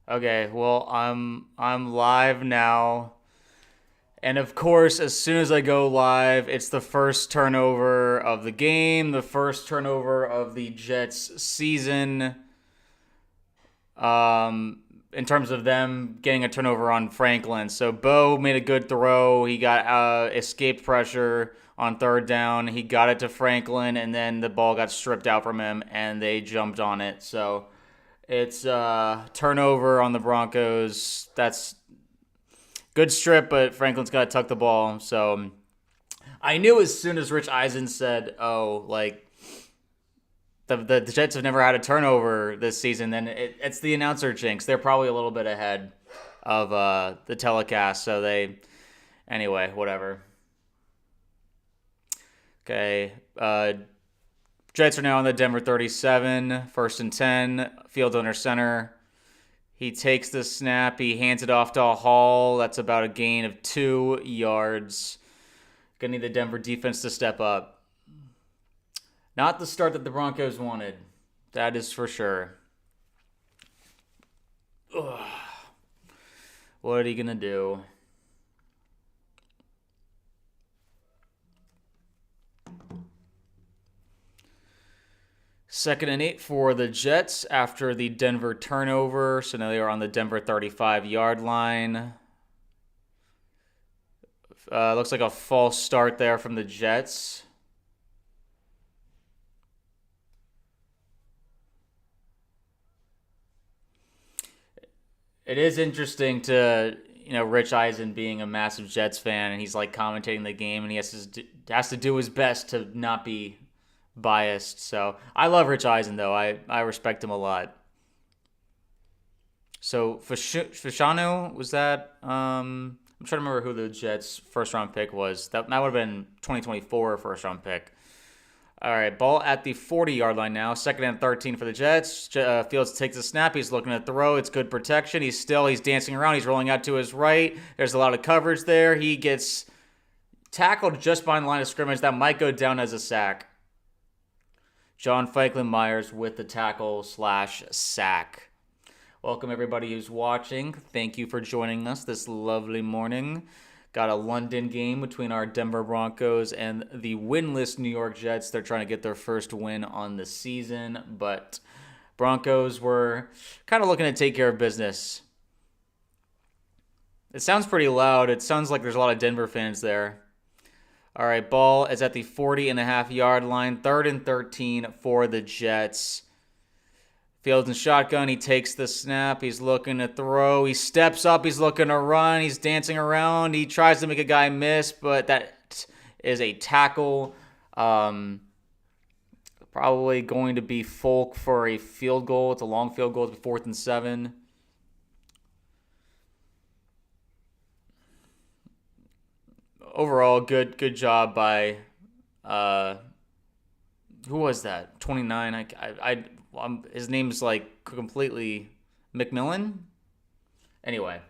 Okay, well, I'm live now. And of course, as soon as I go live, it's the first turnover of the game, the first turnover of the Jets season. In terms of them getting a turnover on Franklin. So Bo made a good throw. He got escaped pressure on third down. He got it to Franklin, and then the ball got stripped out from him, and they jumped on it. So it's turnover on the Broncos. That's good strip, but Franklin's got to tuck the ball. So I knew as soon as Rich Eisen said, "Oh, like the Jets have never had a turnover this season," then it's the announcer jinx. They're probably a little bit ahead of the telecast. So anyway, whatever. Okay. Jets are now on the Denver 37, first and 10, field under center. He takes the snap. He hands it off to Hall. That's about a gain of 2 yards. Gonna need the Denver defense to step up. Not the start that the Broncos wanted. That is for sure. Ugh. What are you gonna do? Second and 8 for the Jets after the Denver turnover. So now they are on the Denver 35-yard line. Looks like a false start there from the Jets. It is interesting to, Rich Eisen being a massive Jets fan, and he's like commentating the game, and he has to do his best to not be biased. So I love Rich Eisen, though. I respect him a lot. So Fashanu, was that? I'm trying to remember who the Jets' first round pick was. That would have been 2024 first round pick. All right, ball at the 40-yard line now. Second and 13 for the Jets. Fields takes a snap. He's looking to throw. It's good protection. He's dancing around. He's rolling out to his right. There's a lot of coverage there. He gets tackled just behind the line of scrimmage. That might go down as a sack. John Franklin Myers with the tackle/sack. Welcome everybody who's watching. Thank you for joining us this lovely morning. Got a London game between our Denver Broncos and the winless New York Jets. They're trying to get their first win on the season, but Broncos were kind of looking to take care of business. It sounds pretty loud. It sounds like there's a lot of Denver fans there. All right, ball is at the 40.5-yard line. Third and 13 for the Jets. Fields in shotgun. He takes the snap. He's looking to throw. He steps up. He's looking to run. He's dancing around. He tries to make a guy miss, but that is a tackle. Probably going to be Folk for a field goal. It's a long field goal. It's 4th and 7. Overall, good job by who was that? 29. His name's like completely McMillan. Anyway,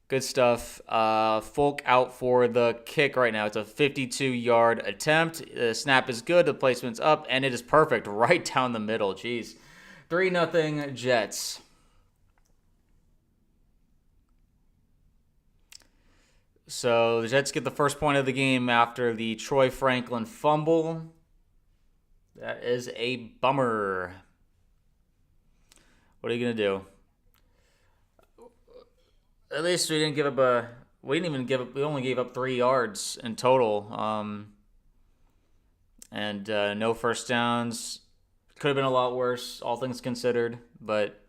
good stuff. Folk out for the kick right now. It's a 52-yard attempt. The snap is good. The placement's up, and it is perfect right down the middle. Jeez. 3-0 Jets. So the Jets get the first point of the game after the Troy Franklin fumble. That is a bummer. What are you gonna do? At least we didn't give up a. We didn't even give up. We only gave up 3 yards in total. And no first downs. Could have been a lot worse, all things considered. But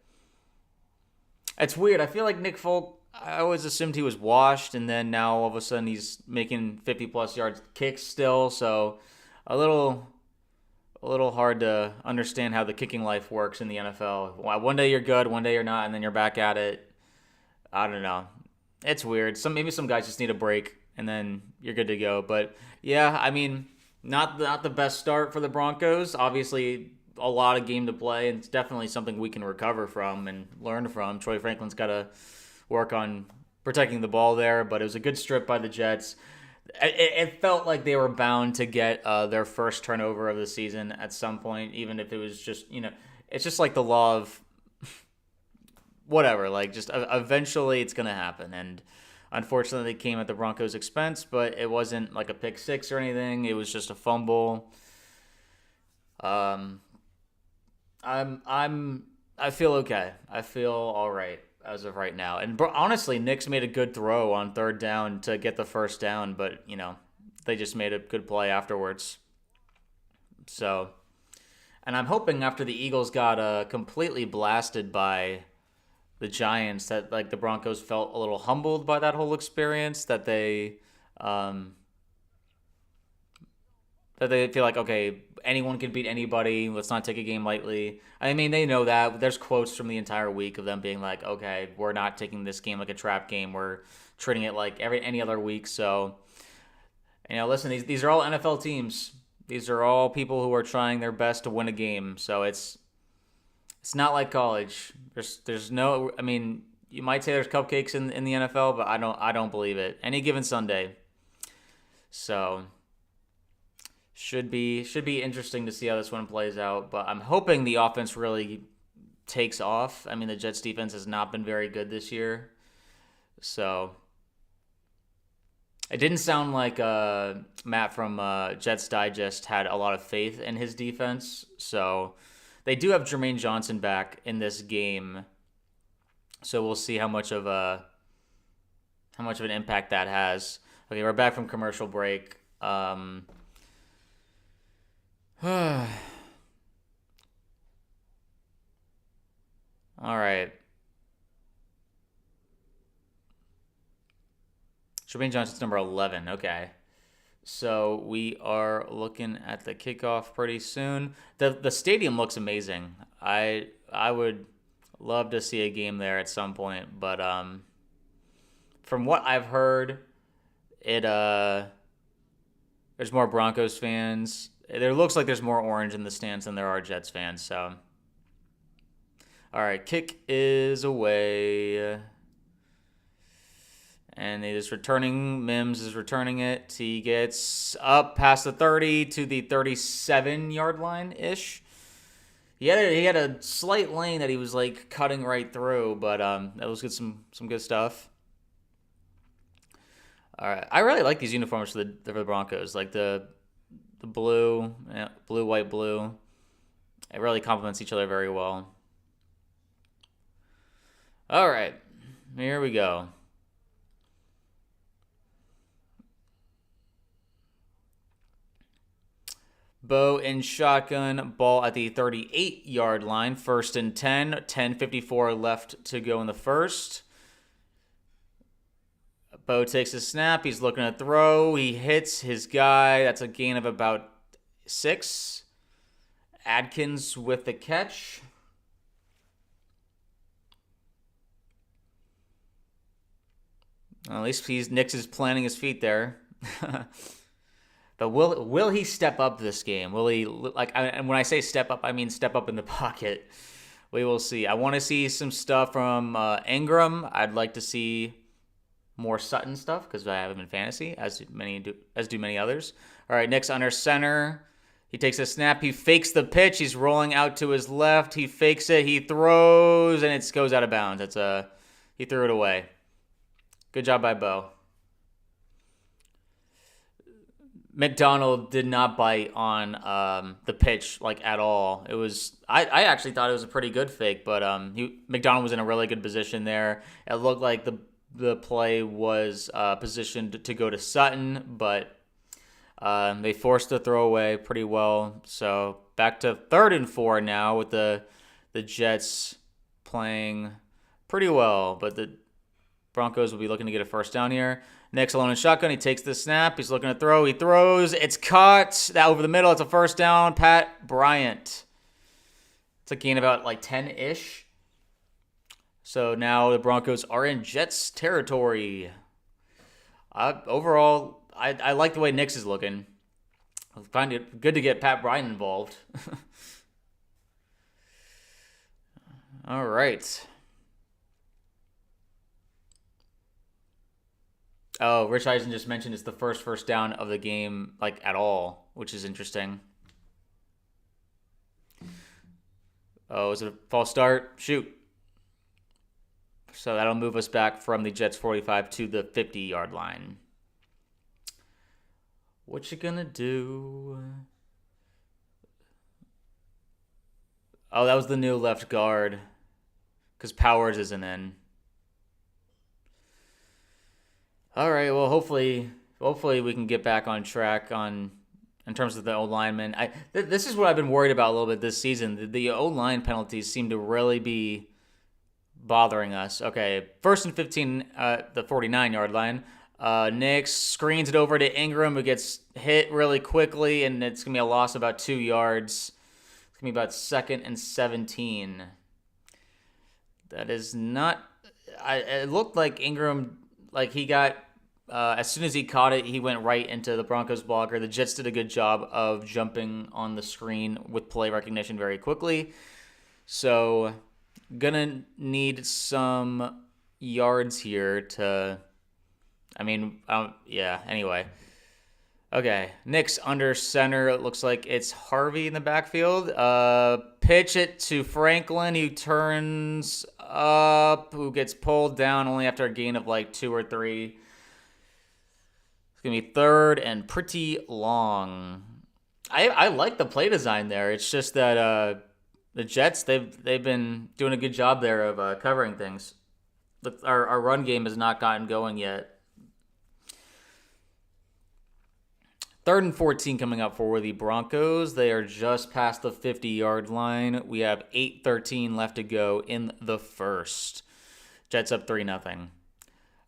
it's weird. I feel like Nick Folk. I always assumed he was washed, and then now all of a sudden he's making 50-plus yards kicks still. So a little hard to understand how the kicking life works in the NFL. One day you're good, one day you're not, and then you're back at it. I don't know. It's weird. Maybe some guys just need a break, and then you're good to go. But yeah, I mean, not the best start for the Broncos. Obviously, a lot of game to play, and it's definitely something we can recover from and learn from. Troy Franklin's got to work on protecting the ball there, but it was a good strip by the Jets. It felt like they were bound to get their first turnover of the season at some point, even if it was just, it's just like the law of whatever. Like, just eventually it's gonna happen, and unfortunately, it came at the Broncos' expense. But it wasn't like a pick six or anything. It was just a fumble. Um, I feel okay. I feel all right as of right now. And honestly, Nix made a good throw on third down to get the first down, but they just made a good play afterwards. So, and I'm hoping after the Eagles got completely blasted by the Giants that like the Broncos felt a little humbled by that whole experience, um, that they feel like, okay, anyone can beat anybody. Let's not take a game lightly. I mean, they know that. There's quotes from the entire week of them being like, okay, we're not taking this game like a trap game. We're treating it like any other week. So, listen, these are all NFL teams. These are all people who are trying their best to win a game. So it's not like college. There's no. I mean, you might say there's cupcakes in the NFL, but I don't believe it. Any given Sunday. So should be interesting to see how this one plays out. But I'm hoping the offense really takes off. I mean, the Jets defense has not been very good this year. So it didn't sound like Matt from Jets Digest had a lot of faith in his defense. So they do have Jermaine Johnson back in this game. So we'll see how much of an impact that has. Okay, we're back from commercial break. All right. Jermaine Johnson's number 11. Okay. So we are looking at the kickoff pretty soon. The stadium looks amazing. I would love to see a game there at some point, but from what I've heard, there's more Broncos fans. There looks like there's more orange in the stands than there are Jets fans. So, all right, kick is away. And it is returning. Mims is returning it. He gets up past the 30 to the 37-yard line-ish. He had a slight lane that he was like cutting right through, but that was good. Some good stuff. All right, I really like these uniforms for the Broncos. Like the blue, blue, white, blue. It really complements each other very well. All right, here we go. Bo in shotgun, ball at the 38-yard line, 1st and 10, 10:54 left to go in the first. Bo takes a snap, he's looking to throw, he hits his guy, that's a gain of about 6. Adkins with the catch. Well, at least Nix is planting his feet there. But will he step up this game? Will he and when I say step up, I mean step up in the pocket. We will see. I want to see some stuff from Ingram. I'd like to see more Sutton stuff because I have him in fantasy, as do many others. All right, Nix under center. He takes a snap. He fakes the pitch. He's rolling out to his left. He fakes it. He throws, and it goes out of bounds. He threw it away. Good job by Bo. McDonald did not bite on the pitch like at all. It was I actually thought it was a pretty good fake, but McDonald was in a really good position there. It looked like the play was positioned to go to Sutton, but they forced the throwaway pretty well. So back to 3rd and 4 now with the Jets playing pretty well, but the Broncos will be looking to get a first down here. Nix alone in shotgun. He takes the snap. He's looking to throw. He throws. It's caught. That over the middle. It's a first down. Pat Bryant. It's a gain about like 10-ish. So now the Broncos are in Jets territory. Overall, I like the way Nix is looking. I find it good to get Pat Bryant involved. All right. Oh, Rich Eisen just mentioned it's the first down of the game, like, at all, which is interesting. Oh, is it a false start? Shoot. So that'll move us back from the Jets 45 to the 50-yard line. What you gonna do? Oh, that was the new left guard. Because Powers isn't in. All right, well, hopefully we can get back on track in terms of the O-lineman. This is what I've been worried about a little bit this season. The O-line penalties seem to really be bothering us. Okay, 1st and 15 at the 49-yard line. Nix screens it over to Ingram, who gets hit really quickly, and it's going to be a loss of about 2 yards. It's going to be about 2nd and 17. That is not... it looked like Ingram, like he got... as soon as he caught it, he went right into the Broncos blocker. The Jets did a good job of jumping on the screen with play recognition very quickly. So, gonna need some yards here to... anyway. Okay, Nix under center. It looks like it's Harvey in the backfield. Pitch it to Franklin, who turns up, who gets pulled down only after a gain of like 2 or 3. It's going to be 3rd and pretty long. I like the play design there. It's just that the Jets, they've been doing a good job there of covering things. Our run game has not gotten going yet. 3rd and 14 coming up for the Broncos. They are just past the 50-yard line. We have 8:13 left to go in the first. Jets up 3-0.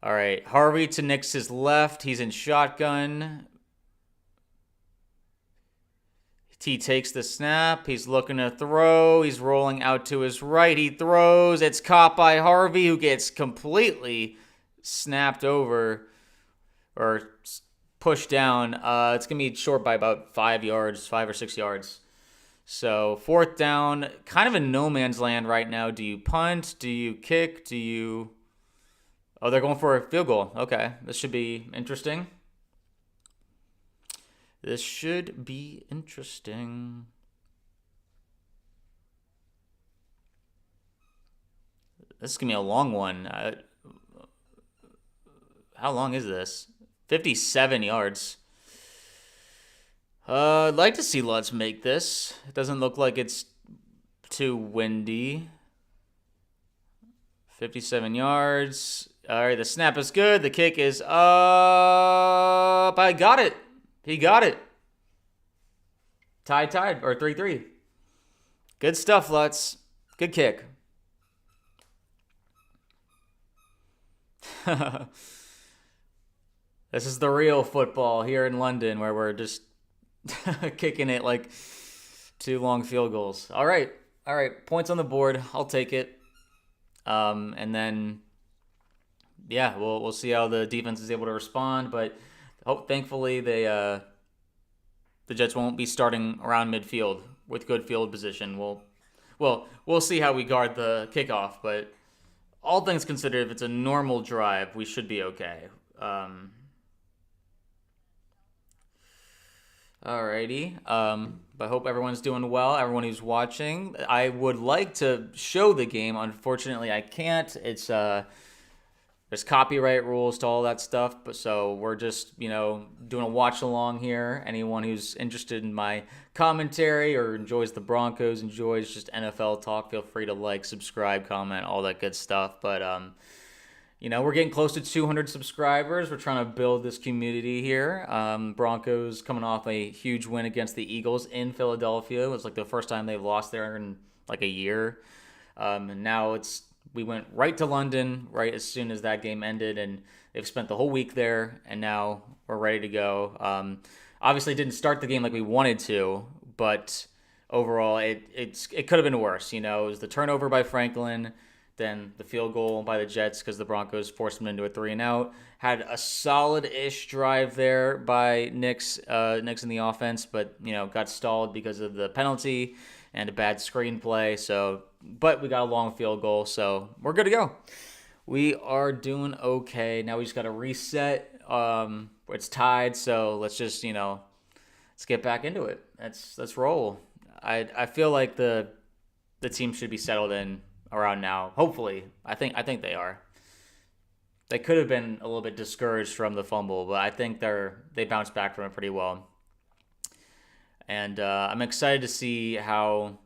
All right, Harvey to Nix's left. He's in shotgun. He takes the snap. He's looking to throw. He's rolling out to his right. He throws. It's caught by Harvey, who gets completely snapped over or pushed down. It's going to be short by about 5 or 6 yards. So 4th down, kind of in no man's land right now. Do you punt? Do you kick? Do you... Oh, they're going for a field goal. Okay, this should be interesting. This should be interesting. This is going to be a long one. How long is this? 57 yards. I'd like to see Lutz make this. It doesn't look like it's too windy. 57 yards. All right, the snap is good. The kick is up. I got it. He got it. Tied, or 3-3. Good stuff, Lutz. Good kick. This is the real football here in London, where we're just kicking it like 2 long field goals. All right. Points on the board. I'll take it. And then, yeah, we'll see how the defense is able to respond. But thankfully, the Jets won't be starting around midfield with good field position. We'll see how we guard the kickoff. But all things considered, if it's a normal drive, we should be okay. Alrighty. But I hope everyone's doing well, everyone who's watching. I would like to show the game. Unfortunately, I can't. It's there's copyright rules to all that stuff, but so we're just, doing a watch along here. Anyone who's interested in my commentary or enjoys the Broncos, enjoys just NFL talk, feel free to like, subscribe, comment, all that good stuff. But we're getting close to 200 subscribers. We're trying to build this community here. Broncos coming off a huge win against the Eagles in Philadelphia. It was like the first time they've lost there in like a year. And now we went right to London right as soon as that game ended, and they've spent the whole week there, and now we're ready to go. Obviously, it didn't start the game like we wanted to, but overall, it could have been worse. It was the turnover by Franklin, then the field goal by the Jets because the Broncos forced them into a 3-and-out. Had a solid-ish drive there by Nix in the offense, but got stalled because of the penalty and a bad screenplay. But we got a long field goal, so we're good to go. We are doing okay. Now we just got to reset. It's tied, so let's just let's get back into it. Let's roll. I feel like the team should be settled in around now. Hopefully, I think they are. They could have been a little bit discouraged from the fumble, but I think they bounced back from it pretty well. And I'm excited to see how.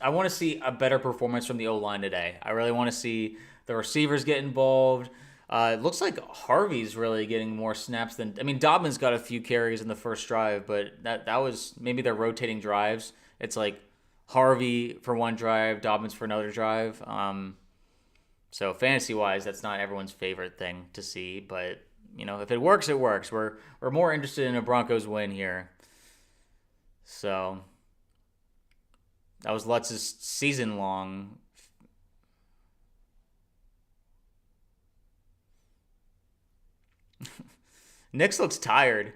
I want to see a better performance from the O-line today. I really want to see the receivers get involved. It looks like Harvey's really getting more snaps than. I mean, Dobbins got a few carries in the first drive, but that was maybe they're rotating drives. It's like Harvey for one drive, Dobbins for another drive. So fantasy-wise, that's not everyone's favorite thing to see, but if it works, it works. We're more interested in a Broncos win here. So that was Lutz's season-long. Nix looks tired.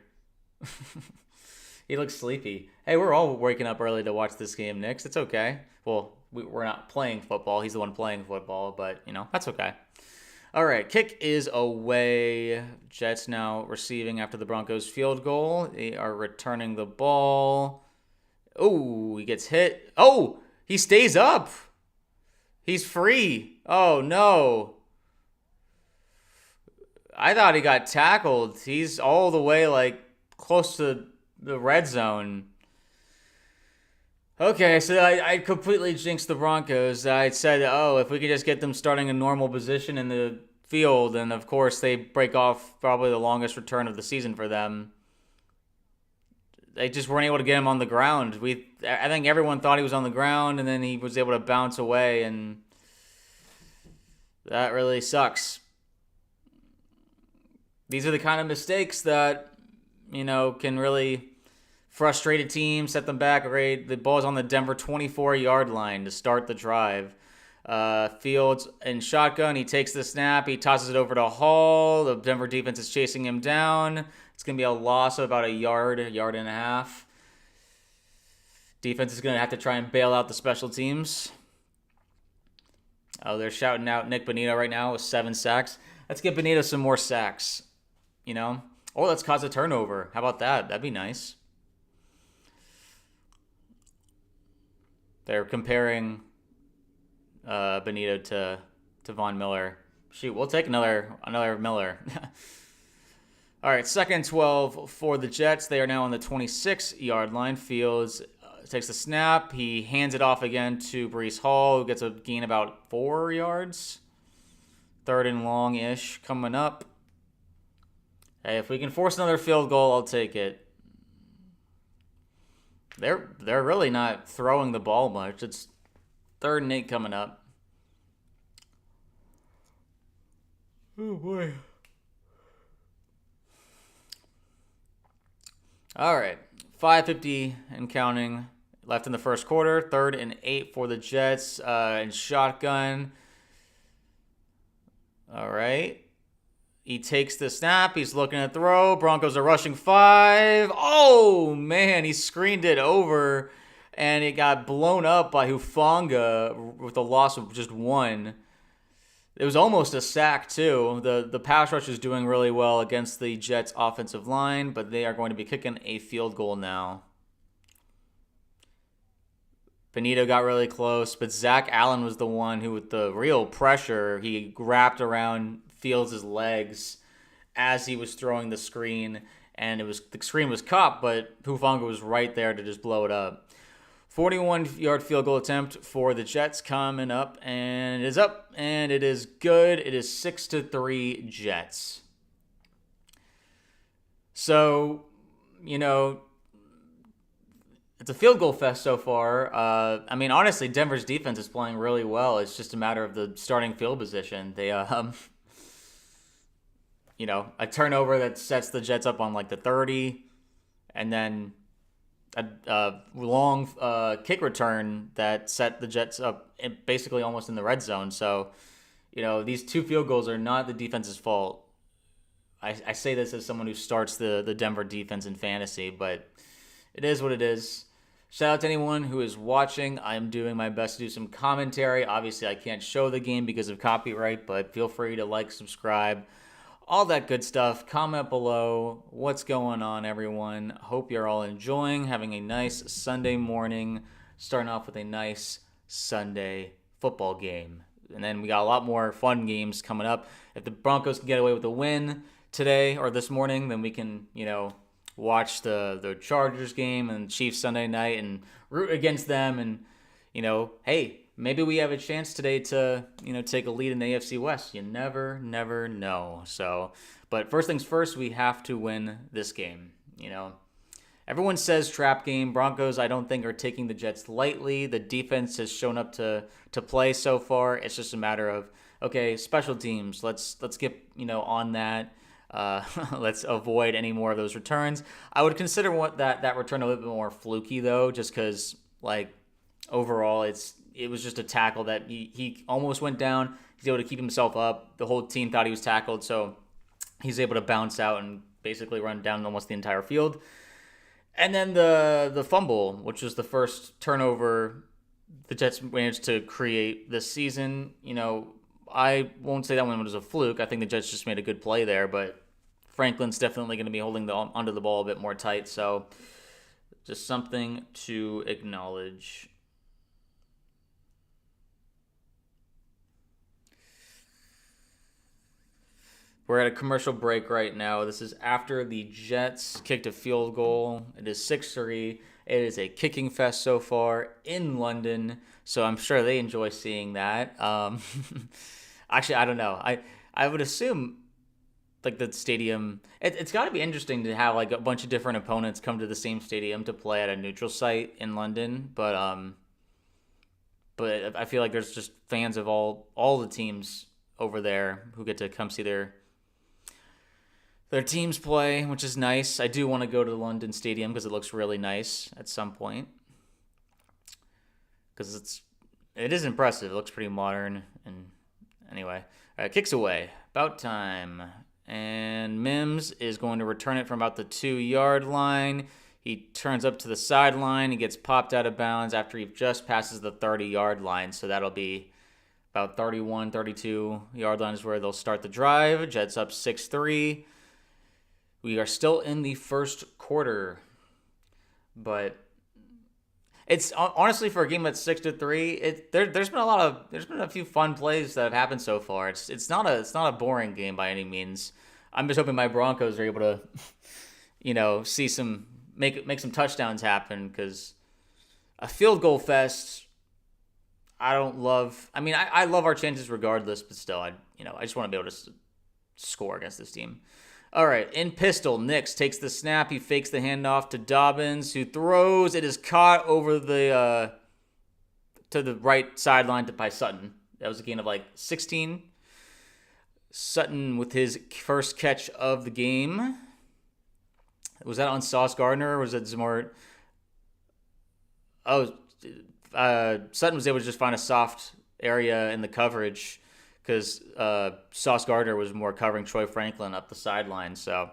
He looks sleepy. Hey, we're all waking up early to watch this game, Nix. It's okay. Well, we're not playing football. He's the one playing football, but, that's okay. All right, kick is away. Jets now receiving after the Broncos field goal. They are returning the ball. Oh, he gets hit. Oh, he stays up. He's free. Oh, no. I thought he got tackled. He's all the way, close to the red zone. Okay, so I completely jinxed the Broncos. I said, if we could just get them starting a normal position in the field, and of course they break off probably the longest return of the season for them. They just weren't able to get him on the ground. I think everyone thought he was on the ground, and then he was able to bounce away, and that really sucks. These are the kind of mistakes that, can really frustrate a team, set them back. Right, the ball's on the Denver 24-yard line to start the drive. Fields in shotgun. He takes the snap. He tosses it over to Hall. The Denver defense is chasing him down. It's going to be a loss of about a yard and a half. Defense is going to have to try and bail out the special teams. Oh, they're shouting out Nick Bonito right now with 7 sacks. Let's get Bonito some more sacks, Or let's cause a turnover. How about that? That'd be nice. They're comparing Bonito to Von Miller. Shoot, we'll take another Miller. All right, 2nd and 12 for the Jets. They are now on the 26-yard line. Fields takes the snap. He hands it off again to Breece Hall, who gets a gain about 4 yards. 3rd and long-ish coming up. Hey, if we can force another field goal, I'll take it. They're really not throwing the ball much. It's 3rd and 8 coming up. Oh, boy. All right. 5:50 and counting left in the first quarter. 3rd and 8 for the Jets in shotgun. All right. He takes the snap. He's looking to throw. Broncos are rushing 5. Oh, man. He screened it over, and it got blown up by Hufanga with a loss of just 1. It was almost a sack, too. The pass rush is doing really well against the Jets' offensive line, but they are going to be kicking a field goal now. Bonito got really close, but Zach Allen was the one who, with the real pressure, he wrapped around Fields' legs as he was throwing the screen, and the screen was caught, but Hufanga was right there to just blow it up. 41-yard field goal attempt for the Jets coming up, and it is up, and it is good. It is 6-3 Jets. So, it's a field goal fest so far. Honestly, Denver's defense is playing really well. It's just a matter of the starting field position. They, a turnover that sets the Jets up on the 30, and then a long kick return that set the Jets up basically almost in the red zone. So, these 2 field goals are not the defense's fault. I say this as someone who starts the Denver defense in fantasy, but it is what it is. Shout out to anyone who is watching. I'm doing my best to do some commentary. Obviously, I can't show the game because of copyright, but feel free to subscribe, all that good stuff. Comment below. What's going on, everyone? Hope you're all enjoying, having a nice Sunday morning, starting off with a nice Sunday football game. And then we got a lot more fun games coming up. If the Broncos can get away with a win today or this morning, then we can, watch the Chargers game and Chiefs Sunday night and root against them. And, hey, maybe we have a chance today to, take a lead in the AFC West. You never know. So, but first things first, we have to win this game, Everyone says trap game. Broncos, I don't think, are taking the Jets lightly. The defense has shown up to play so far. It's just a matter of, okay, special teams. Let's get on that. Let's avoid any more of those returns. I would consider that return a little bit more fluky though, just because overall it was just a tackle that he almost went down. He's able to keep himself up. The whole team thought he was tackled, so he's able to bounce out and basically run down almost the entire field. And then the fumble, which was the first turnover the Jets managed to create this season. I won't say that one was a fluke. I think the Jets just made a good play there, but Franklin's definitely going to be holding onto the ball a bit more tight. So just something to acknowledge. We're at a commercial break right now. This is after the Jets kicked a field goal. It is 6-3. It is a kicking fest so far in London, so I'm sure they enjoy seeing that. Actually, I don't know. I would assume the stadium. It's got to be interesting to have a bunch of different opponents come to the same stadium to play at a neutral site in London. But I feel like there's just fans of all the teams over there who get to come see their teams play, which is nice. I do want to go to the London Stadium because it looks really nice at some point. Because it is impressive. It looks pretty modern. And anyway, all right, kicks away. About time. And Mims is going to return it from about the 2-yard line. He turns up to the sideline. He gets popped out of bounds after he just passes the 30-yard line. So that'll be about 31, 32-yard line is where they'll start the drive. Jets up 6-3. We are still in the first quarter, but it's honestly for a game that's 6-3. There's been a few fun plays that have happened so far. It's not a boring game by any means. I'm just hoping my Broncos are able to, see some make some touchdowns happen, because a field goal fest, I don't love. I mean, I love our chances regardless, but still, I just want to be able to score against this team. All right, in pistol, Nix takes the snap. He fakes the handoff to Dobbins, who throws. It is caught over the to the right sideline by Sutton. That was a gain of 16. Sutton with his first catch of the game. Was that on Sauce Gardner, or was it more? Oh, Sutton was able to just find a soft area in the coverage, because Sauce Gardner was more covering Troy Franklin up the sideline. So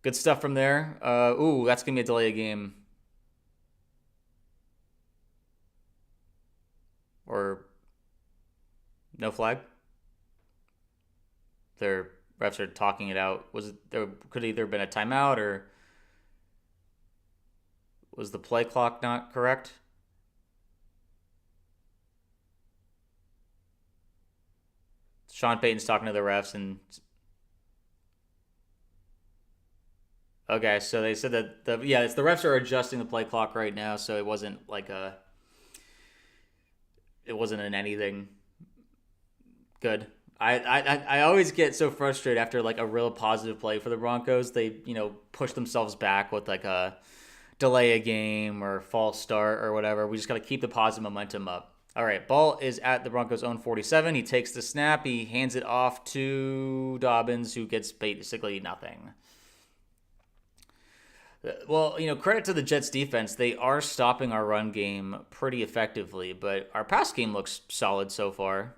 good stuff from there. That's going to be a delay of game. Or no flag? Their refs are talking it out. There could either been a timeout, or was the play clock not correct? Sean Payton's talking to the refs, and okay, so they said that the refs are adjusting the play clock right now, so it wasn't it wasn't an anything. Good. I always get so frustrated after a real positive play for the Broncos. They push themselves back with a delay a game or false start or whatever. We just got to keep the positive momentum up. All right, ball is at the Broncos' own 47. He takes the snap. He hands it off to Dobbins, who gets basically nothing. Well, credit to the Jets defense. They are stopping our run game pretty effectively, but our pass game looks solid so far.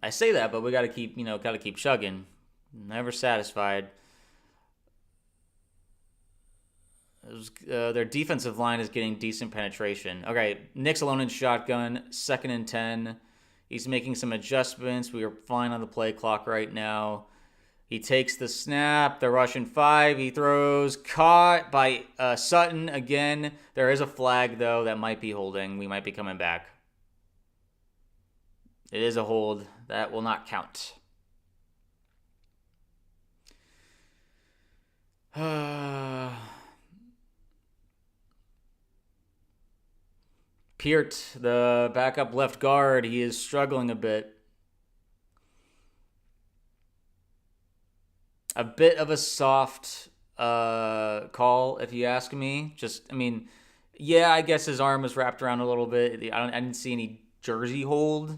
I say that, but we got to keep chugging. Never satisfied. Their defensive line is getting decent penetration. Okay, Nix alone in shotgun, 2nd and 10. He's making some adjustments. We are fine on the play clock right now. He takes the snap. The Russian 5. He throws. Caught by Sutton again. There is a flag, though, that might be holding. We might be coming back. It is a hold. That will not count. Peart, the backup left guard, he is struggling a bit. A bit of a soft call, if you ask me. Yeah, I guess his arm was wrapped around a little bit. I didn't see any jersey hold,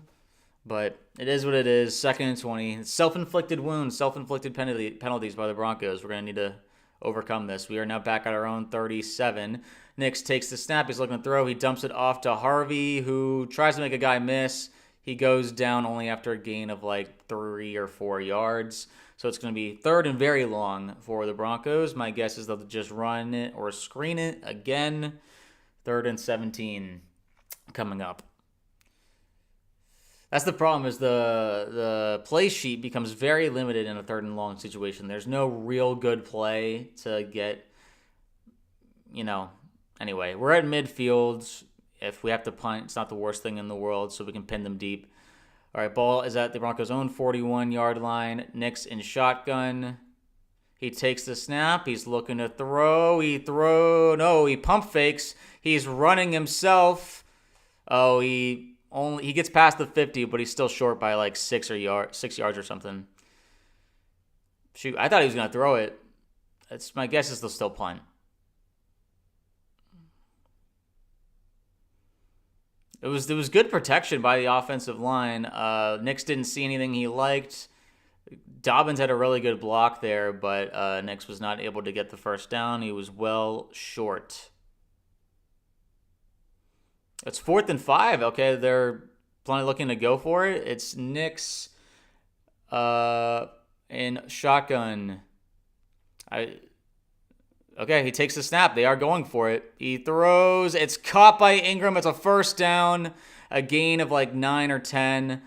but it is what it is. 2nd and 20. Self-inflicted wounds, self-inflicted penalties by the Broncos. We're going to need to overcome this. We are now back at our own 37. Nix takes the snap. He's looking to throw. He dumps it off to Harvey, who tries to make a guy miss. He goes down only after a gain of like 3 or 4 yards. So it's going to be 3rd and very long for the Broncos. My guess is they'll just run it or screen it again. 3rd and 17 coming up. That's the problem, is the play sheet becomes very limited in a 3rd and long situation. There's no real good play to get, Anyway, we're at midfield. If we have to punt, it's not the worst thing in the world, so we can pin them deep. All right, ball is at the Broncos' own 41-yard line. Nix in shotgun. He takes the snap. He's looking to throw. He pump fakes. He's running himself. Oh, he gets past the 50, but he's still short by like 6 yards or something. Shoot, I thought he was going to throw it. My guess is they'll still punt. It was good protection by the offensive line. Nix didn't see anything he liked. Dobbins had a really good block there, but Nix was not able to get the first down. He was well short. It's 4th and 5. Okay, they're plenty looking to go for it. It's Nix in shotgun. Okay, he takes the snap. They are going for it. He throws. It's caught by Ingram. It's a first down. A gain of like 9 or 10.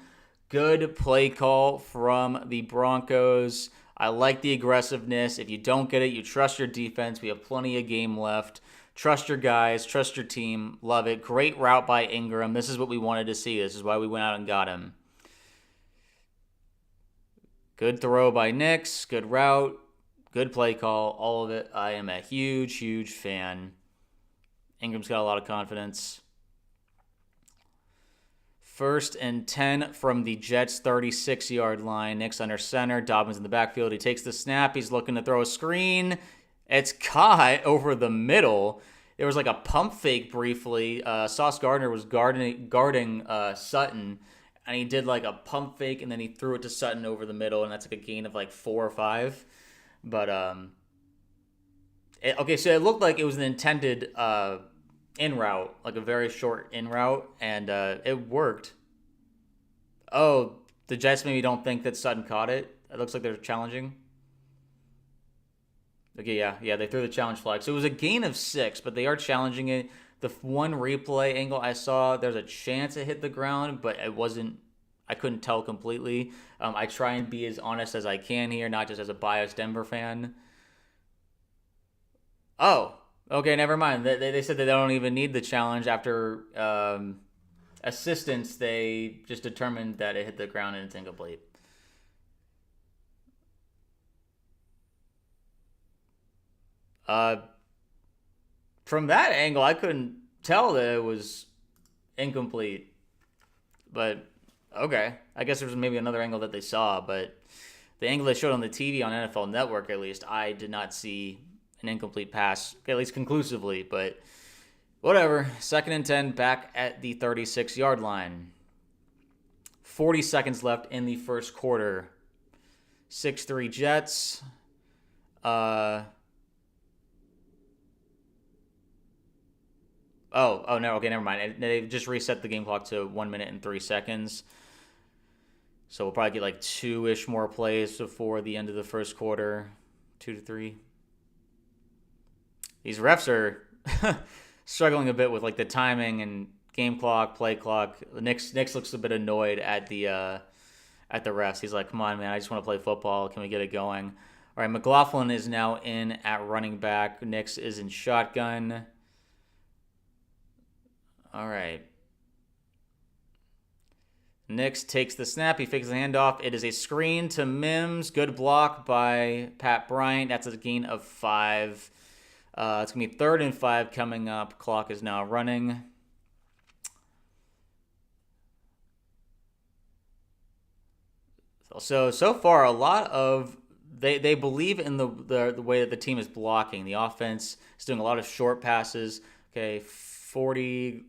Good play call from the Broncos. I like the aggressiveness. If you don't get it, you trust your defense. We have plenty of game left. Trust your guys. Trust your team. Love it. Great route by Ingram. This is what we wanted to see. This is why we went out and got him. Good throw by Nix. Good route. Good play call, all of it. I am a huge, huge fan. Ingram's got a lot of confidence. 1st and 10 from the Jets' 36-yard line. Nix under center. Dobbins in the backfield. He takes the snap. He's looking to throw a screen. It's caught over the middle. There was like a pump fake briefly. Sauce Gardner was guarding Sutton, and he did like a pump fake, and then he threw it to Sutton over the middle, and that's like a gain of like 4 or 5. But, so it looked like it was an intended in route, like a very short in route, and it worked. Oh, the Jets maybe don't think that Sutton caught it. It looks like they're challenging. Okay, yeah, they threw the challenge flag. So it was a gain of 6, but they are challenging it. The one replay angle I saw, there's a chance it hit the ground, but it wasn't. I couldn't tell completely. I try and be as honest as I can here, not just as a biased Denver fan. Oh, okay, never mind. They said that they don't even need the challenge. After assistance, they just determined that it hit the ground and it's incomplete. From that angle, I couldn't tell that it was incomplete. But okay, I guess there was maybe another angle that they saw, but the angle they showed on the TV on NFL Network, at least, I did not see an incomplete pass, at least conclusively, but whatever. 2nd and 10, back at the 36-yard line. 40 seconds left in the first quarter. 6-3 Jets. Oh no, okay, never mind. They just reset the game clock to 1 minute and 3 seconds. So we'll probably get like 2-ish more plays before the end of the first quarter. 2 to 3. These refs are struggling a bit with like the timing and game clock, play clock. Nix looks a bit annoyed at the at the refs. He's like, come on, man, I just want to play football. Can we get it going? All right, McLaughlin is now in at running back. Nix is in shotgun. All right. Nix takes the snap. He fakes the handoff. It is a screen to Mims. Good block by Pat Bryant. That's a gain of 5. It's going to be 3rd and 5 coming up. Clock is now running. So far, a lot of they believe in the way that the team is blocking. The offense is doing a lot of short passes. Okay,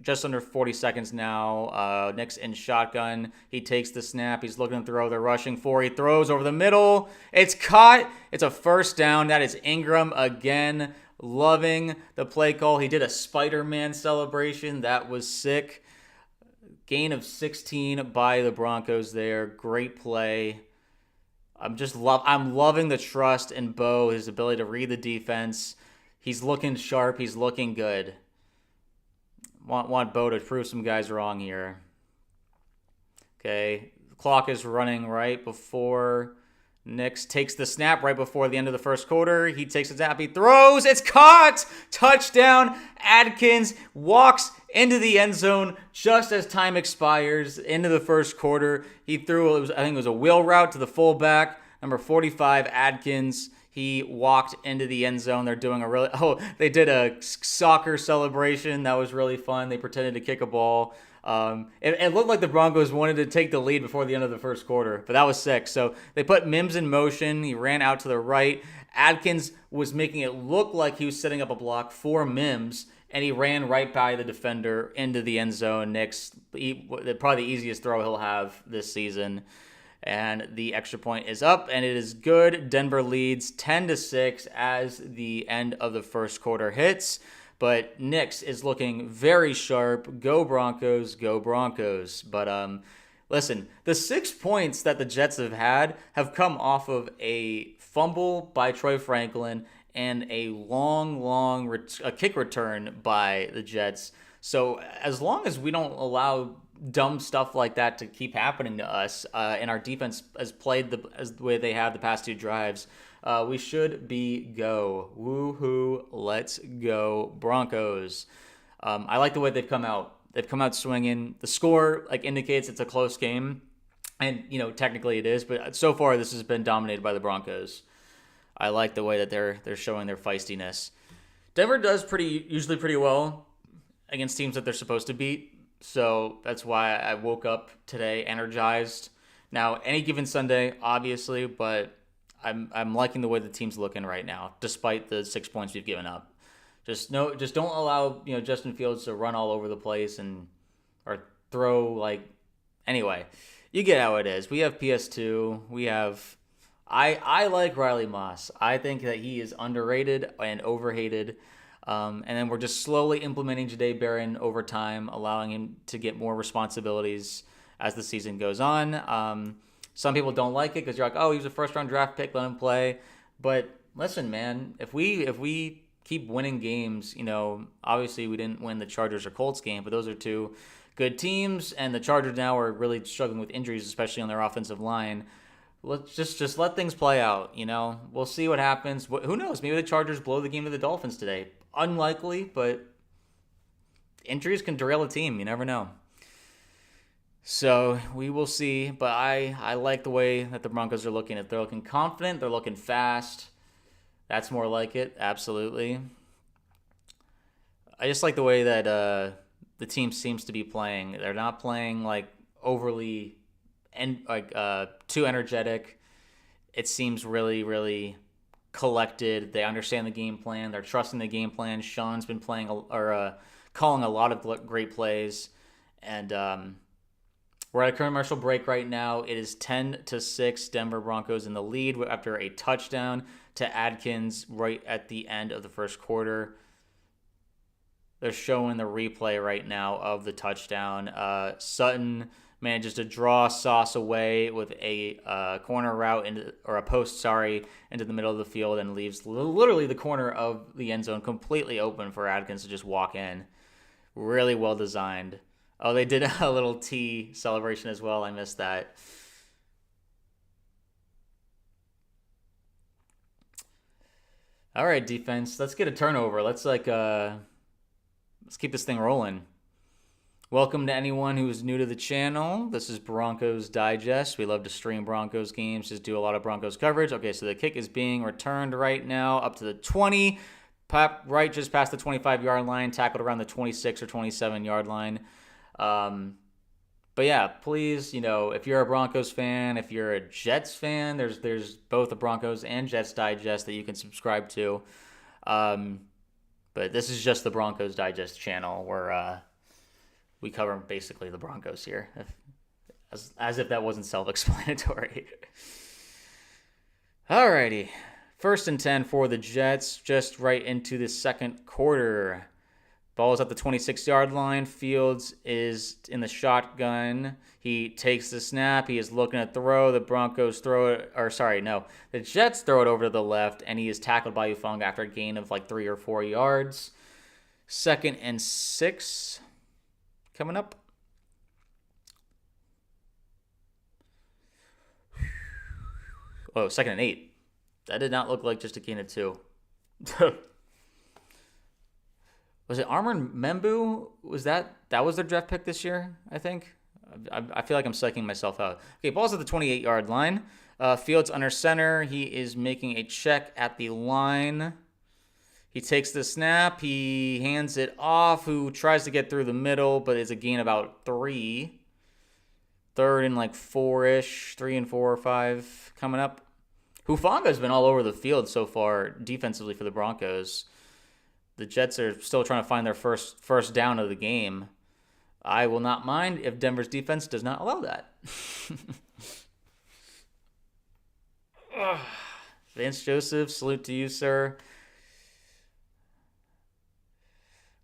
just under 40 seconds now. Nix in shotgun. He takes the snap. He's looking to throw. They're rushing 4. He throws over the middle. It's caught. It's a first down. That is Ingram again. Loving the play call. He did a Spider-Man celebration. That was sick. Gain of 16 by the Broncos there. Great play. I'm loving the trust in Bo, his ability to read the defense. He's looking sharp. He's looking good. Want Bo to prove some guys wrong here. Okay. The clock is running right before Nix takes the snap right before the end of the first quarter. He takes a snap. He throws. It's caught. Touchdown. Adkins walks into the end zone just as time expires into the first quarter. He threw, I think it was a wheel route to the fullback, number 45, Adkins. He walked into the end zone. They're doing they did a soccer celebration. That was really fun. They pretended to kick a ball. It looked like the Broncos wanted to take the lead before the end of the first quarter, but that was sick. So they put Mims in motion. He ran out to the right. Adkins was making it look like he was setting up a block for Mims, and he ran right by the defender into the end zone. Nix, probably the easiest throw he'll have this season. And the extra point is up, and it is good. Denver leads 10-6 as the end of the first quarter hits. But Nix is looking very sharp. Go Broncos, go Broncos. But listen, the 6 points that the Jets have come off of a fumble by Troy Franklin and a long kick return by the Jets. So as long as we don't allow dumb stuff like that to keep happening to us, and our defense has played as the way they have the past 2 drives, we should be go. Woohoo! Let's go Broncos. I like the way they've come out. They've come out swinging. The score indicates it's a close game, and technically it is. But so far this has been dominated by the Broncos. I like the way that they're showing their feistiness. Denver does usually pretty well against teams that they're supposed to beat. So that's why I woke up today energized. Now, any given Sunday, obviously, but I'm liking the way the team's looking right now, despite the 6 points we've given up. Just don't allow Justin Fields to run all over the place or throw anyway. You get how it is. We have PS2. We have. I like Riley Moss. I think that he is underrated and overhated. And then we're just slowly implementing Jahdae Barron over time, allowing him to get more responsibilities as the season goes on. Some people don't like it because you're like, oh, he was a first-round draft pick, let him play. But listen, man, if we keep winning games, obviously we didn't win the Chargers or Colts game, but those are 2 good teams, and the Chargers now are really struggling with injuries, especially on their offensive line. Let's just let things play out, We'll see what happens. Who knows? Maybe the Chargers blow the game to the Dolphins today. Unlikely, but injuries can derail a team. You never know. So we will see. But I like the way that the Broncos are looking. If they're looking confident, they're looking fast. That's more like it. Absolutely. I just like the way that the team seems to be playing. They're not playing overly too energetic. It seems really, really collected. They understand the game plan. They're trusting the game plan. Sean's been calling a lot of great plays, and we're at a commercial break right now. It is 10-6. Denver Broncos in the lead after a touchdown to Adkins right at the end of the first quarter. They're showing the replay right now of the touchdown. Sutton manages to draw Sauce away with a corner route into the middle of the field and leaves literally the corner of the end zone completely open for Adkins to just walk in. Really well designed. Oh, they did a little T celebration as well. I missed that. All right, defense. Let's get a turnover. Let's keep this thing rolling. Welcome to anyone who's new to the channel. This is Broncos Digest. We love to stream Broncos games, just do a lot of Broncos coverage. Okay, so the kick is being returned right now up to the 20. Right just past the 25-yard line, tackled around the 26 or 27-yard line. But yeah, please, if you're a Broncos fan, if you're a Jets fan, there's both a Broncos and Jets Digest that you can subscribe to. But this is just the Broncos Digest channel where we cover basically the Broncos here, as if that wasn't self-explanatory. Alrighty, 1st and 10 for the Jets, just right into the second quarter. Ball is at the 26-yard line. Fields is in the shotgun. He takes the snap. He is looking to throw. The Broncos throw it, the Jets throw it over to the left, and he is tackled by Ufong after a gain of like 3 or 4 yards. 2nd and 6 coming up. Oh, 2nd and 8. That did not look like just a gain of 2. Was it Armor Membu? That was their draft pick this year, I think? I feel like I'm psyching myself out. Okay, ball's at the 28-yard line. Fields under center. He is making a check at the line. He takes the snap. He hands it off. Who tries to get through the middle, but it's a gain about 3. 3rd and like 4-ish. 3 and 4 or 5 coming up. Hufanga's been all over the field so far defensively for the Broncos. The Jets are still trying to find their first down of the game. I will not mind if Denver's defense does not allow that. Vance Joseph, salute to you, sir.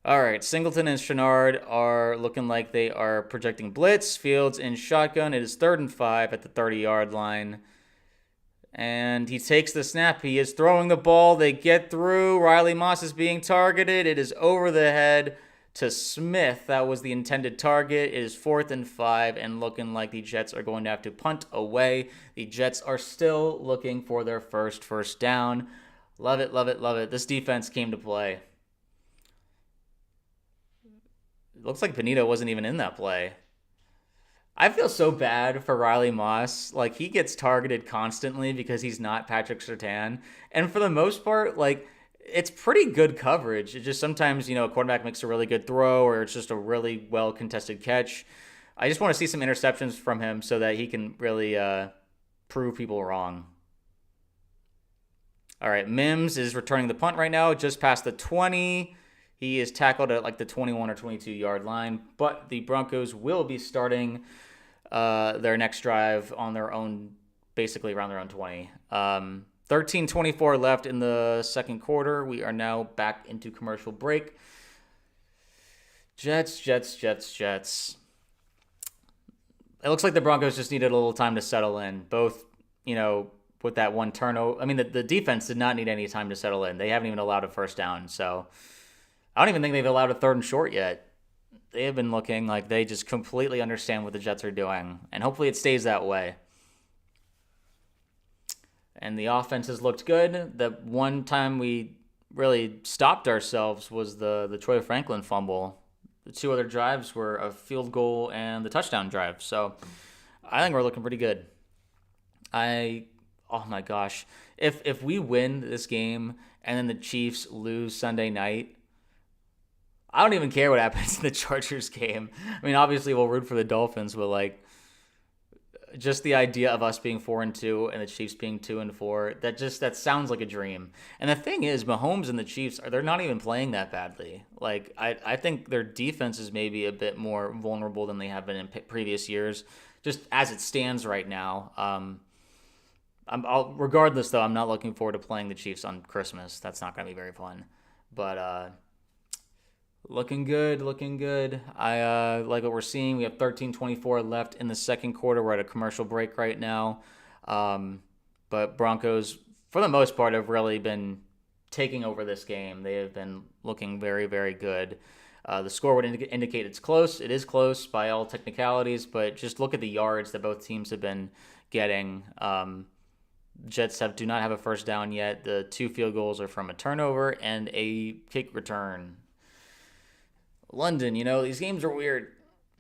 All right, Singleton and Chenard are looking like they are projecting blitz. Fields in shotgun. It is 3rd and 5 at the 30-yard line. And he takes the snap. He is throwing the ball. They get through. Riley Moss is being targeted. It is over the head to Smith. That was the intended target. It is 4th and 5 and looking like the Jets are going to have to punt away. The Jets are still looking for their first down. Love it, love it, love it. This defense came to play. It looks like Benito wasn't even in that play. I feel so bad for Riley Moss. Like, he gets targeted constantly because he's not Patrick Surtain. And for the most part, like, it's pretty good coverage. It just sometimes, a quarterback makes a really good throw or it's just a really well-contested catch. I just want to see some interceptions from him so that he can really prove people wrong. All right, Mims is returning the punt right now, just past the 20. He is tackled at like the 21 or 22-yard line, but the Broncos will be starting their next drive on their own, basically around their own 20. 13:24 left in the second quarter. We are now back into commercial break. Jets. It looks like the Broncos just needed a little time to settle in. Both, with that one turnover. I mean, the defense did not need any time to settle in. They haven't even allowed a first down, so I don't even think they've allowed a 3rd and short yet. They have been looking like they just completely understand what the Jets are doing, and hopefully it stays that way. And the offense has looked good. The one time we really stopped ourselves was the Troy Franklin fumble. The 2 other drives were a field goal and the touchdown drive. So I think we're looking pretty good. Oh my gosh. If we win this game and then the Chiefs lose Sunday night, I don't even care what happens in the Chargers game. I mean, obviously we'll root for the Dolphins, but like, just the idea of us being 4-2 and the Chiefs being 2-4, that sounds like a dream. And the thing is, Mahomes and the Chiefs they're not even playing that badly. Like, I think their defense is maybe a bit more vulnerable than they have been in previous years, just as it stands right now. Regardless, though, I'm not looking forward to playing the Chiefs on Christmas. That's not going to be very fun. But looking good. I like what we're seeing. We have 13:24 left in the second quarter. We're at a commercial break right now. But Broncos, for the most part, have really been taking over this game. They have been looking very, very good. The score would indicate it's close. It is close by all technicalities, but just look at the yards that both teams have been getting. Jets do not have a first down yet. The 2 field goals are from a turnover and a kick return. London, these games are weird.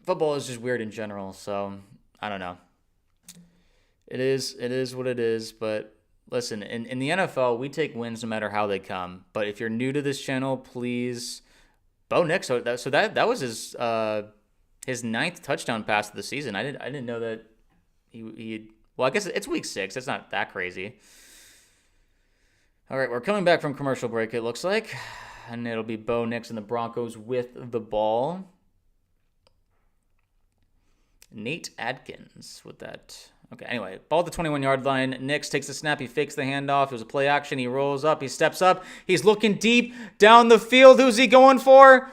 Football is just weird in general, so I don't know. It is what it is, but listen, in the NFL, we take wins no matter how they come. But if you're new to this channel, please, Bo Nix, so that was his 9th touchdown pass of the season. I didn't know that he well, I guess it's week 6. It's not that crazy. All right, we're coming back from commercial break, it looks like. And it'll be Bo Nix and the Broncos with the ball. Nate Adkins with that. Okay, anyway, ball at the 21-yard line. Nix takes the snap. He fakes the handoff. It was a play action. He rolls up. He steps up. He's looking deep down the field. Who's he going for?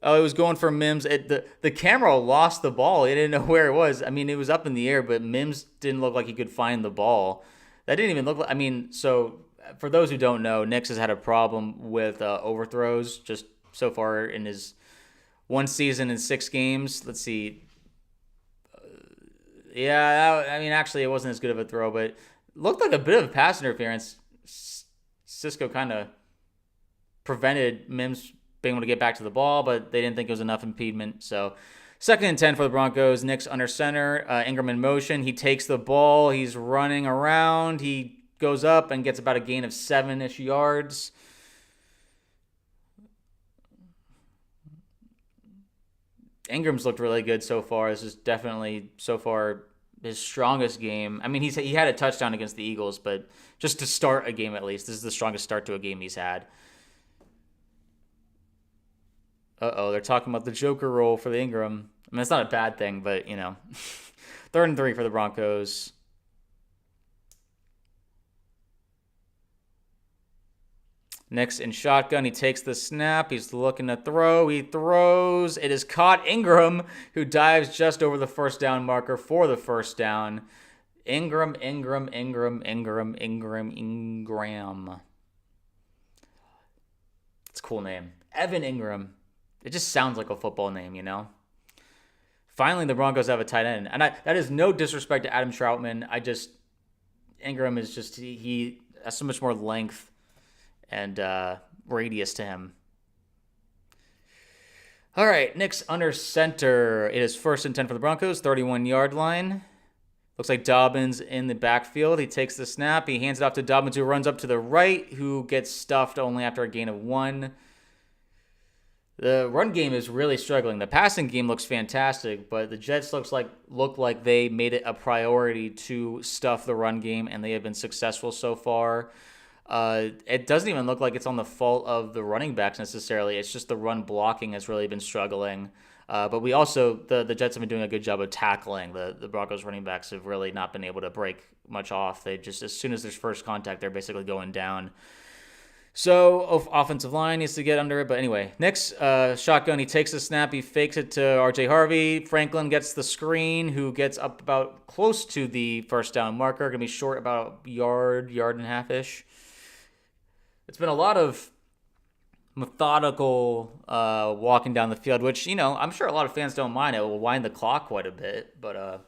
Oh, it was going for Mims. The camera lost the ball. He didn't know where it was. I mean, it was up in the air, but Mims didn't look like he could find the ball. That didn't even look like... I mean, so for those who don't know, Nix has had a problem with overthrows just so far in his 1 season and 6 games. Let's see. Actually, it wasn't as good of a throw, but looked like a bit of pass interference. Cisco kind of prevented Mims being able to get back to the ball, but they didn't think it was enough impediment. So 2nd and 10 for the Broncos. Nix under center. Ingram in motion. He takes the ball. He's running around. He goes up and gets about a gain of 7-ish yards. Ingram's looked really good so far. This is definitely, so far, his strongest game. I mean, he had a touchdown against the Eagles, but just to start a game at least, this is the strongest start to a game he's had. They're talking about the Joker role for the Ingram. I mean, it's not a bad thing, but, 3rd and 3 for the Broncos. Nix in shotgun. He takes the snap. He's looking to throw. He throws. It is caught. Ingram, who dives just over the first down marker for the first down. Ingram. It's a cool name. Evan Ingram. It just sounds like a football name, Finally, the Broncos have a tight end. And that is no disrespect to Adam Troutman. Ingram is just, he has so much more length and radius to him. All right, Nix under center. It is 1st and 10 for the Broncos, 31-yard line. Looks like Dobbins in the backfield. He takes the snap. He hands it off to Dobbins, who runs up to the right, who gets stuffed only after a gain of 1. The run game is really struggling. The passing game looks fantastic, but the Jets look like they made it a priority to stuff the run game, and they have been successful so far. It doesn't even look like it's on the fault of the running backs necessarily. It's just the run blocking has really been struggling. But we also, the Jets have been doing a good job of tackling. The Broncos running backs have really not been able to break much off. They just, as soon as there's first contact, they're basically going down. So offensive line needs to get under it. But anyway, Nix, shotgun. He takes the snap. He fakes it to RJ Harvery. Franklin gets the screen, who gets up about close to the first down marker. Going to be short about a yard and a half-ish. It's been a lot of methodical walking down the field, which, I'm sure a lot of fans don't mind. It will wind the clock quite a bit. But,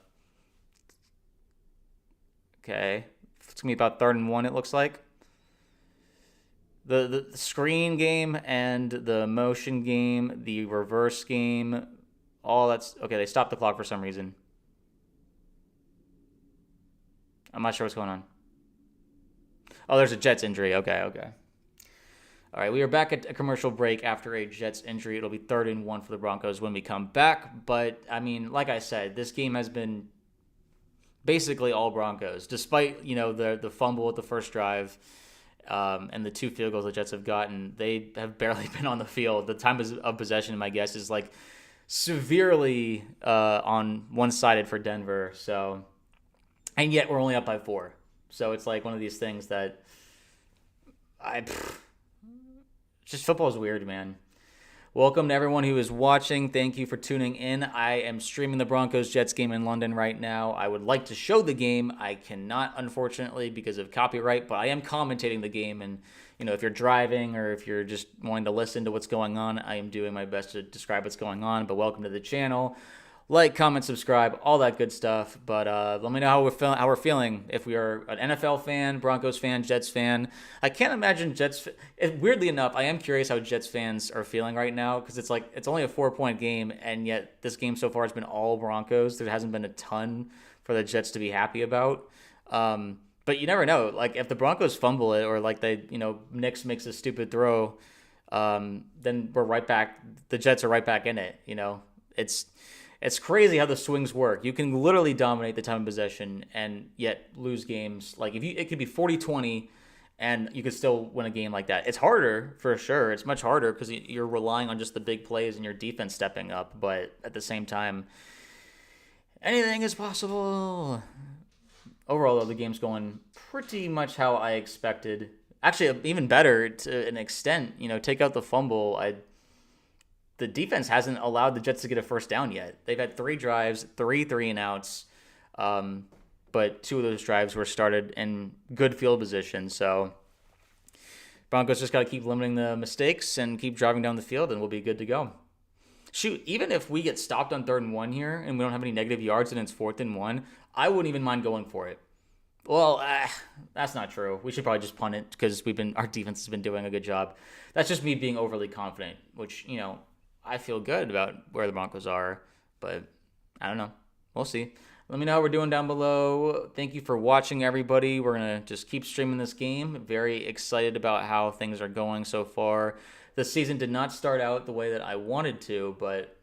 okay. It's going to be about 3rd and 1, it looks like. The screen game and the motion game, the reverse game, all that's... Okay, they stopped the clock for some reason. I'm not sure what's going on. Oh, there's a Jets injury. Okay. All right, we are back at a commercial break after a Jets injury. It'll be 3rd and 1 for the Broncos when we come back. But, I mean, like I said, this game has been basically all Broncos. Despite, the fumble at the first drive and the 2 field goals the Jets have gotten, they have barely been on the field. The time of possession, my guess, is severely on one-sided for Denver. So, and yet we're only up by 4. So it's one of these things that just football is weird, man. Welcome to everyone who is watching. Thank you for tuning in. I am streaming the Broncos-Jets game in London right now. I would like to show the game. I cannot, unfortunately, because of copyright, but I am commentating the game. And, if you're driving or if you're just wanting to listen to what's going on, I am doing my best to describe what's going on. But welcome to the channel. Like, comment, subscribe, all that good stuff. But let me know how we're feeling. If we are an NFL fan, Broncos fan, Jets fan. I can't imagine Jets. Weirdly enough, I am curious how Jets fans are feeling right now because it's like it's only a 4-point game, and yet this game so far has been all Broncos. There hasn't been a ton for the Jets to be happy about. But you never know. Like if the Broncos fumble it, or like Nix makes a stupid throw, then we're right back. The Jets are right back in it. It's crazy how the swings work. You can literally dominate the time of possession and yet lose games. Like it could be 40-20 and you could still win a game like that. It's harder for sure. It's much harder because you're relying on just the big plays and your defense stepping up. But at the same time, anything is possible. Overall, though, the game's going pretty much how I expected. Actually, even better to an extent. Take out the fumble. The defense hasn't allowed the Jets to get a first down yet. They've had 3 drives, 3 and outs, but 2 of those drives were started in good field position. So Broncos just got to keep limiting the mistakes and keep driving down the field, and we'll be good to go. Shoot, even if we get stopped on 3rd and 1 here and we don't have any negative yards and it's 4th and 1, I wouldn't even mind going for it. Well, that's not true. We should probably just punt it because our defense has been doing a good job. That's just me being overly confident, which, I feel good about where the Broncos are, but I don't know. We'll see. Let me know how we're doing down below. Thank you for watching, everybody. We're going to just keep streaming this game. Very excited about how things are going so far. The season did not start out the way that I wanted to, but,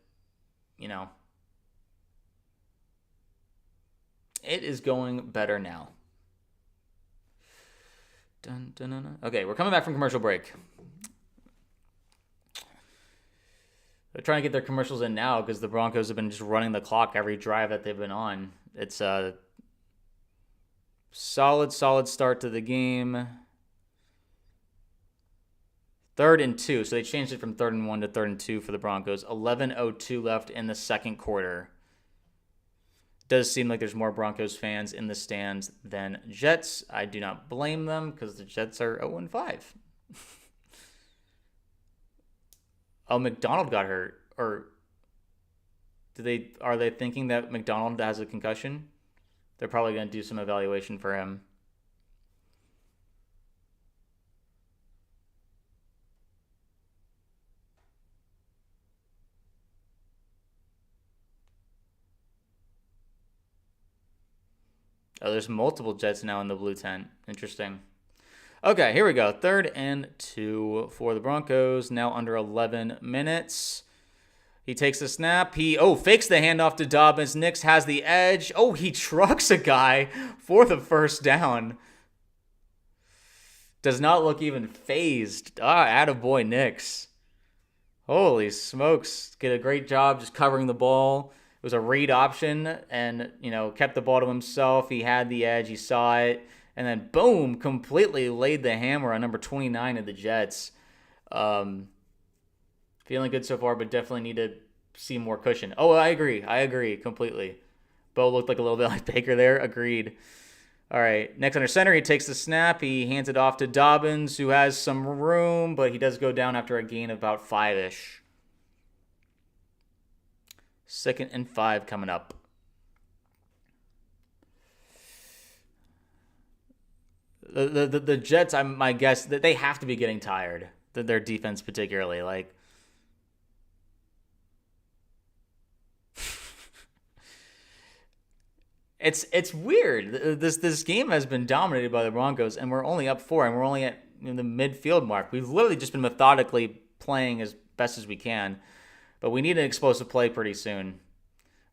it is going better now. Dun, dun, dun, dun. Okay, we're coming back from commercial break. They're trying to get their commercials in now because the Broncos have been just running the clock every drive that they've been on. It's a solid start to the game. 3rd and 2. So they changed it from 3rd and 1 to 3rd and 2 for the Broncos. 11:02 left in the second quarter. Does seem like there's more Broncos fans in the stands than Jets. I do not blame them because the Jets are 0-5. Oh, McDonald got hurt. Or are they thinking that McDonald has a concussion? They're probably going to do some evaluation for him. Oh, there's multiple Jets now in the blue tent. Interesting. Okay, here we go. 3rd and 2 for the Broncos. Now under 11 minutes. He takes the snap. He fakes the handoff to Dobbins. Nix has the edge. Oh, he trucks a guy for the first down. Does not look even phased. Attaboy Nix. Holy smokes. Did a great job just covering the ball. It was a read option and, kept the ball to himself. He had the edge. He saw it. And then, boom, completely laid the hammer on number 29 of the Jets. Feeling good so far, but definitely need to see more cushion. Oh, I agree completely. Bo looked like a little bit like Baker there. Agreed. All right, next under center, he takes the snap. He hands it off to Dobbins, who has some room, but he does go down after a gain of about 5-ish. 2nd and 5 coming up. The Jets, my guess that they have to be getting tired. Their defense particularly, like. It's weird. This game has been dominated by the Broncos, and we're only up 4, and we're only at the midfield mark. We've literally just been methodically playing as best as we can, but we need an explosive play pretty soon.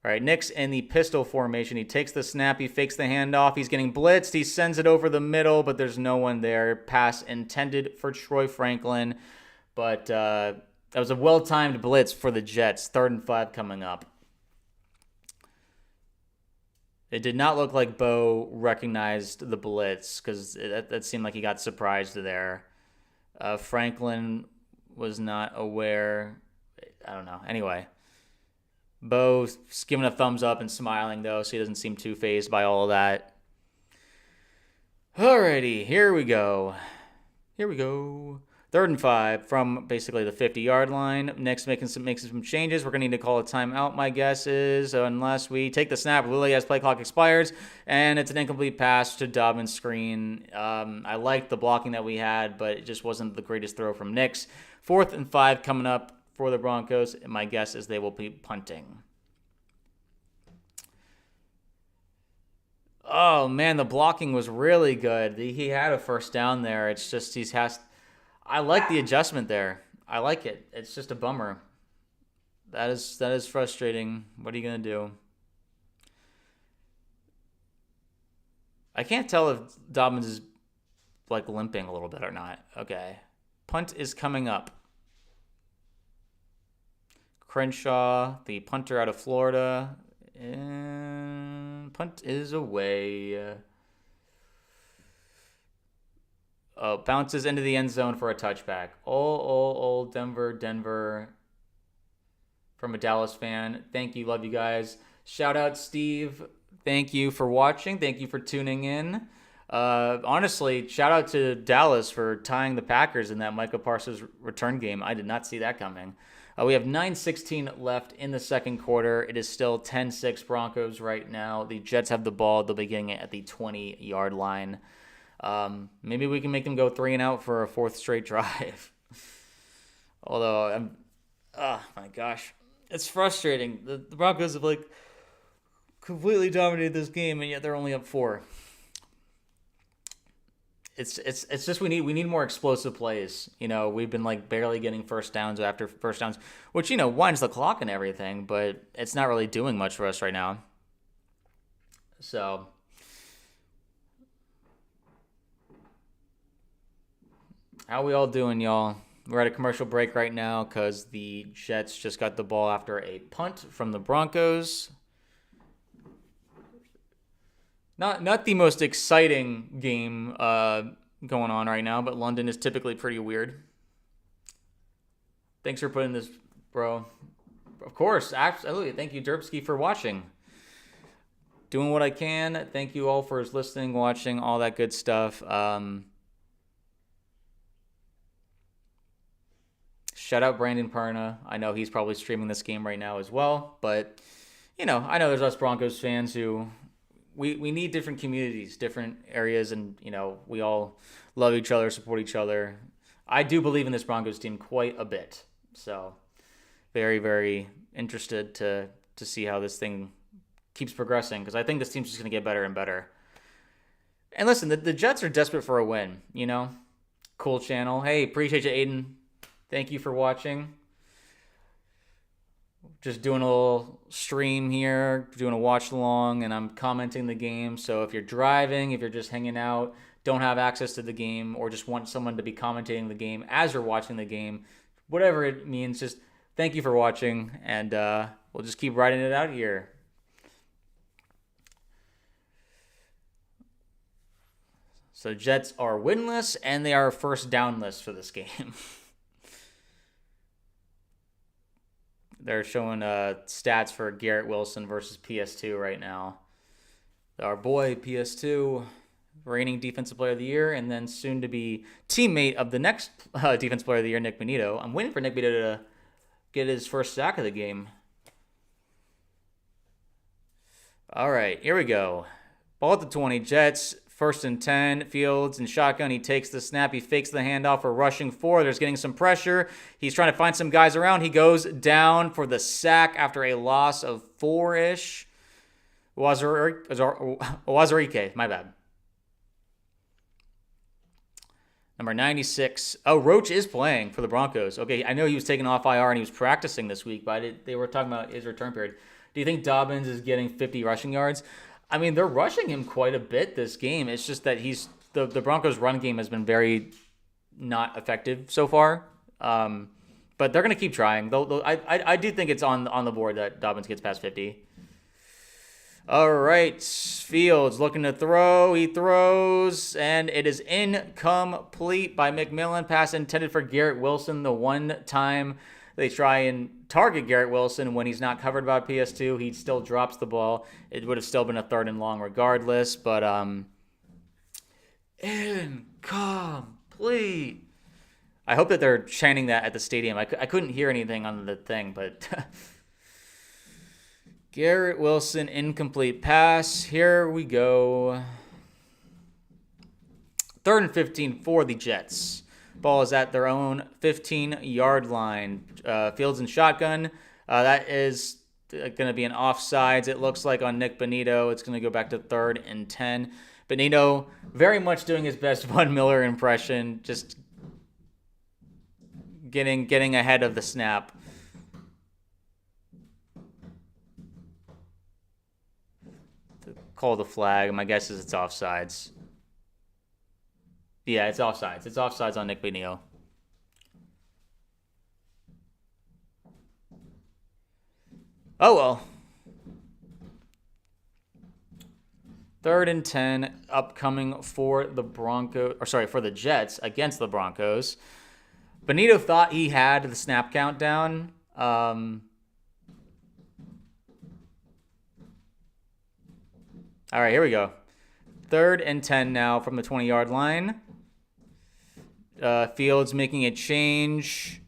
All right, Nix in the pistol formation. He takes the snap. He fakes the handoff. He's getting blitzed. He sends it over the middle, but there's no one there. Pass intended for Troy Franklin, but that was a well-timed blitz for the Jets. 3rd and 5 coming up. It did not look like Bo recognized the blitz because that seemed like he got surprised there. Franklin was not aware. I don't know. Anyway. Bo's giving a thumbs up and smiling, though, so he doesn't seem too fazed by all of that. Alrighty, here we go. 3rd and 5 from basically the 50-yard line. Next, making some changes. We're going to need to call a timeout, my guess is, unless we take the snap. Lily as play clock expires, and it's an incomplete pass to Dobbins' screen. I liked the blocking that we had, but it just wasn't the greatest throw from Nix. 4th and 5 coming up for the Broncos. My guess is they will be punting. Oh, man, the blocking was really good. He had a first down there. It's just I like the adjustment there. I like it. It's just a bummer. That is frustrating. What are you going to do? I can't tell if Dobbins is like limping a little bit or not. Okay. Punt is coming up. Crenshaw, the punter out of Florida. And punt is away. Bounces into the end zone for a touchback. Old Denver. From a Dallas fan. Thank you. Love you guys. Shout out, Steve. Thank you for watching. Thank you for tuning in. Honestly, shout out to Dallas for tying the Packers in that Micah Parsons return game. I did not see that coming. We have 9:16 left in the second quarter. It is still 10-6 Broncos right now. The Jets have the ball. They'll be getting it at the 20-yard line. Maybe we can make them go 3 and out for a 4th straight drive. Although, oh my gosh. It's frustrating. The Broncos have completely dominated this game, and yet they're only up 4. It's just we need more explosive plays. We've been barely getting first downs after first downs, which winds the clock and everything, but it's not really doing much for us right now. So how we all doing, y'all? We're at a commercial break right now because the Jets just got the ball after a punt from the Broncos. Not the most exciting game going on right now, but London is typically pretty weird. Thanks for putting this, bro. Of course, absolutely. Thank you, Derpsky, for watching. Doing what I can. Thank you all for listening, watching, all that good stuff. Shout out Brandon Parna. I know he's probably streaming this game right now as well, but I know there's us Broncos fans who we need different communities, different areas, and we all love each other, support each other. I do believe in this Broncos team quite a bit, so very, very interested to see how this thing keeps progressing, because I think this team's just going to get better and better. And listen, the Jets are desperate for a win, Cool channel. Hey, appreciate you, Aiden. Thank you for watching. Just doing a little stream here, doing a watch along, and I'm commenting the game. So if you're driving, if you're just hanging out, don't have access to the game, or just want someone to be commentating the game as you're watching the game, whatever it means, just thank you for watching, and we'll just keep writing it out here. So Jets are winless, and they are first downless for this game. They're showing stats for Garrett Wilson versus PS2 right now. Our boy PS2, reigning Defensive Player of the Year, and then soon to be teammate of the next Defensive Player of the Year, Nick Bonito. I'm waiting for Nick Bonito to get his first sack of the game. All right, here we go. Ball at the 20, Jets. 1st and 10, Fields in shotgun. He takes the snap. He fakes the handoff for rushing 4. There's getting some pressure. He's trying to find some guys around. He goes down for the sack after a loss of 4-ish. Wazarike, my bad. Number 96. Oh, Roach is playing for the Broncos. Okay, I know he was taken off IR and he was practicing this week, but they were talking about his return period. Do you think Dobbins is getting 50 rushing yards? I mean, they're rushing him quite a bit this game. It's just that the Broncos' run game has been very not effective so far. But they're going to keep trying. I do think it's on the board that Dobbins gets past 50. All right, Fields looking to throw. He throws, and it is incomplete by McMillan. Pass intended for Garrett Wilson. The one time they try and target Garrett Wilson when he's not covered by PS2, he still drops the ball. It would have still been a 3rd and long regardless, but incomplete. I hope that they're chanting that at the stadium. I couldn't hear anything on the thing, but Garrett Wilson, incomplete pass. Here we go. 3rd and 15 for the Jets. Ball is at their own 15-yard line. Fields in shotgun. That is going to be an offsides, it looks like, on Nick Bonito. It's going to go back to 3rd and 10. Bonito very much doing his best Von Miller impression, just getting ahead of the snap. Call the flag. My guess is it's offsides. Yeah, it's offsides. It's offsides on Nick Bonito. Oh, well. 3rd and 10 upcoming for the for the Jets against the Broncos. Bonito thought he had the snap count down. All right, here we go. 3rd and 10 now from the 20-yard line. Fields making a change.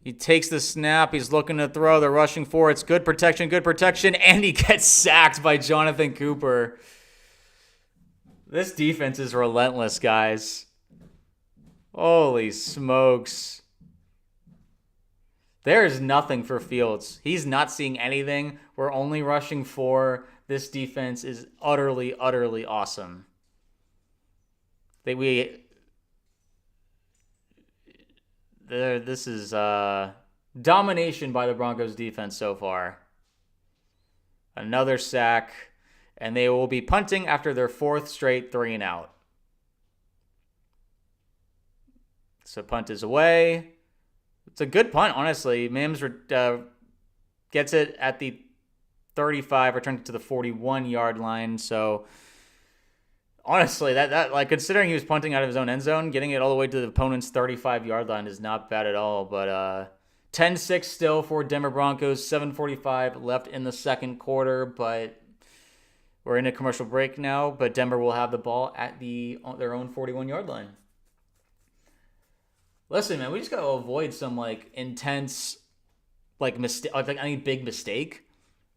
He takes the snap. He's looking to throw. They're rushing for it. It's good protection, and he gets sacked by Jonathan Cooper. This defense is relentless, guys. Holy smokes. There's nothing for Fields. He's not seeing anything. We're only rushing 4. This defense is utterly, utterly awesome. This is domination by the Broncos defense so far. Another sack, and they will be punting after their 4th straight 3-and-out. So punt is away. It's a good punt, honestly. Mims gets it at the 35, returned it to the 41-yard line. So honestly, that like, considering he was punting out of his own end zone, getting it all the way to the opponent's 35-yard line is not bad at all. But 10-6 still for Denver Broncos. 7:45 left in the second quarter, but we're in a commercial break now. But Denver will have the ball at their own 41-yard line. Listen, man, we just got to avoid some like intense, like any big mistake,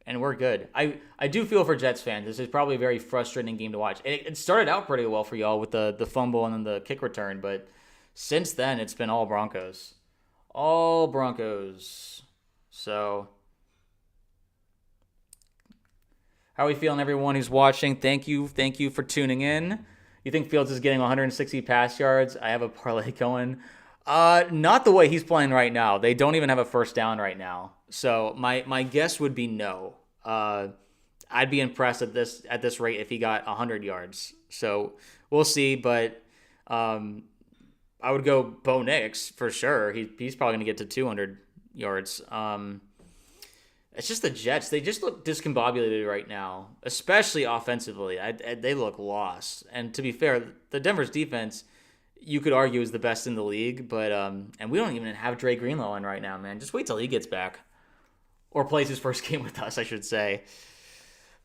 and we're good. I do feel for Jets fans. This is probably a very frustrating game to watch. It started out pretty well for y'all with the fumble and then the kick return, but since then it's been all Broncos. All Broncos. So, how are we feeling, everyone who's watching? Thank you for tuning in. You think Fields is getting 160 pass yards? I have a parlay going. Not the way he's playing right now. They don't even have a first down right now. So my guess would be no. I'd be impressed at this rate if he got 100 yards. So we'll see, but I would go Bo Nix for sure. He's probably going to get to 200 yards. It's just the Jets. They just look discombobulated right now, especially offensively. They look lost. And to be fair, the Denver's defense, you could argue, is the best in the league, but and we don't even have Dre Greenlaw in right now, man. Just wait till he gets back, or plays his first game with us, I should say.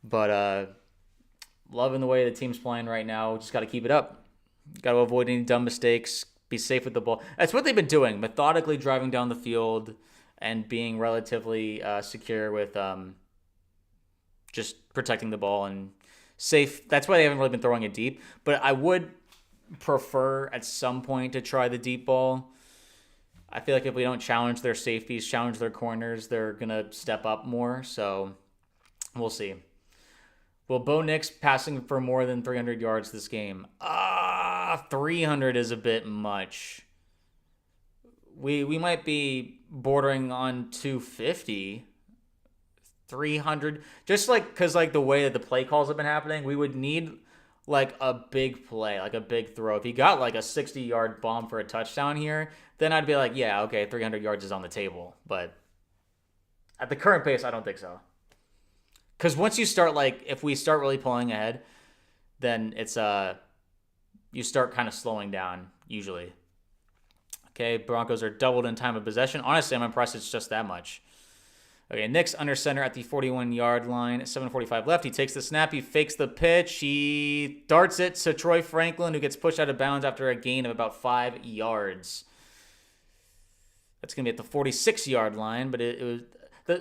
But loving the way the team's playing right now. Just got to keep it up. Got to avoid any dumb mistakes. Be safe with the ball. That's what they've been doing, methodically driving down the field and being relatively secure with just protecting the ball and safe. That's why they haven't really been throwing it deep. But I would prefer at some point to try the deep ball. I feel like if we don't challenge their safeties, challenge their corners, they're going to step up more. So we'll see. Will Bo Nix passing for more than 300 yards this game? 300 is a bit much. We might be bordering on 250. 300. Just like, because like the way that the play calls have been happening, we would need like a big play, like a big throw. If he got like a 60-yard bomb for a touchdown here, then I'd be like, yeah, okay, 300 yards is on the table. But at the current pace, I don't think so. Because once you start, like, if we start really pulling ahead, then it's you start kind of slowing down usually. Okay, Broncos are doubled in time of possession. Honestly, I'm impressed it's just that much. Okay, Nix under center at the 41-yard line. 7:45 left. He takes the snap. He fakes the pitch. He darts it to Troy Franklin, who gets pushed out of bounds after a gain of about 5 yards. That's going to be at the 46-yard line, but it was...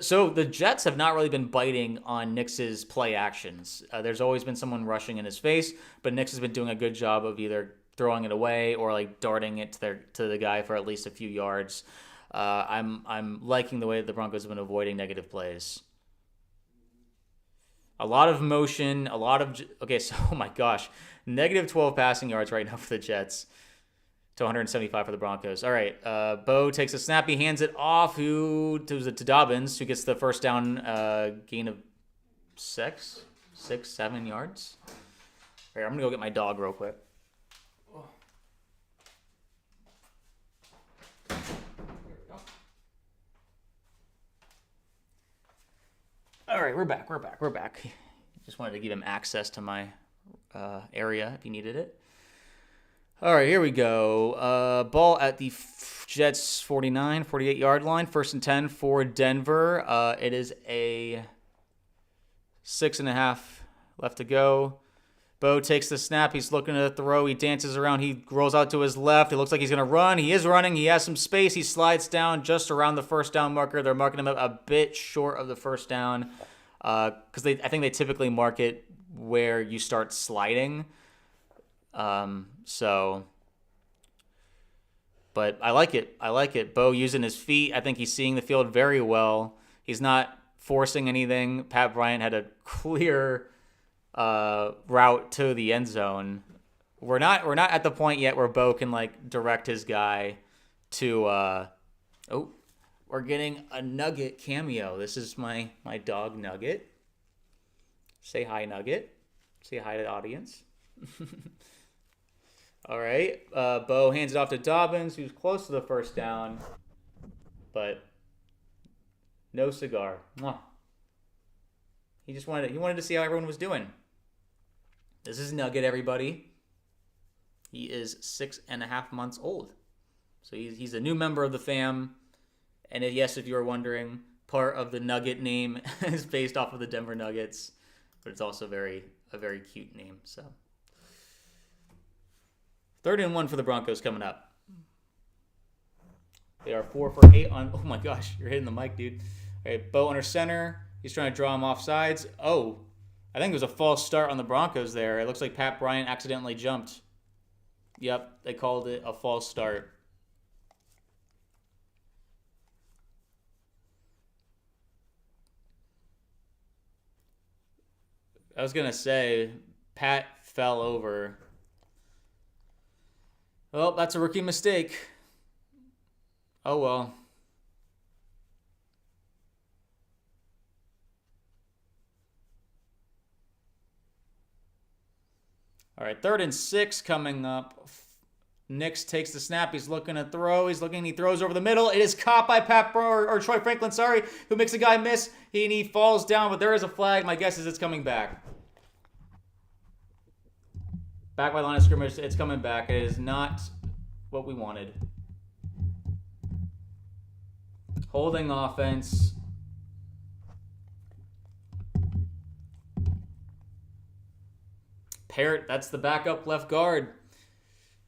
So the Jets have not really been biting on Nix's play actions. There's always been someone rushing in his face, but Nix has been doing a good job of either throwing it away or like darting it to the guy for at least a few yards. I'm liking the way that the Broncos have been avoiding negative plays. A lot of motion, okay, so oh my gosh, negative 12 passing yards right now for the Jets to 175 for the Broncos. All right, Bo takes a snap. He hands it off. To Dobbins, who gets the first down gain of 7 yards. All right, I'm going to go get my dog real quick. All right, we're back. Just wanted to give him access to my area if he needed it. All right, here we go. Ball at the Jets 48-yard line. 1st and 10 for Denver. It is a 6.5 left to go. Bo takes the snap. He's looking to throw. He dances around. He rolls out to his left. It looks like he's going to run. He is running. He has some space. He slides down just around the first down marker. They're marking him up a bit short of the first down because I think they typically mark it where you start sliding. But I like it. Bo using his feet. I think he's seeing the field very well. He's not forcing anything. Pat Bryant had a clear route to the end zone. We're not at the point yet where Bo can like direct his guy to we're getting a Nugget cameo. This is my dog Nugget. Say hi, Nugget. Say hi to the audience. All right. Bo hands it off to Dobbins, who's close to the first down, but no cigar. Mwah. He wanted to see how everyone was doing. This is Nugget, everybody. He is 6.5 months old. So he's a new member of the fam. And yes, if you were wondering, part of the Nugget name is based off of the Denver Nuggets, but it's also a very cute name. So 3rd and 1 for the Broncos coming up. They are 4 for 8 on... Oh my gosh, you're hitting the mic, dude. All right, Bo under center. He's trying to draw him off sides. Oh, I think it was a false start on the Broncos there. It looks like Pat Bryant accidentally jumped. Yep, they called it a false start. I was going to say, Pat fell over. Well, that's a rookie mistake. Oh, well. All right, 3rd and 6 coming up. Nix takes the snap. He's looking to throw. He throws over the middle. It is caught by Troy Franklin, who makes a guy miss. He falls down, but there is a flag. My guess is it's coming back. Back by line of scrimmage. It's coming back. It is not what we wanted. Holding offense. Parrott, that's the backup left guard.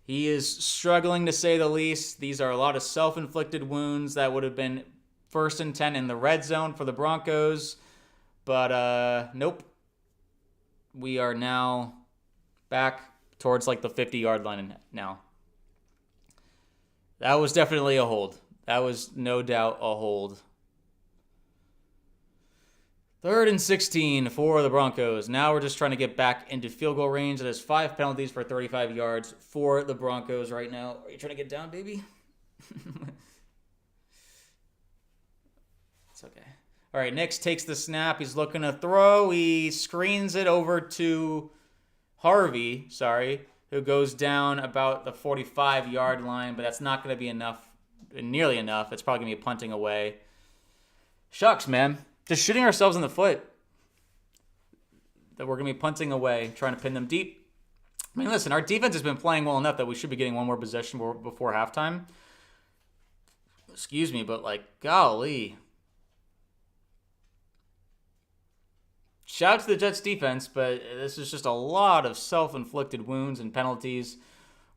He is struggling to say the least. These are a lot of self-inflicted wounds that would have been 1st and 10 in the red zone for the Broncos. But nope. We are now back towards like the 50-yard line now. That was definitely a hold. That was no doubt a hold. 3rd and 16 for the Broncos. Now we're just trying to get back into field goal range. There's 5 penalties for 35 yards for the Broncos right now. Are you trying to get down, baby? It's okay. All right, Nix takes the snap. He's looking to throw. He screens it over to Harvey, who goes down about the 45-yard line, but that's not going to be nearly enough. It's probably going to be punting away. Shucks, man. Just shooting ourselves in the foot that we're going to be punting away, trying to pin them deep. I mean, listen, our defense has been playing well enough that we should be getting one more possession before halftime. Excuse me, but, like, golly. shout out to the Jets defense, but this is just a lot of self-inflicted wounds and penalties.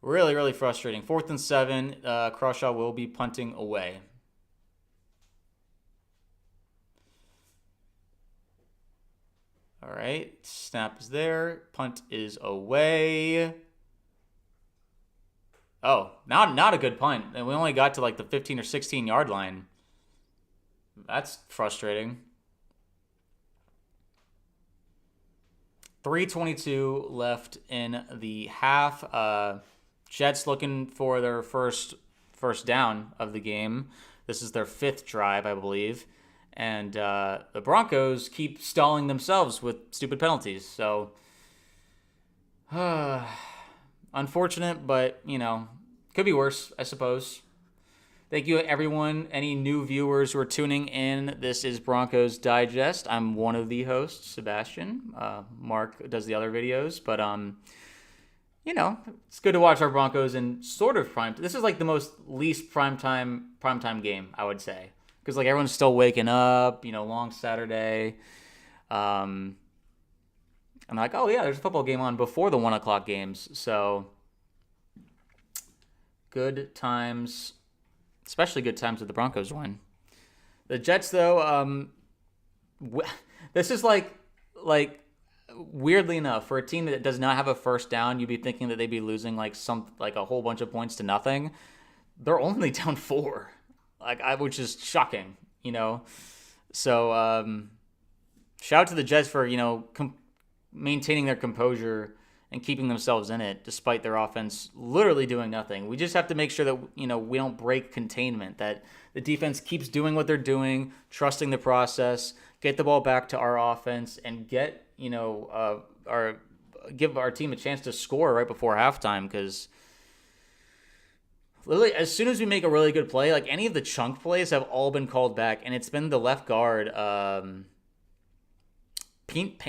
Really, really frustrating. 4th and 7. Crawshaw will be punting away. All right. Snap is there. Punt is away. Oh, not a good punt. And we only got to like the 15 or 16 yard line. That's frustrating. 3:22 left in the half. Jets looking for their first down of the game. This is their 5th drive, I believe. And the Broncos keep stalling themselves with stupid penalties. So, unfortunate, but, could be worse, I suppose. Thank you, everyone. Any new viewers who are tuning in, this is Broncos Digest. I'm one of the hosts, Sebastian. Mark does the other videos, but it's good to watch our Broncos in sort of prime. This is like the least primetime game, I would say, because like everyone's still waking up. Long Saturday. I'm like, oh yeah, there's a football game on before the 1:00 games, so good times. Especially good times with the Broncos win. The Jets, though, this is like weirdly enough, for a team that does not have a first down, you'd be thinking that they'd be losing like a whole bunch of points to nothing. They're only down 4, which is shocking, So shout out to the Jets for maintaining their composure and keeping themselves in it despite their offense literally doing nothing. We just have to make sure that we don't break containment, that the defense keeps doing what they're doing, trusting the process, get the ball back to our offense, and give our team a chance to score right before halftime. Because literally, as soon as we make a really good play, like any of the chunk plays have all been called back, and it's been the left guard. Pint.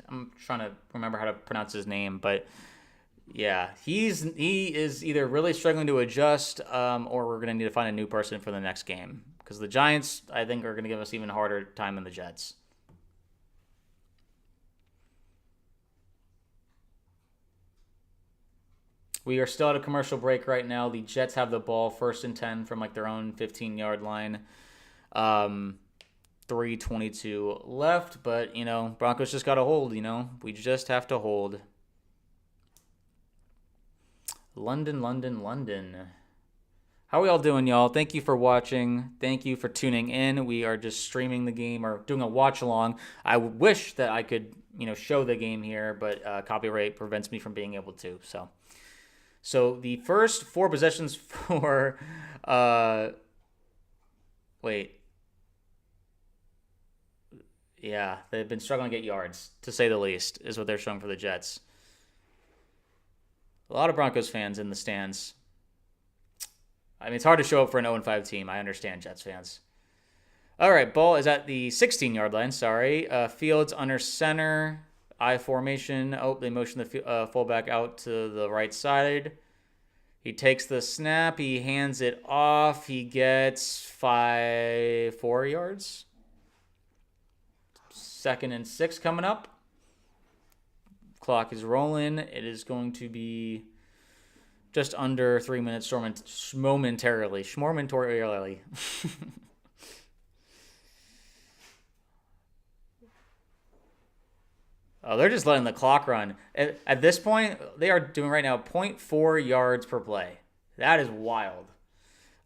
I'm trying to remember how to pronounce his name, but yeah, he is either really struggling to adjust, or we're gonna need to find a new person for the next game, because the Giants, I think, are gonna give us even harder time than the Jets. We are still at a commercial break right now. The Jets have the ball 1st and 10 from like their own 15-yard line. 3:22 left, but, Broncos just got to hold, We just have to hold. London. How are we all doing, y'all? Thank you for watching. Thank you for tuning in. We are just streaming the game or doing a watch-along. I wish that I could, show the game here, but copyright prevents me from being able to, So the first 4 possessions for... Yeah, they've been struggling to get yards, to say the least, is what they're showing for the Jets. A lot of Broncos fans in the stands. I mean, it's hard to show up for an 0-5 team. I understand, Jets fans. All right, ball is at the 16-yard line, sorry. Fields under center, I formation. Oh, they motion the fullback out to the right side. He takes the snap. He hands it off. He gets 4 yards. 2nd and 6 coming up. Clock is rolling. It is going to be just under 3 minutes momentarily. Oh, they're just letting the clock run. At this point, they are doing right now 0.4 yards per play. That is wild.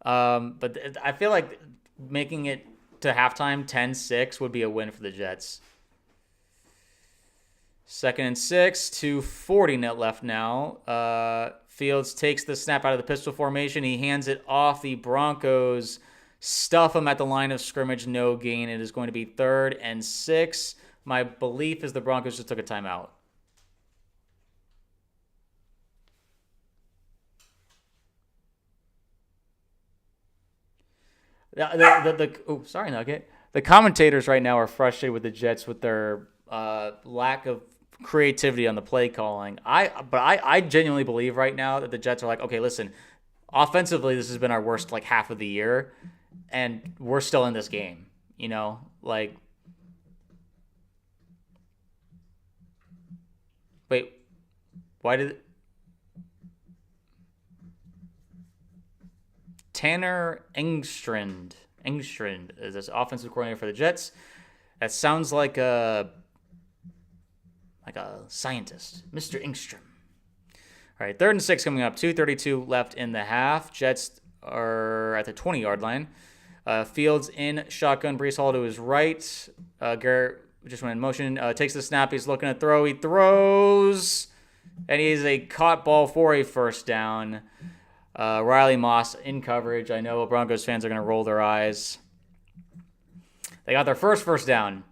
But I feel like making it to halftime 10-6 would be a win for the Jets. 2nd and 6, 2:40 net left now. Fields takes the snap out of the pistol formation. He hands it off. The Broncos stuff him at the line of scrimmage. No gain. It is going to be 3rd and 6. My belief is the Broncos just took a timeout. Sorry, Nugget. The commentators right now are frustrated with the Jets with their lack of creativity on the play calling. I genuinely believe right now that the Jets are like, okay, listen, offensively, this has been our worst half of the year, and we're still in this game. Why did Tanner Engstrand is this offensive coordinator for the Jets? That sounds like a scientist, Mr. Engstrom. All right, 3rd and 6 coming up. 2:32 left in the half. Jets are at the 20-yard line. Fields in shotgun. Breece Hall to his right. Garrett just went in motion. Takes the snap. He's looking to throw. He throws. And he's a caught ball for a first down. Riley Moss in coverage. I know Broncos fans are going to roll their eyes. They got their first down.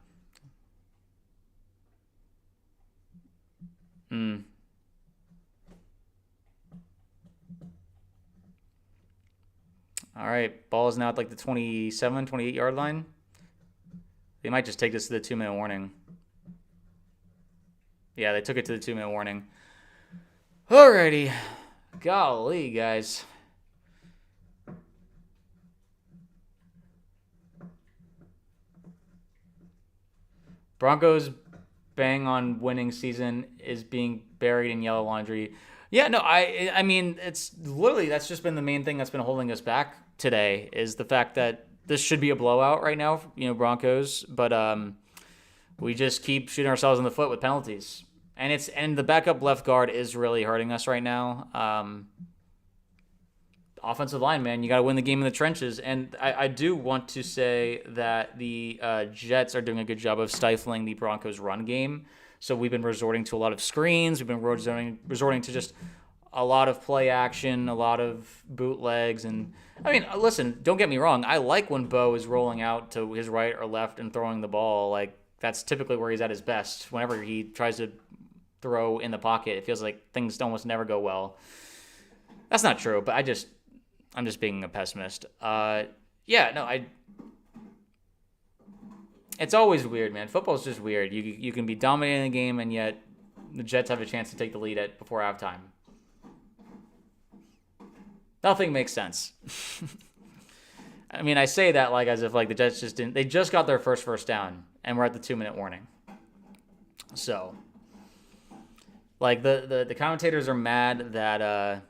All right, ball is now at like the 27, 28-yard line. They might just take this to the 2-minute warning. Yeah, they took it to the 2-minute warning. Alrighty. Golly, guys. Broncos bang on winning season is being buried in yellow laundry. Yeah, no, I mean, it's literally, that's just been the main thing that's been holding us back today is the fact that this should be a blowout right now, Broncos, but we just keep shooting ourselves in the foot with penalties. And the backup left guard is really hurting us right now. Offensive line, man, you got to win the game in the trenches. And I do want to say that the Jets are doing a good job of stifling the Broncos' run game. So we've been resorting to a lot of screens. We've been resorting to just a lot of play action, a lot of bootlegs. And, I mean, listen, don't get me wrong. I like when Bo is rolling out to his right or left and throwing the ball. Like, that's typically where he's at his best. Whenever he tries to throw in the pocket, it feels like things almost never go well. That's not true, but I'm just being a pessimist. It's always weird, man. Football's just weird. You can be dominating the game, and yet the Jets have a chance to take the lead before halftime. Nothing makes sense. I mean, I say that like as if like the Jets just didn't. They just got their first down, and we're at the 2-minute warning. So, like the commentators are mad that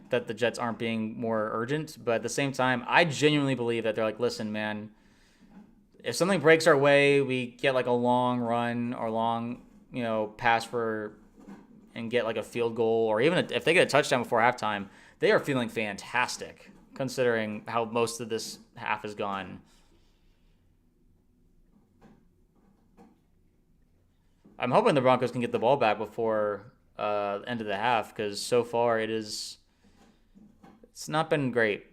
the Jets aren't being more urgent, but at the same time, I genuinely believe that they're like, listen, man, if something breaks our way, we get like a long run or long, pass and get like a field goal, or even if they get a touchdown before halftime, they are feeling fantastic considering how most of this half is gone. I'm hoping the Broncos can get the ball back before end of the half, because so far it's not been great.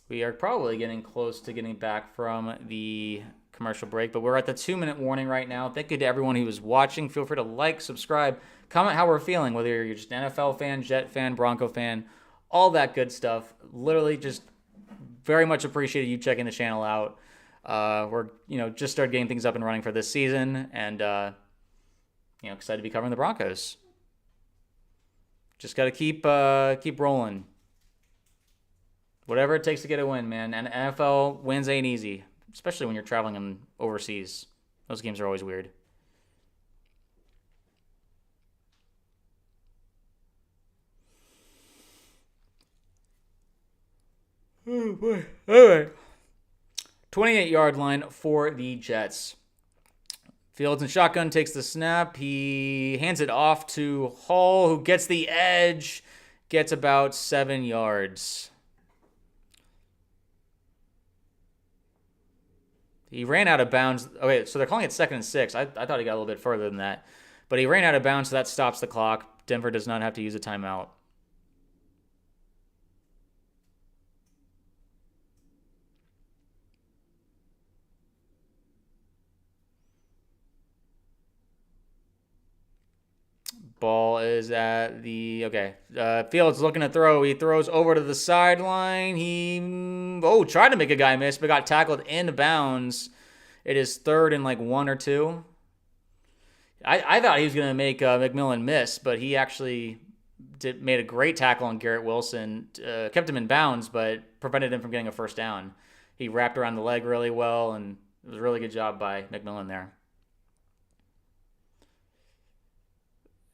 We are probably getting close to getting back from the commercial break, but we're at the 2-minute warning right now. Thank you to everyone who was watching. Feel free to like, subscribe, comment how we're feeling, whether you're just an NFL fan, Jet fan, Bronco fan, all that good stuff. Literally just very much appreciated you checking the channel out. We're, just started getting things up and running for this season, and, excited to be covering the Broncos. Just got to keep rolling. Whatever it takes to get a win, man. And NFL wins ain't easy, especially when you're traveling overseas. Those games are always weird. Oh, boy. All right. 28-yard line for the Jets. Fields in shotgun, takes the snap. He hands it off to Hall, who gets the edge, gets about 7 yards. He ran out of bounds. Okay, so they're calling it 2nd and 6. I thought he got a little bit further than that. But he ran out of bounds, so that stops the clock. Denver does not have to use a timeout. Ball is at the, Fields looking to throw. He throws over to the sideline. He, tried to make a guy miss, but got tackled in bounds. It is 3rd and 1 or 2. I thought he was going to make McMillan miss, but he actually made a great tackle on Garrett Wilson. Kept him in bounds, but prevented him from getting a first down. he wrapped around the leg really well, and it was a really good job by McMillan there.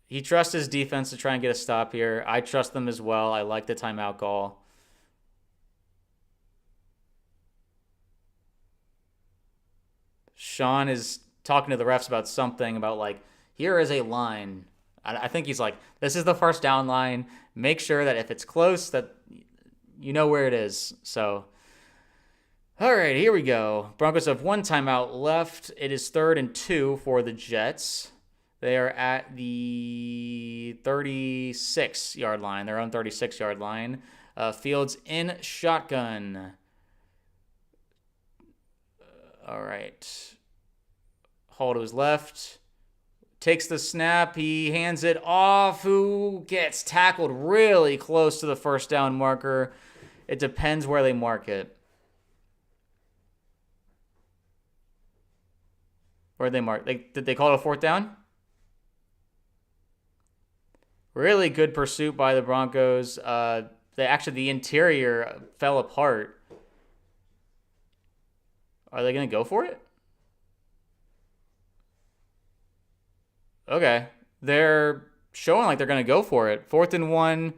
He trusts his defense to try and get a stop here. I trust them as well. I like the timeout call. Sean is talking to the refs about something about, like, here is a line. I think he's like, this is the first down line. Make sure that if it's close, that you know where it is. So, all right, here we go. Broncos have one timeout left. It is 3rd and 2 for the Jets. They are at the 36-yard line, their own 36-yard line. Fields in shotgun. All right. Hall to his left. Takes the snap. He hands it off. Who gets tackled really close to the first down marker? It depends where they mark it. Where did they mark? Did they call it a 4th down? Really good pursuit by the Broncos. The interior fell apart. Are they going to go for it? Okay. They're showing like they're going to go for it. 4th and 1.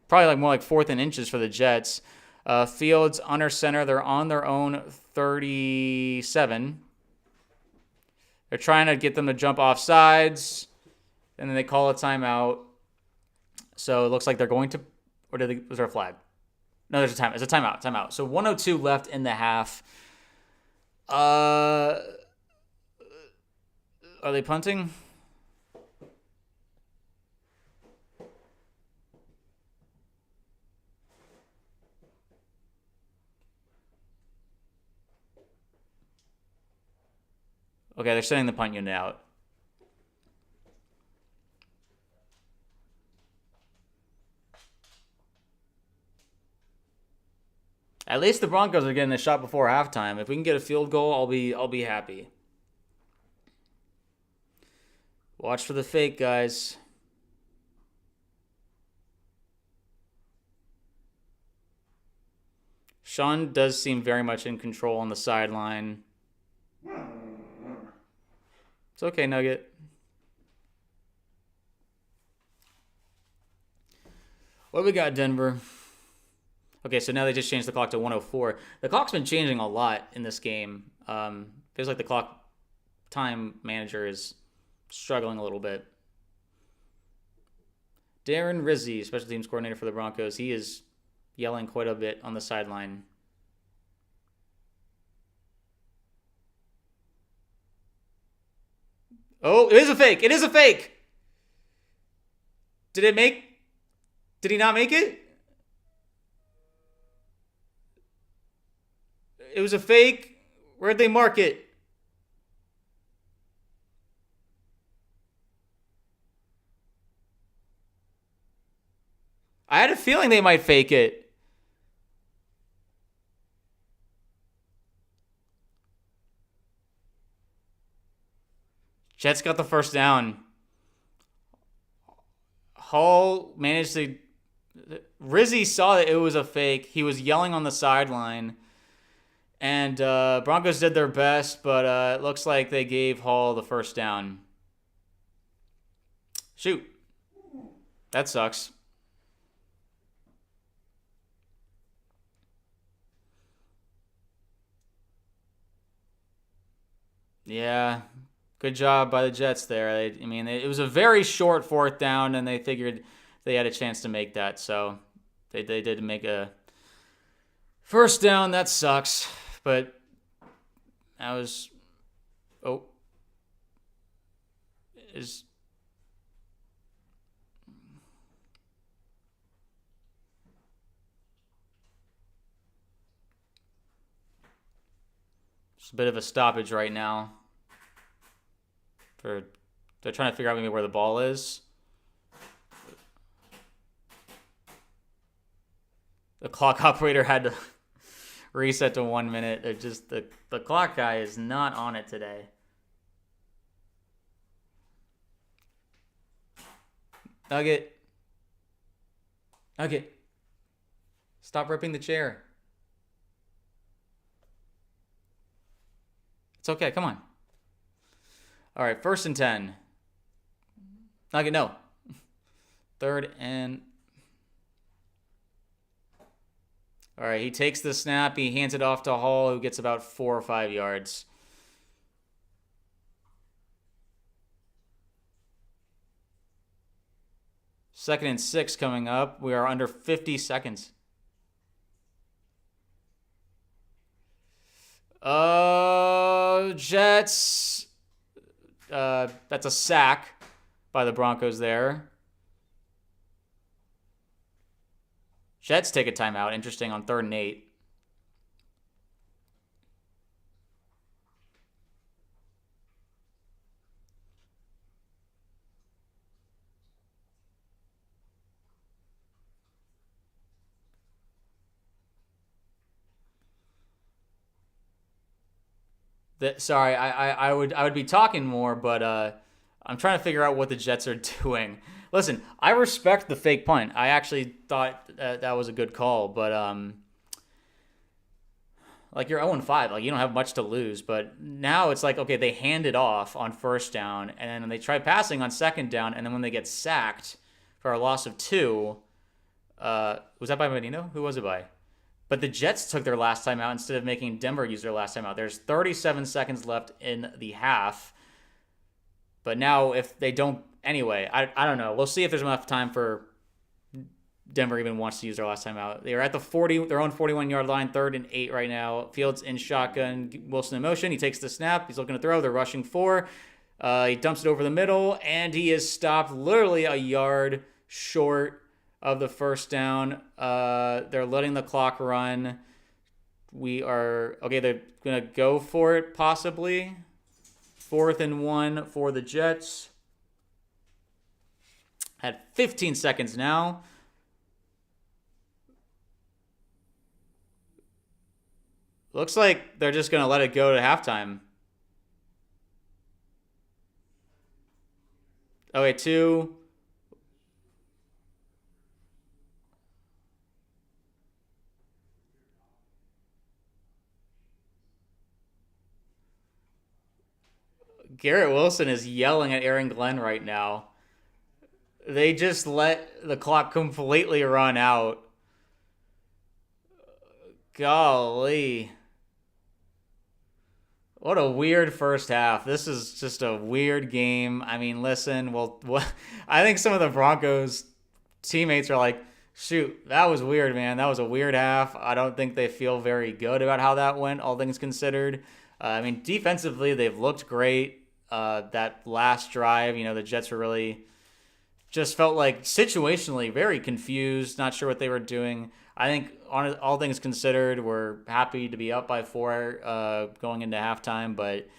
Probably like more like 4th and inches for the Jets. Fields under center. They're on their own 37. They're trying to get them to jump off sides. And then they call a timeout. So it looks like they're going to, or was there a flag? No, there's a time. It's a timeout. Timeout. So 1:02 left in the half. Are they punting? Okay, they're sending the punt unit out. At least the Broncos are getting a shot before halftime. If we can get a field goal, I'll be happy. Watch for the fake, guys. Sean does seem very much in control on the sideline. It's okay, Nugget. What do we got, Denver? Okay, so now they just changed the clock to 1:04. The clock's been changing a lot in this game. Feels like the clock time manager is struggling a little bit. Darren Rizzi, special teams coordinator for the Broncos, he is yelling quite a bit on the sideline. Oh, it is a fake. It is a fake. Did he not make it? It was a fake. Where'd they mark it? I had a feeling they might fake it. Jets got the first down. Hall managed to... Rizzi saw that it was a fake. He was yelling on the sideline. And Broncos did their best, but it looks like they gave Hall the first down. Shoot. That sucks. Yeah. Good job by the Jets there. It was a very short 4th down, and they figured they had a chance to make that. So they did make a first down. That sucks. But that was... Oh. It's a bit of a stoppage right now. They're trying to figure out maybe where the ball is. The clock operator had to reset to 1 minute. They're just the clock guy is not on it today. Nugget. Stop ripping the chair. It's okay. Come on. All right, 1st and 10. Not good. No. 3rd and... All right, he takes the snap. He hands it off to Hall, who gets about 4 or 5 yards. Second and 6 coming up. We are under 50 seconds. Jets. That's a sack by the Broncos there. Jets take a timeout. Interesting on 3rd and 8. Sorry, I would be talking more, but I'm trying to figure out what the Jets are doing. Listen, I respect the fake punt. I actually thought that was a good call, but like you're 0-5, like you don't have much to lose. But now it's like, okay, they hand it off on 1st down, and then they try passing on 2nd down, and then when they get sacked for a loss of 2, was that by Menino? Who was it by? But the Jets took their last time out instead of making Denver use their last time out. There's 37 seconds left in the half. But now if they don't... Anyway, I don't know. We'll see if there's enough time for Denver even wants to use their last time out. They're at their own 41-yard line, 3rd and 8 right now. Fields in shotgun. Wilson in motion. He takes the snap. He's looking to throw. They're rushing 4. He dumps it over the middle, and he is stopped literally a yard short of the 1st down. They're letting the clock run. They're going to go for it, possibly. 4th and 1 for the Jets. Had 15 seconds now. Looks like they're just going to let it go to halftime. Okay, 2... Garrett Wilson is yelling at Aaron Glenn right now. They just let the clock completely run out. Golly. What a weird first half. This is just a weird game. I mean, listen, I think some of the Broncos teammates are like, shoot, that was weird, man. That was a weird half. I don't think they feel very good about how that went, all things considered. I mean, defensively, they've looked great. That last drive, the Jets were really just felt like situationally very confused, not sure what they were doing. I think on all things considered, we're happy to be up by 4 going into halftime. But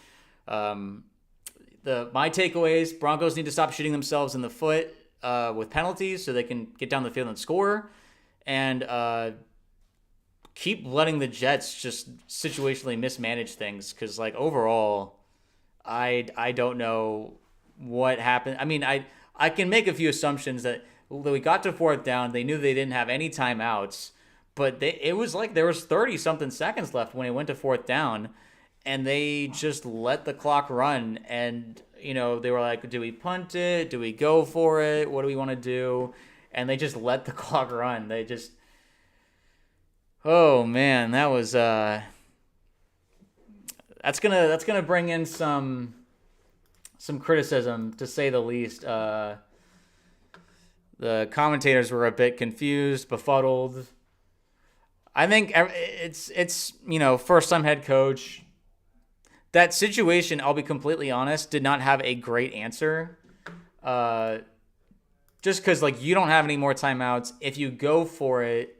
my takeaways: Broncos need to stop shooting themselves in the foot with penalties so they can get down the field and score, and keep letting the Jets just situationally mismanage things. Because overall, I don't know what happened. I mean, I can make a few assumptions that we got to 4th down. They knew they didn't have any timeouts, but it was like there was 30-something seconds left when it went to 4th down, and they just let the clock run. And, they were like, do we punt it? Do we go for it? What do we want to do? And they just let the clock run. They just... Oh, man, that was... That's gonna bring in some criticism, to say the least. The commentators were a bit confused, befuddled. I think it's first time head coach. That situation, I'll be completely honest, did not have a great answer. Just because you don't have any more timeouts. If you go for it,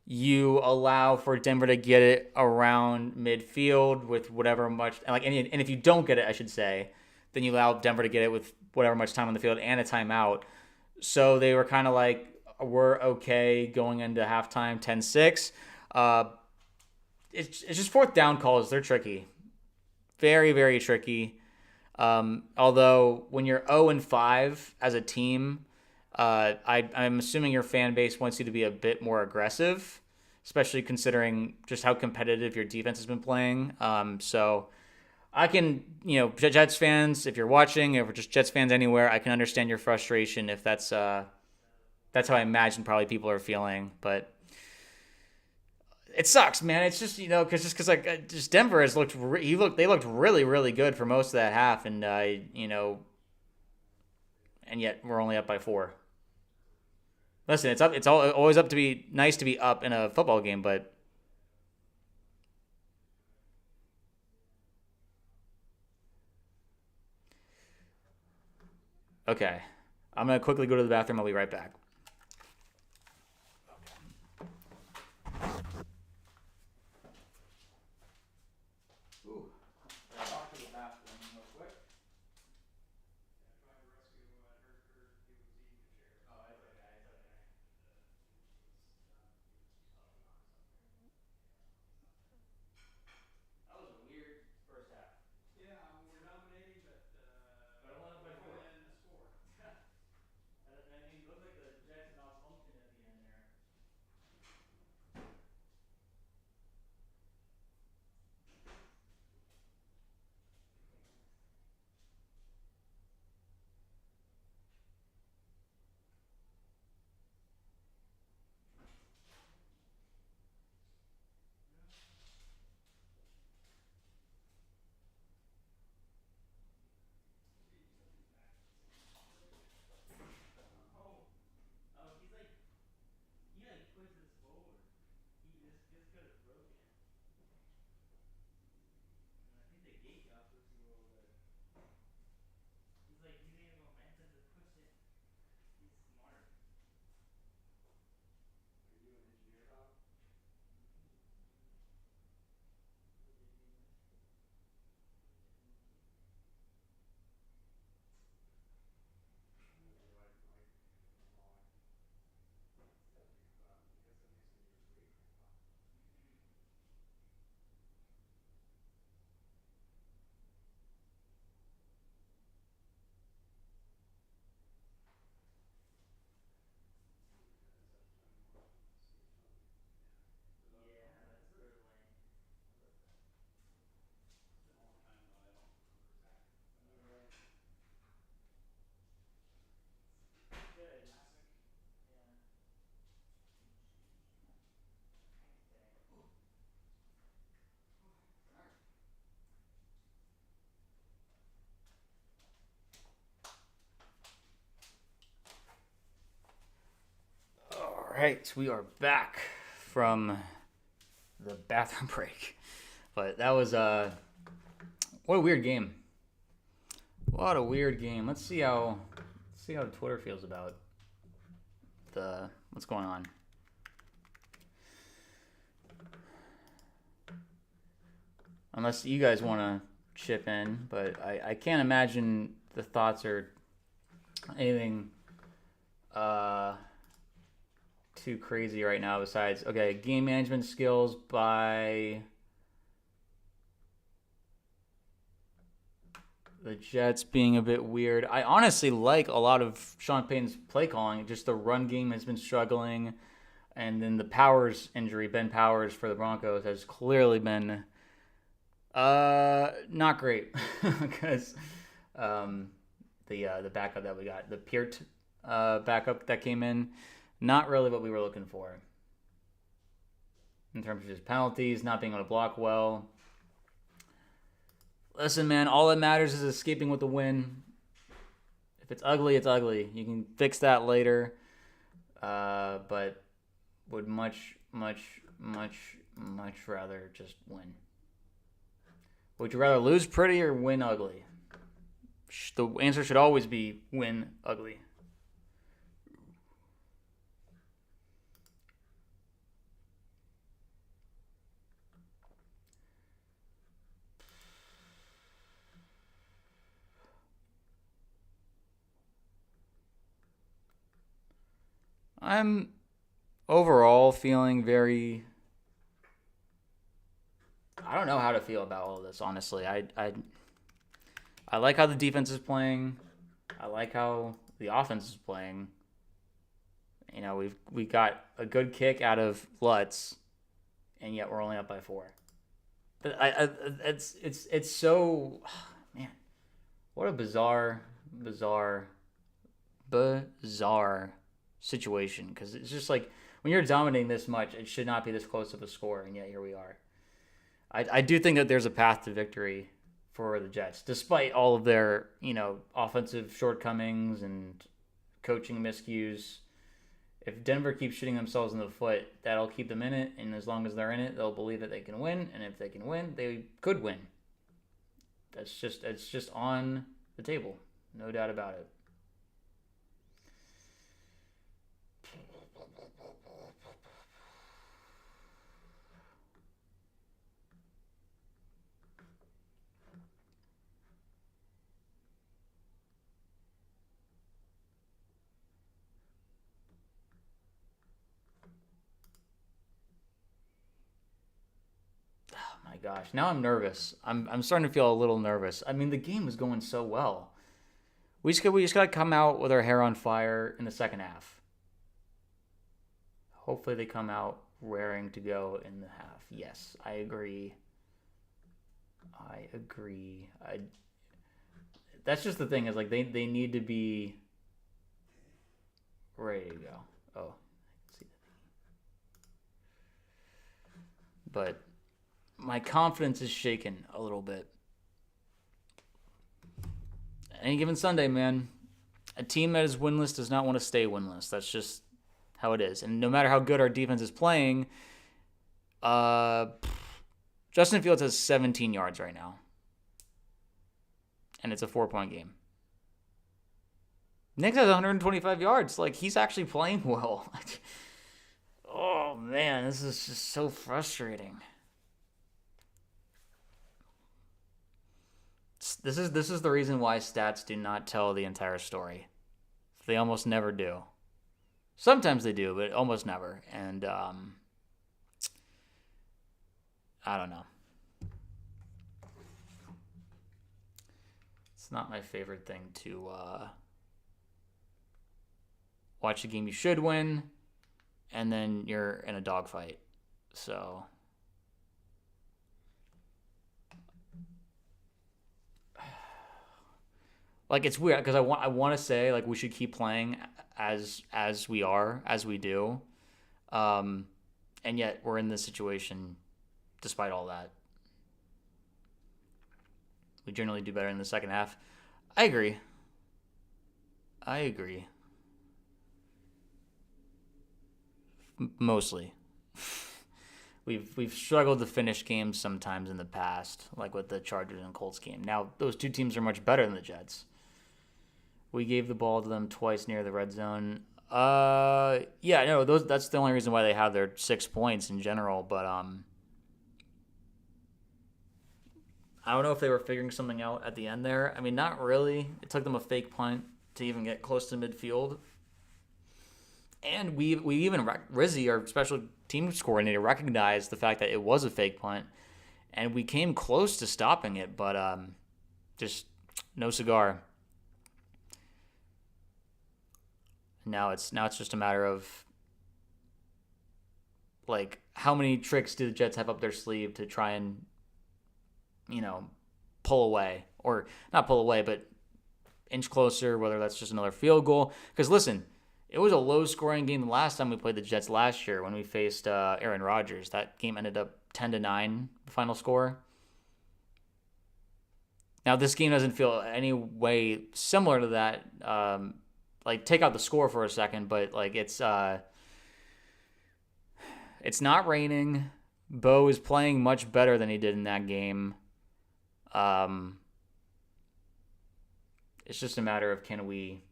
you allow for Denver to get it around midfield with whatever much, and if you don't get it, I should say, then you allow Denver to get it with whatever much time on the field and a timeout. So they were kind of like, we're okay going into halftime, 10-6. It's just 4th down calls. They're tricky. Very, very tricky. Although when you're 0-5 as a team, I'm assuming your fan base wants you to be a bit more aggressive, especially considering just how competitive your defense has been playing. So I can, Jets fans, if you're watching, if we're just Jets fans anywhere, I can understand your frustration if that's how I imagine probably people are feeling. But it sucks, man. It's just because like just Denver has they looked really really good for most of that half, and and yet we're only up by 4. Listen, it's always up to be nice to be up in a football game, but okay. I'm gonna quickly go to the bathroom. I'll be right back. Ooh, I'll talk to the bathroom real quick. Oh, it's okay. It's okay. That was a weird first half. Yeah, we're dominating, But only up by 4. and the score. I mean, it looked like the Jets malfunctioned at the end there. Oh, he pushes forward. This could have broken. And I think the gate got pushed a little bit. He's using his momentum to push it. He's smart. Are you an engineer, Bob? Yeah, that's sort of lame. It's been a long time though. I don't remember exactly. Yeah. Good. Classic. Yeah. Okay. All right, we are back from the bathroom break. But that was what a weird game. What a weird game. Let's see how Twitter feels about what's going on. Unless you guys want to chip in, but I can't imagine the thoughts are anything too crazy right now besides game management skills by the Jets being a bit weird. I honestly like a lot of Sean Payton's play calling. Just the run game has been struggling. And then the Powers injury, Ben Powers for the Broncos, has clearly been not great. Because the backup that we got, the Peart backup that came in, not really what we were looking for. In terms of just penalties, not being able to block well. Listen, man, all that matters is escaping with the win. If it's ugly, it's ugly. You can fix that later. But would much rather just win. Would you rather lose pretty or win ugly? The answer should always be win ugly. I'm overall feeling very. I don't know how to feel about all of this, honestly. I like how the defense is playing. I like how the offense is playing. We got a good kick out of Lutz, and yet we're only up by 4. It's so man. What a bizarre situation, because it's just like when you're dominating this much, it should not be this close of a score, and yet here we are. I do think that there's a path to victory for the Jets, despite all of their offensive shortcomings and coaching miscues. If Denver keeps shooting themselves in the foot, that'll keep them in it, and as long as they're in it, they'll believe that they can win, and if they can win, they could win. It's just on the table, no doubt about it. My gosh, now I'm nervous. I'm starting to feel a little nervous. I mean, the game was going so well. We just got to come out with our hair on fire in the second half. Hopefully they come out raring to go in the half. Yes, I agree. That's just the thing, is like they need to be ready to go. Oh, I can see that. But my confidence is shaken a little bit. Any given Sunday, man, a team that is winless does not want to stay winless. That's just how it is. And no matter how good our defense is playing, Justin Fields has 17 yards right now. And it's a 4-point game. Nix has 125 yards. Like, he's actually playing well. Oh, man, this is just so frustrating. This is the reason why stats do not tell the entire story. They almost never do. Sometimes they do, but almost never. And I don't know. It's not my favorite thing to watch a game you should win, and then you're in a dogfight. So like, it's weird because I want to say like we should keep playing as we do, and yet we're in this situation despite all that. We generally do better in the second half. I agree. Mostly. We've struggled to finish games sometimes in the past, like with the Chargers and Colts game. Now, those two teams are much better than the Jets. We gave the ball to them twice near the red zone. Yeah, no, that's the only reason why they have their 6 points in general, but I don't know if they were figuring something out at the end there. I mean, not really. It took them a fake punt to even get close to midfield. And we even, Rizzy, our special teams coordinator, recognized the fact that it was a fake punt. And we came close to stopping it, but just no cigar. Now it's just a matter of, like, how many tricks do the Jets have up their sleeve to try and, pull away. Or not pull away, but inch closer, whether that's just another field goal. Because, listen, it was a low-scoring game the last time we played the Jets last year when we faced Aaron Rodgers. That game ended up 10-9, the final score. Now, this game doesn't feel any way similar to that. Like, take out the score for a second, but, like, it's not raining. Bo is playing much better than he did in that game. It's just a matter of can we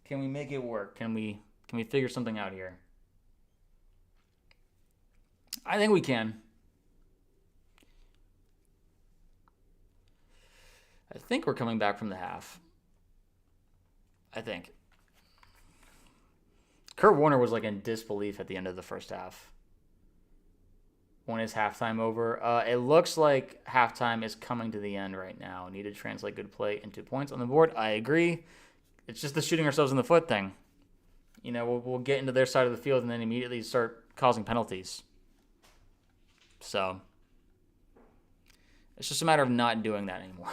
make it work? Can we figure something out here? I think we can. I think we're coming back from the half. I think. Kurt Warner was like in disbelief at the end of the first half. When is halftime over? It looks like halftime is coming to the end right now. Need to translate good play into points on the board. I agree. It's just the shooting ourselves in the foot thing. We'll get into their side of the field and then immediately start causing penalties. So It's just a matter of not doing that anymore.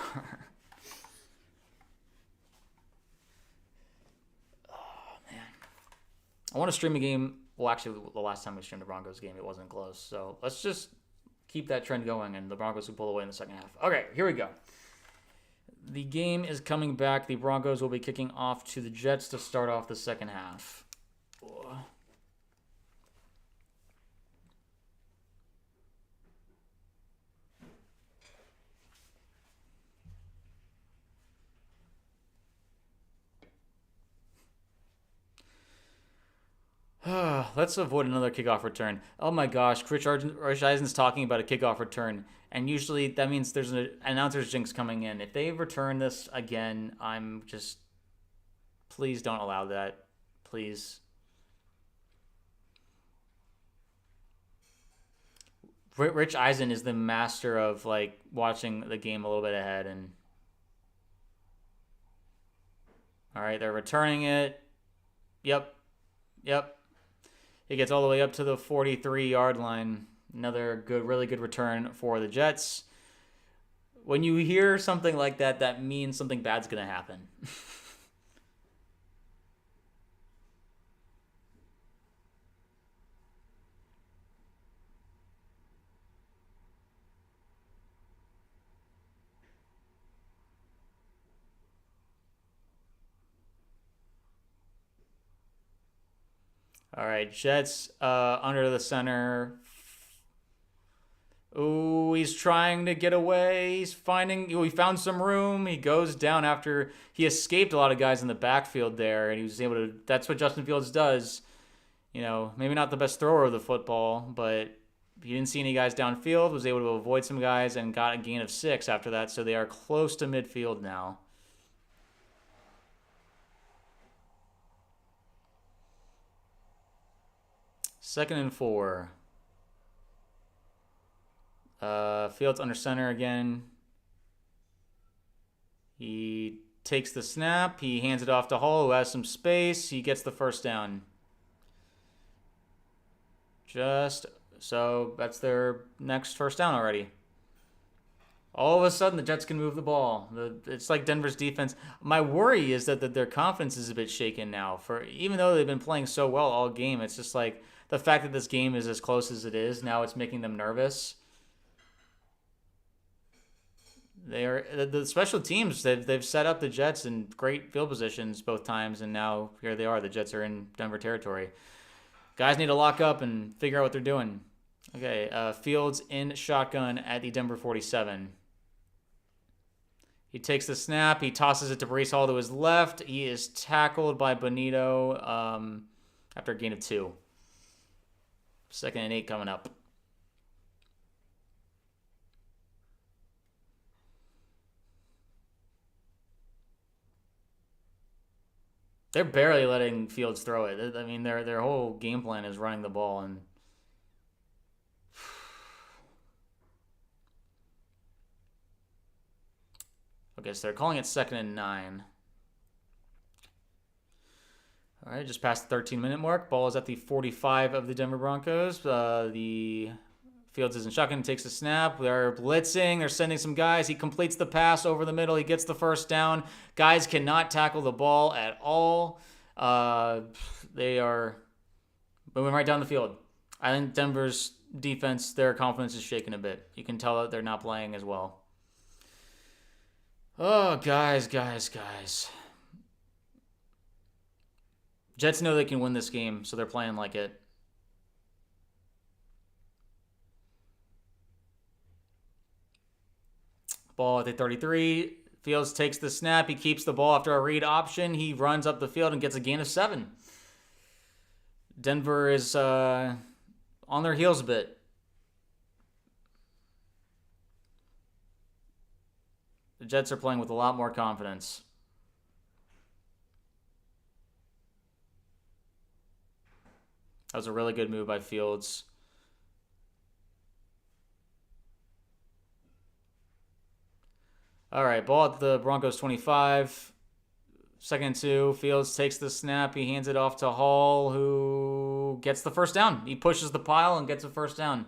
I want to stream a game. Well, actually, the last time we streamed the Broncos game, it wasn't close. So let's just keep that trend going, and the Broncos will pull away in the second half. Okay, here we go. The game is coming back. The Broncos will be kicking off to the Jets to start off the second half. Let's avoid another kickoff return. Oh my gosh, Rich Eisen's talking about a kickoff return, and usually that means there's an announcer's jinx coming in. If they return this again, I'm just... Please don't allow that. Please. Rich Eisen is the master of, like, watching the game a little bit ahead, and... Alright, they're returning it. Yep. It gets all the way up to the 43-yard line. Another good, really good return for the Jets. When you hear something like that, that means something bad's going to happen. All right, Jets under the center. Ooh, he's trying to get away. He found some room. He goes down after he escaped a lot of guys in the backfield there, and he was able to. That's what Justin Fields does. You know, maybe not the best thrower of the football, but he didn't see any guys downfield, was able to avoid some guys, and got a gain of 6 after that. So they are close to midfield now. Second and 4. Fields under center again. He takes the snap. He hands it off to Hall, who has some space. He gets the first down. So that's their next first down already. All of a sudden, the Jets can move the ball. It's like Denver's defense. My worry is that their confidence is a bit shaken now. Even though they've been playing so well all game, it's just like the fact that this game is as close as it is, now it's making them nervous. The special teams, they've set up the Jets in great field positions both times, and now here they are. The Jets are in Denver territory. Guys need to lock up and figure out what they're doing. Okay, Fields in shotgun at the Denver 47. He takes the snap. He tosses it to Breece Hall to his left. He is tackled by Bonito after a gain of 2. 2nd and 8 coming up. They're barely letting Fields throw it. I mean, their whole game plan is running the ball, and okay, so they're calling it 2nd and 9. All right, just past the 13-minute mark. Ball is at the 45 of the Denver Broncos. The Fields is in shotgun, takes the snap. They're blitzing. They're sending some guys. He completes the pass over the middle. He gets the first down. Guys cannot tackle the ball at all. They are moving right down the field. I think Denver's defense, their confidence is shaken a bit. You can tell that they're not playing as well. Oh, guys. Jets know they can win this game, so they're playing like it. Ball at the 33. Fields takes the snap. He keeps the ball after a read option. He runs up the field and gets a gain of 7. Denver is on their heels a bit. The Jets are playing with a lot more confidence. That was a really good move by Fields. All right, ball at the Broncos 25. 2nd and 2. Fields takes the snap. He hands it off to Hall, who gets the first down. He pushes the pile and gets a first down.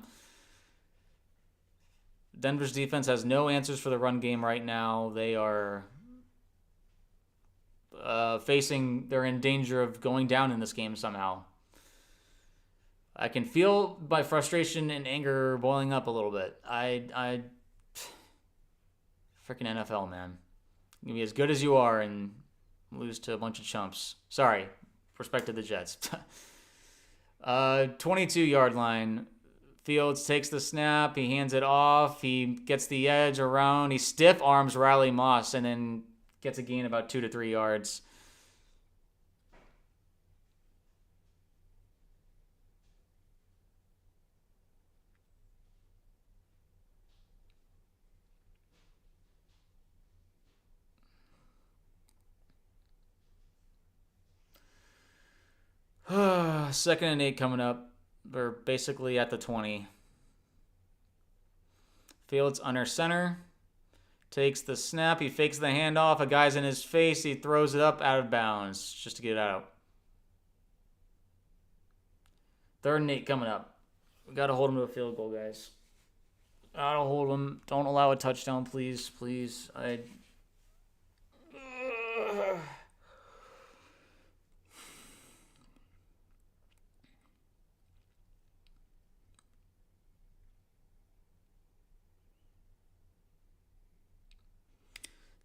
Denver's defense has no answers for the run game right now. They are they're in danger of going down in this game somehow. I can feel my frustration and anger boiling up a little bit. I freaking NFL, man. You can be as good as you are and lose to a bunch of chumps. Sorry, respect to the Jets. 22-yard line. Fields takes the snap. He hands it off. He gets the edge around. He stiff arms Riley Moss and then gets a gain about 2 to 3 yards. Second and 8 coming up. We're basically at the 20. Fields under center. Takes the snap. He fakes the handoff. A guy's in his face. He throws it up out of bounds just to get it out. Third and 8 coming up. We got to hold him to a field goal, guys. Got to hold him. Don't allow a touchdown, please. Please.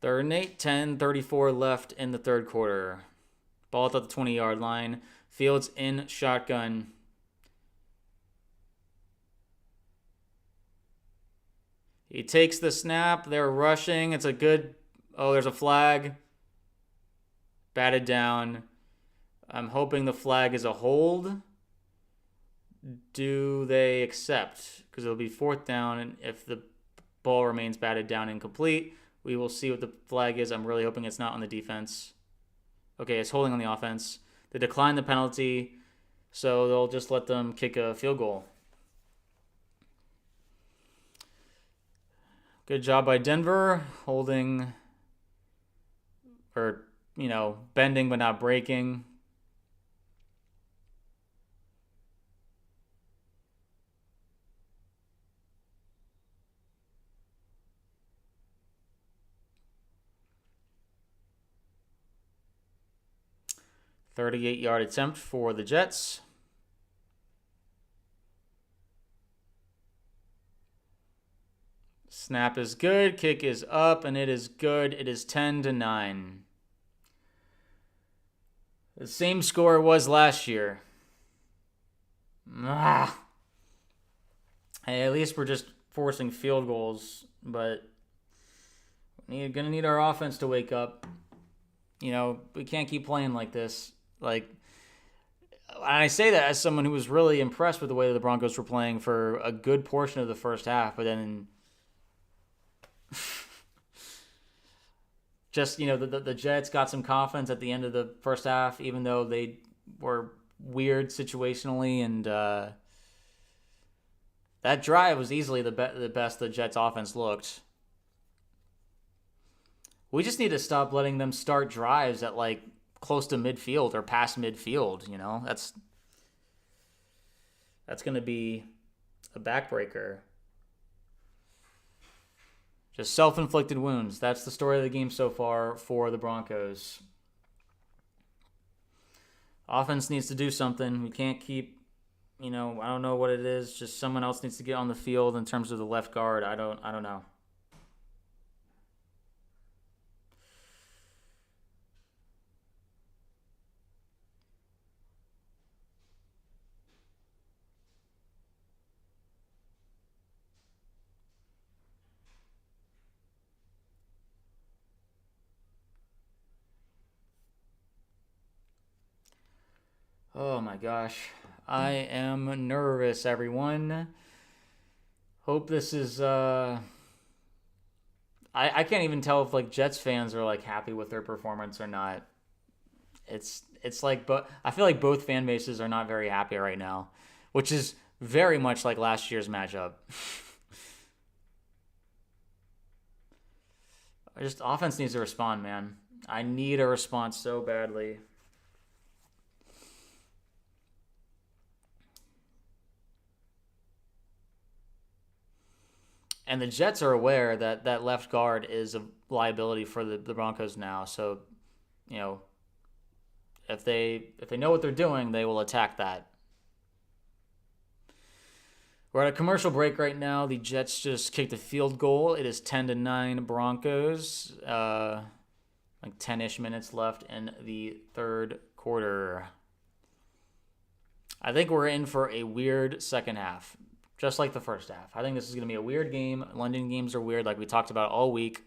Third and 8, 10:34 left in the third quarter. Ball at the 20-yard line. Fields in shotgun. He takes the snap. They're rushing. It's a good... Oh, there's a flag. Batted down. I'm hoping the flag is a hold. Do they accept? Because it'll be fourth down, and if the ball remains batted down incomplete, we will see what the flag is. I'm really hoping it's not on the defense. Okay, it's holding on the offense. They decline the penalty, so they'll just let them kick a field goal. Good job by Denver, holding, or, bending but not breaking. .38-yard attempt for the Jets. Snap is good. Kick is up, and it is good. It is 10-9. The same score it was last year. Hey, at least we're just forcing field goals, but we're going to need our offense to wake up. We can't keep playing like this. And I say that as someone who was really impressed with the way that the Broncos were playing for a good portion of the first half, but then just, the Jets got some confidence at the end of the first half, even though they were weird situationally, and that drive was easily the best the Jets offense looked. We just need to stop letting them start drives at close to midfield or past midfield. That's going to be a backbreaker. Just self-inflicted wounds. That's the story of the game so far for the Broncos. Offense needs to do something. We can't keep, I don't know what it is. Just someone else needs to get on the field in terms of the left guard. I don't know. Oh my gosh. I am nervous, everyone. Hope this is I can't even tell if Jets fans are happy with their performance or not. It's but I feel like both fan bases are not very happy right now, which is very much like last year's matchup. Just offense needs to respond, man. I need a response so badly. And the Jets are aware that that left guard is a liability for the Broncos now. So, you know, if they know what they're doing, they will attack that. We're at a commercial break right now. The Jets just kicked a field goal. It is 10-9 Broncos. Like 10-ish minutes left in the third quarter. I think we're in for a weird second half, just like the first half. I think this is going to be a weird game. London games are weird, like we talked about all week.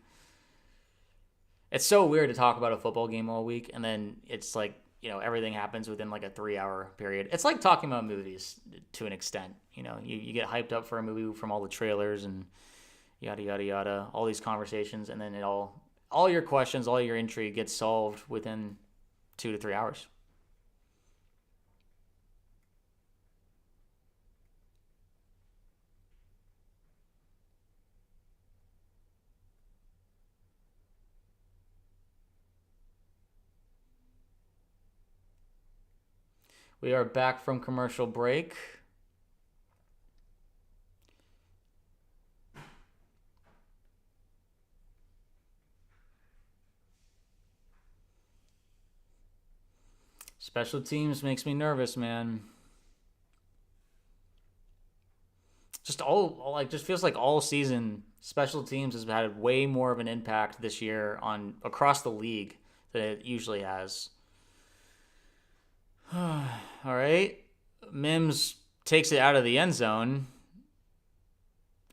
It's so weird to talk about a football game all week, and then it's like, you know, everything happens within like a 3-hour period. It's like talking about movies to an extent. You know, you get hyped up for a movie from all the trailers and yada, yada, yada, all these conversations, and then all your questions, all your intrigue gets solved within 2 to 3 hours. We are back from commercial break. Special teams makes me nervous, man. Just just feels like all season special teams has had way more of an impact this year on across the league than it usually has. All right. Mims takes it out of the end zone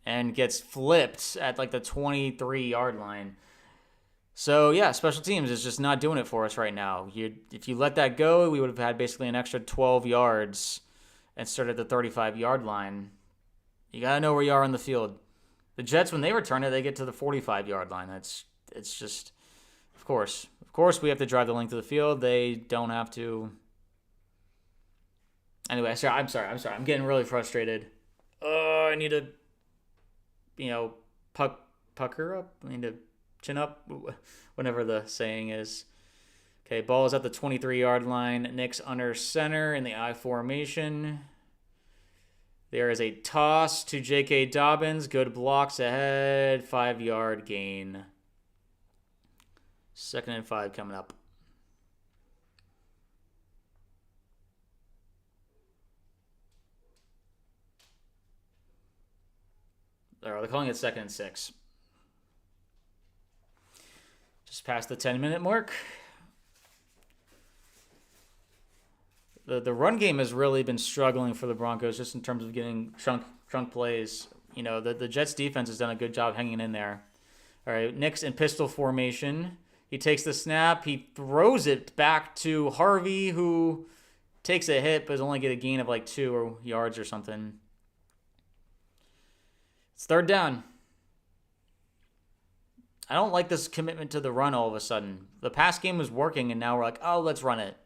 and gets flipped at like the 23-yard line. So, yeah, special teams is just not doing it for us right now. If you let that go, we would have had basically an extra 12 yards and started at the 35-yard line. You got to know where you are on the field. The Jets, when they return it, they get to the 45-yard line. It's just, of course, we have to drive the length of the field. They don't have to. Anyway, I'm sorry. I'm getting really frustrated. I need to, pucker up. I need to chin up, whatever the saying is. Okay, ball is at the 23-yard line. Nix under center in the I formation. There is a toss to J.K. Dobbins. Good blocks ahead. 5-yard gain. 2nd and 5 coming up. They're calling it 2nd and 6. Just past the 10-minute mark. The run game has really been struggling for the Broncos just in terms of getting chunk plays. You know, the Jets defense has done a good job hanging in there. All right, Nix in pistol formation. He takes the snap. He throws it back to Harvey, who takes a hit but is only get a gain of like 2 yards or something. It's 3rd down. I don't like this commitment to the run all of a sudden. The pass game was working, and now we're like, oh, let's run it.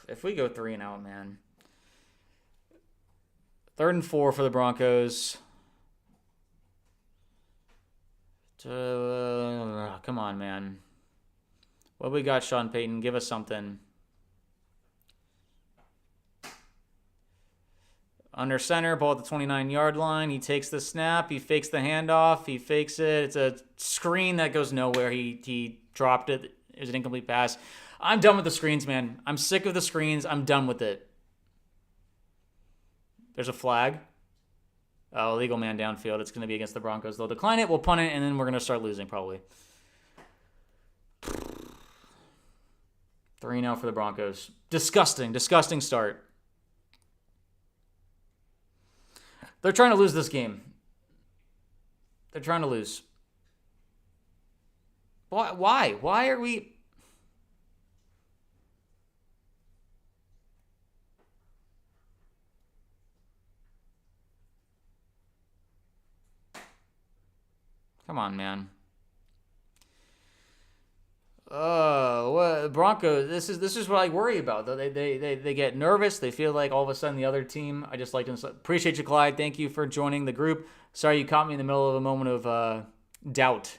If we go 3 and out, man. 3rd and 4 for the Broncos. Come on, man. What we got, Sean Payton? Give us something. Under center, ball at the 29-yard line. He takes the snap. He fakes the handoff. He fakes it. It's a screen that goes nowhere. He dropped it. It was an incomplete pass. I'm done with the screens, man. I'm sick of the screens. I'm done with it. There's a flag. Oh, illegal man downfield. It's going to be against the Broncos. They'll decline it. We'll punt it, and then we're going to start losing probably. 3 now for the Broncos. Disgusting start. They're trying to lose this game. They're trying to lose. Why? Why are we... Come on, man. What Broncos? This is what I worry about. They get nervous. They feel like all of a sudden the other team. I just like to appreciate you, Clyde. Thank you for joining the group. Sorry you caught me in the middle of a moment of doubt.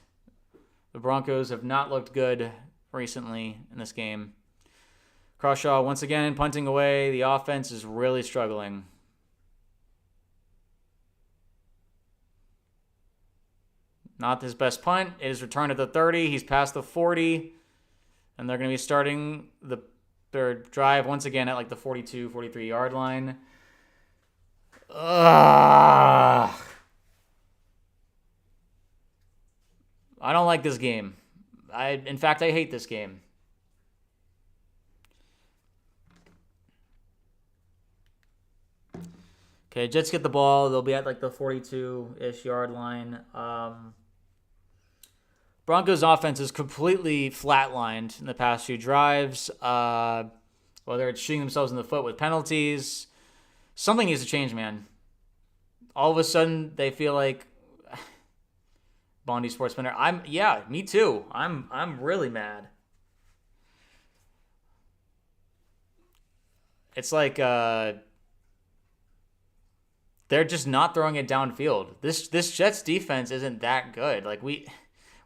The Broncos have not looked good recently in this game. Crawshaw once again punting away. The offense is really struggling. Not his best punt. It is returned at the 30. He's past the 40. And they're going to be starting their drive once again at like the 42, 43 yard line. Ugh. I don't like this game. In fact, I hate this game. Okay, Jets get the ball. They'll be at like the 42-ish yard line. Broncos offense is completely flatlined in the past few drives. Whether it's shooting themselves in the foot with penalties, something needs to change, man. All of a sudden, they feel like Bondi Sports Spinner. Me too. I'm really mad. It's like they're just not throwing it downfield. This Jets defense isn't that good. Like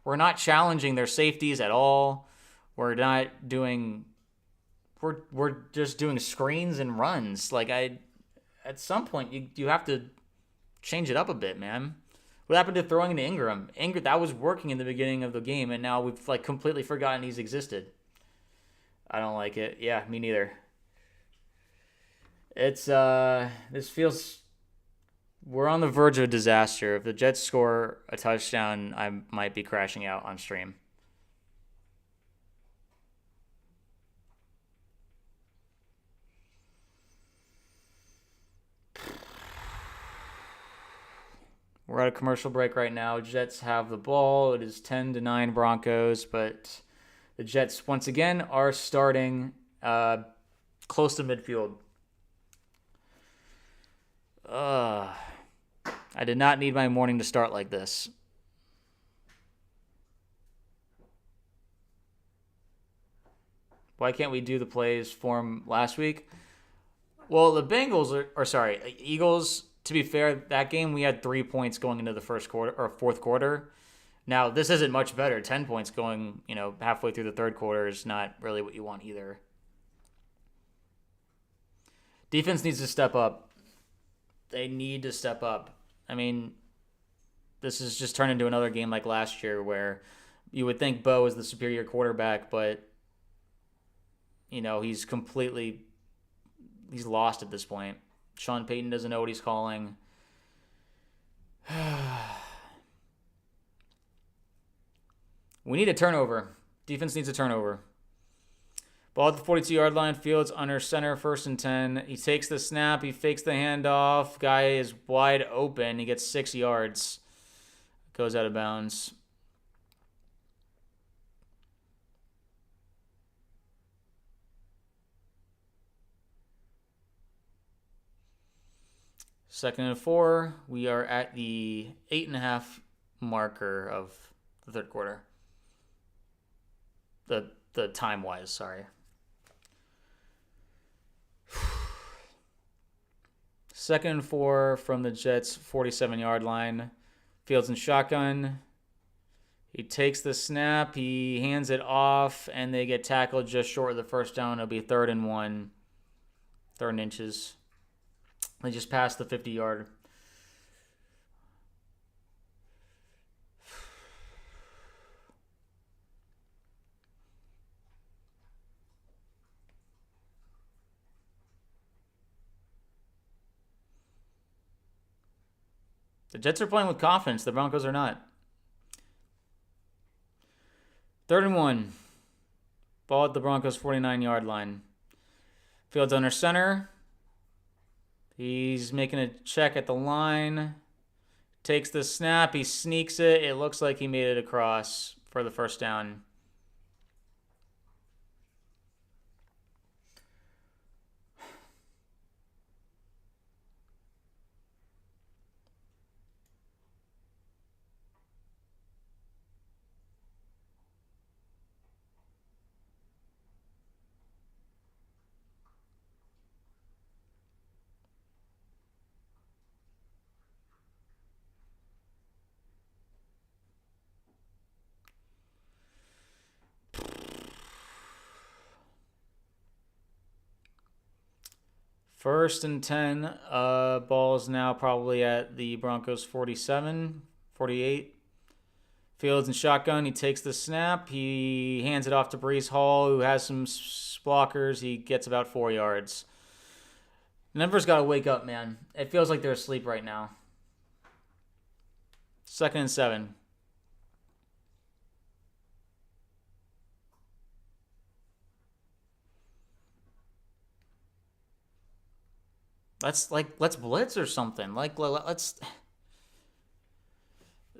we're not challenging their safeties at all. We're not doing. We're just doing screens and runs. Like at some point you have to change it up a bit, man. What happened to throwing to Ingram? That was working in the beginning of the game, and now we've like completely forgotten he's existed. I don't like it. Yeah, me neither. It's this feels. We're on the verge of a disaster. If the Jets score a touchdown, I might be crashing out on stream. We're at a commercial break right now. Jets have the ball. It is 10-9 Broncos, but the Jets once again are starting close to midfield. I did not need my morning to start like this. Why can't we do the plays from last week? Well, the Bengals Eagles. To be fair, that game we had 3 points going into the first quarter or fourth quarter. Now this isn't much better. 10 points going, halfway through the third quarter is not really what you want either. Defense needs to step up. They need to step up. I mean, this has just turned into another game like last year where you would think Bo is the superior quarterback, but he's lost at this point. Sean Payton doesn't know what he's calling. We need a turnover. Defense needs a turnover. Ball at the 42-yard line. Fields under center, 1st and 10. He takes the snap. He fakes the handoff. Guy is wide open. He gets 6 yards. Goes out of bounds. Second and 4. We are at the 8.5 marker of the third quarter. The time-wise, sorry. Second and 4 from the Jets' 47-yard line. Fields in shotgun. He takes the snap. He hands it off, and they get tackled just short of the first down. It'll be 3rd and 1. 3rd and inches. They just passed the 50-yard. The Jets are playing with confidence. The Broncos are not. 3rd and 1. Ball at the Broncos' 49-yard line. Fields under center. He's making a check at the line. Takes the snap. He sneaks it. It looks like he made it across for the first down. First and 10. Ball's now probably at the Broncos 47, 48. Fields in shotgun. He takes the snap. He hands it off to Breece Hall, who has some blockers. He gets about 4 yards. Denver's got to wake up, man. It feels like they're asleep right now. 2nd and 7. Let's blitz or something. Let's.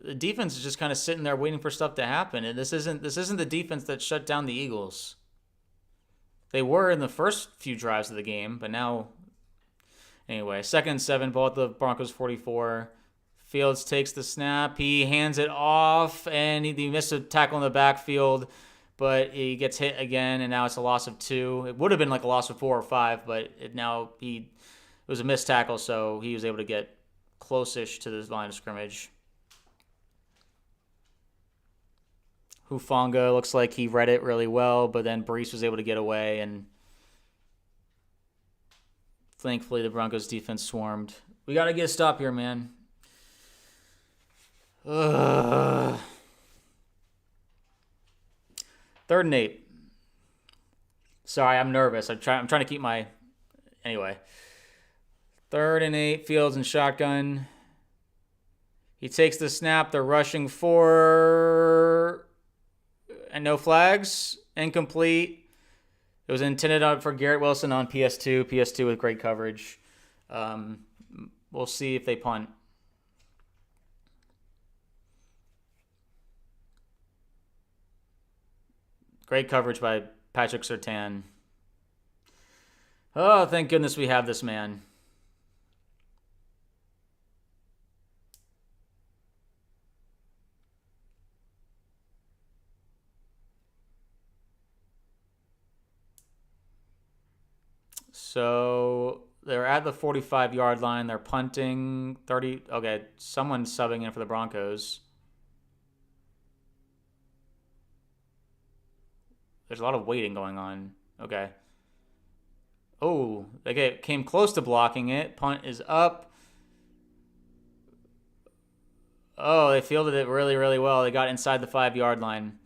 The defense is just kind of sitting there waiting for stuff to happen, and this isn't the defense that shut down the Eagles. They were in the first few drives of the game, but now, anyway, 2nd and 7, ball at the Broncos 44. Fields takes the snap. He hands it off, and he missed a tackle in the backfield, but he gets hit again, and now it's a loss of 2. It would have been like a loss of 4 or 5, but it was a missed tackle, so he was able to get close-ish to the line of scrimmage. Hufanga looks like he read it really well, but then Breece was able to get away, and thankfully the Broncos defense swarmed. We got to get a stop here, man. Ugh. 3rd and 8. Sorry, I'm nervous. I'm trying to keep my... Anyway. 3rd and 8, Fields in shotgun. He takes the snap. They're rushing 4... And no flags. Incomplete. It was intended for Garrett Wilson on PS2. PS2 with great coverage. We'll see if they punt. Great coverage by Patrick Surtain. Oh, thank goodness we have this man. So they're at the 45-yard line. They're punting 30. Okay, someone's subbing in for the Broncos. There's a lot of waiting going on. Okay. Oh, they came close to blocking it. Punt is up. Oh, they fielded it really, really well. They got inside the 5-yard line.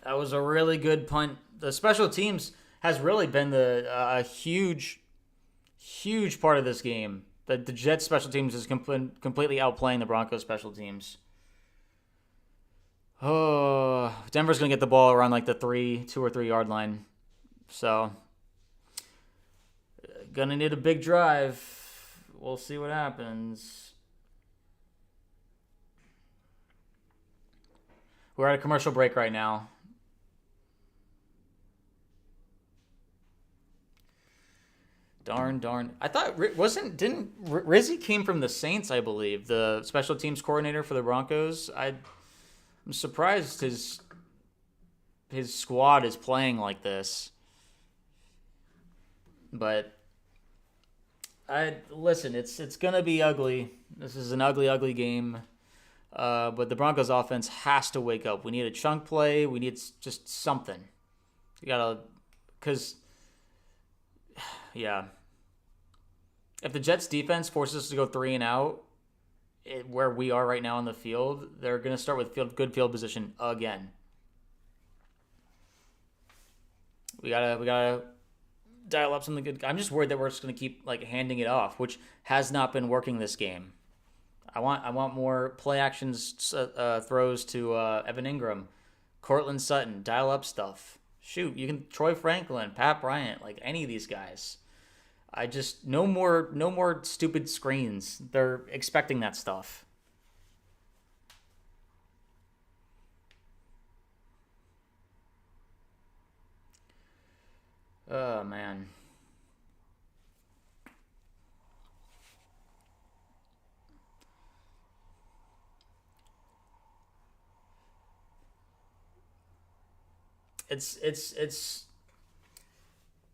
That was a really good punt. The special teams has really been a huge, huge part of this game. The Jets special teams is completely outplaying the Broncos special teams. Oh, Denver's going to get the ball around like the 2 or 3 yard line. So, going to need a big drive. We'll see what happens. We're at a commercial break right now. Darn. I thought Rizzy came from the Saints, I believe, the special teams coordinator for the Broncos. I'm surprised his squad is playing like this. But listen, it's gonna be ugly. This is an ugly game. But the Broncos offense has to wake up. We need a chunk play. We need just something. You gotta, because, yeah. If the Jets defense forces us to go 3 and out, where we are right now on the field, they're going to start with good field position again. We gotta dial up something good. I'm just worried that we're just going to keep handing it off, which has not been working this game. I want more play actions, throws to Evan Ingram, Courtland Sutton, dial up stuff. Shoot, you can Troy Franklin, Pat Bryant, any of these guys. I just no more stupid screens. They're expecting that stuff. Oh man. It's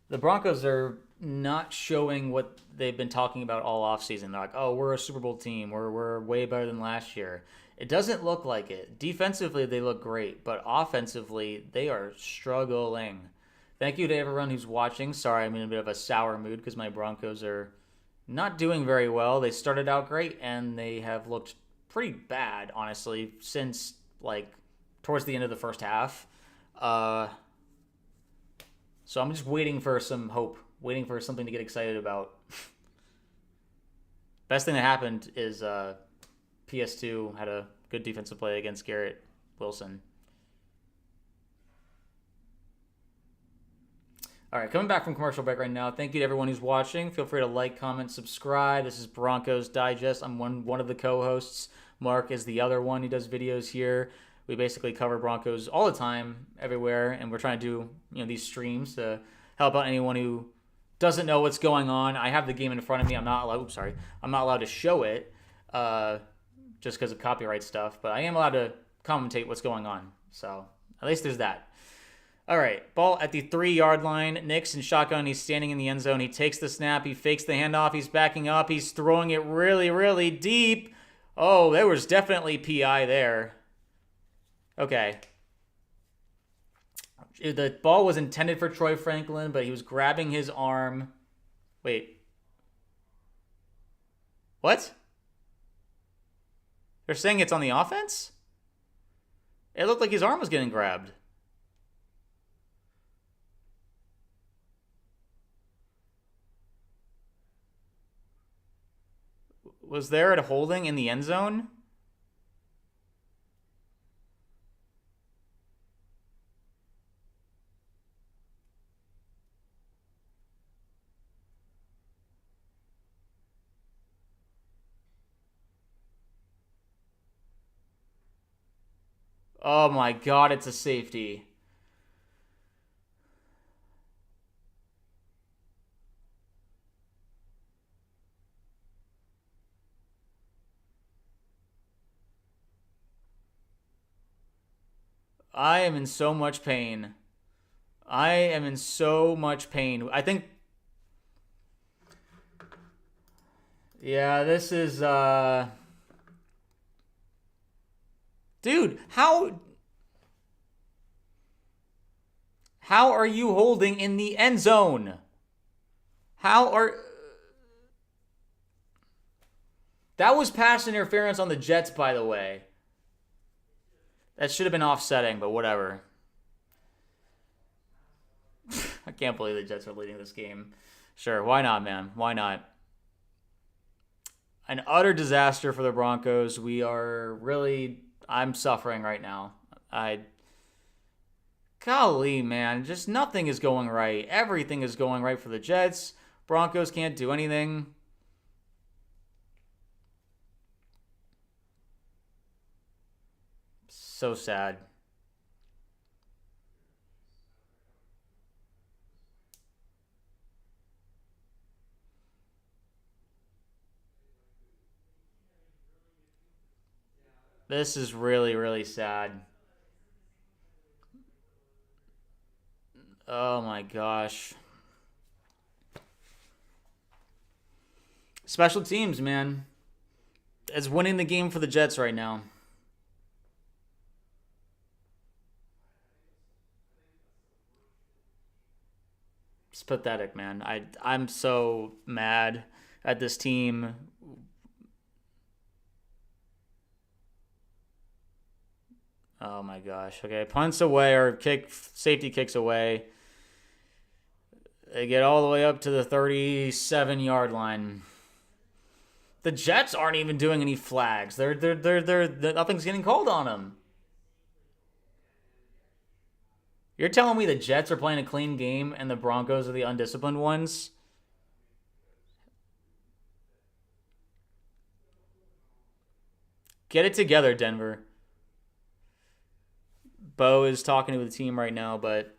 the Broncos are not showing what they've been talking about all offseason. They're like, oh, we're a Super Bowl team. We're way better than last year. It doesn't look like it. Defensively, they look great, but offensively, they are struggling. Thank you to everyone who's watching. Sorry, I'm in a bit of a sour mood because my Broncos are not doing very well. They started out great and they have looked pretty bad, honestly, since like towards the end of the first half. Uh, so I'm just waiting for some hope, waiting for something to get excited about. Best thing that happened is PS2 had a good defensive play against Garrett Wilson. All right, coming back from commercial break right now. Thank you to everyone who's watching. Feel free to like, comment, subscribe. This is Broncos Digest. I'm one of the co-hosts. Mark is the other one. He does videos here. We basically cover Broncos all the time, everywhere, and we're trying to do these streams to help out anyone who doesn't know what's going on. I have the game in front of me. I'm not allowed. Oops, sorry. I'm not allowed to show it, just because of copyright stuff. But I am allowed to commentate what's going on. So at least there's that. All right, ball at the 3-yard line. Nix in shotgun. He's standing in the end zone. He takes the snap. He fakes the handoff. He's backing up. He's throwing it really, really deep. Oh, there was definitely PI there. Okay. The ball was intended for Troy Franklin, but he was grabbing his arm. Wait. What? They're saying it's on the offense? It looked like his arm was getting grabbed. Was there a holding in the end zone? Oh my god, it's a safety. I am in so much pain. I am in so much pain. I think. Yeah, this is. Dude, how. How are you holding in the end zone? How are. That was pass interference on the Jets, by the way. That should have been offsetting, but whatever. I can't believe the Jets are leading this game. Sure, why not, man? Why not? An utter disaster for the Broncos. We are really. I'm suffering right now. Golly, man. Just nothing is going right. Everything is going right for the Jets. Broncos can't do anything. So sad. This is really, really sad. Oh my gosh. Special teams, man. It's winning the game for the Jets right now. It's pathetic, man. I'm so mad at this team. Oh my gosh. Okay, punts away or safety kicks away. They get all the way up to the 37-yard line. The Jets aren't even doing any flags. They're nothing's getting called on them. You're telling me the Jets are playing a clean game and the Broncos are the undisciplined ones? Get it together, Denver. Bo is talking to the team right now, but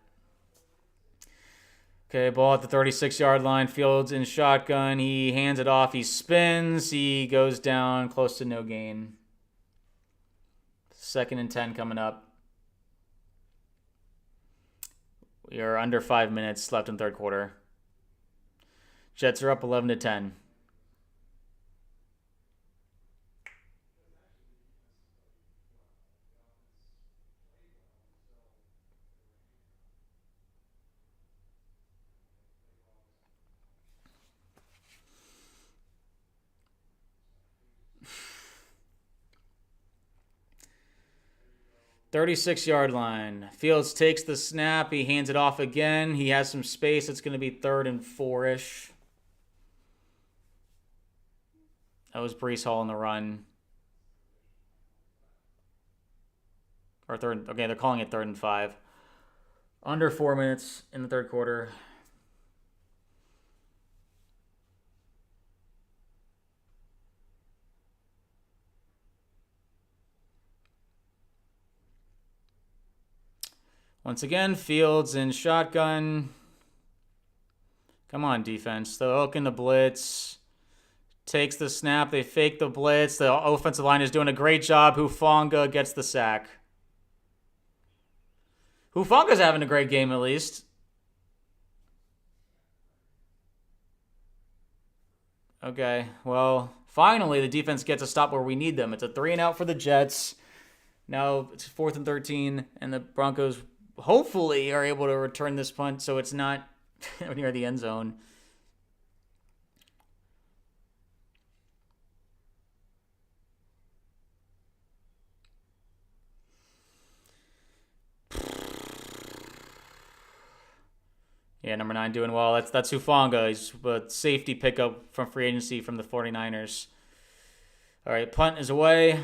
okay, ball at the 36-yard line. Fields in shotgun. He hands it off. He spins. He goes down close to no gain. 2nd and 10 coming up. We are under 5 minutes left in third quarter. Jets are up 11-10. 36-yard line. Fields takes the snap. He hands it off again. He has some space. It's going to be 3rd and 4-ish. That was Breece Hall in the run. Or third. Okay, they're calling it 3rd and 5. Under 4 minutes in the third quarter. Once again, Fields in shotgun. Come on, defense. The hook in the blitz. Takes the snap. They fake the blitz. The offensive line is doing a great job. Hufanga gets the sack. Hufanga's having a great game, at least. Okay, well, finally the defense gets a stop where we need them. It's a 3-and-out for the Jets. Now it's 4th and 13, and the Broncos hopefully are able to return this punt so it's not near the end zone. Yeah, number 9 doing well. That's Hufanga. He's a safety pickup from free agency from the 49ers. All right, punt is away.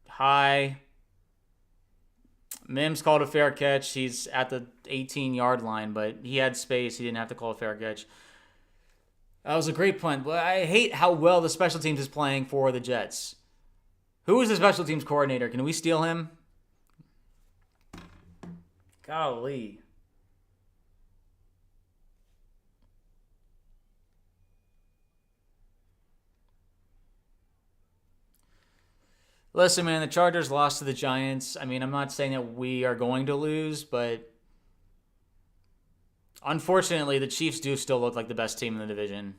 High. Mims called a fair catch. He's at the 18-yard line, but he had space. He didn't have to call a fair catch. That was a great punt. But I hate how well the special teams is playing for the Jets. Who is the special teams coordinator? Can we steal him? Golly. Listen, man, the Chargers lost to the Giants. I mean, I'm not saying that we are going to lose, but unfortunately, the Chiefs do still look like the best team in the division.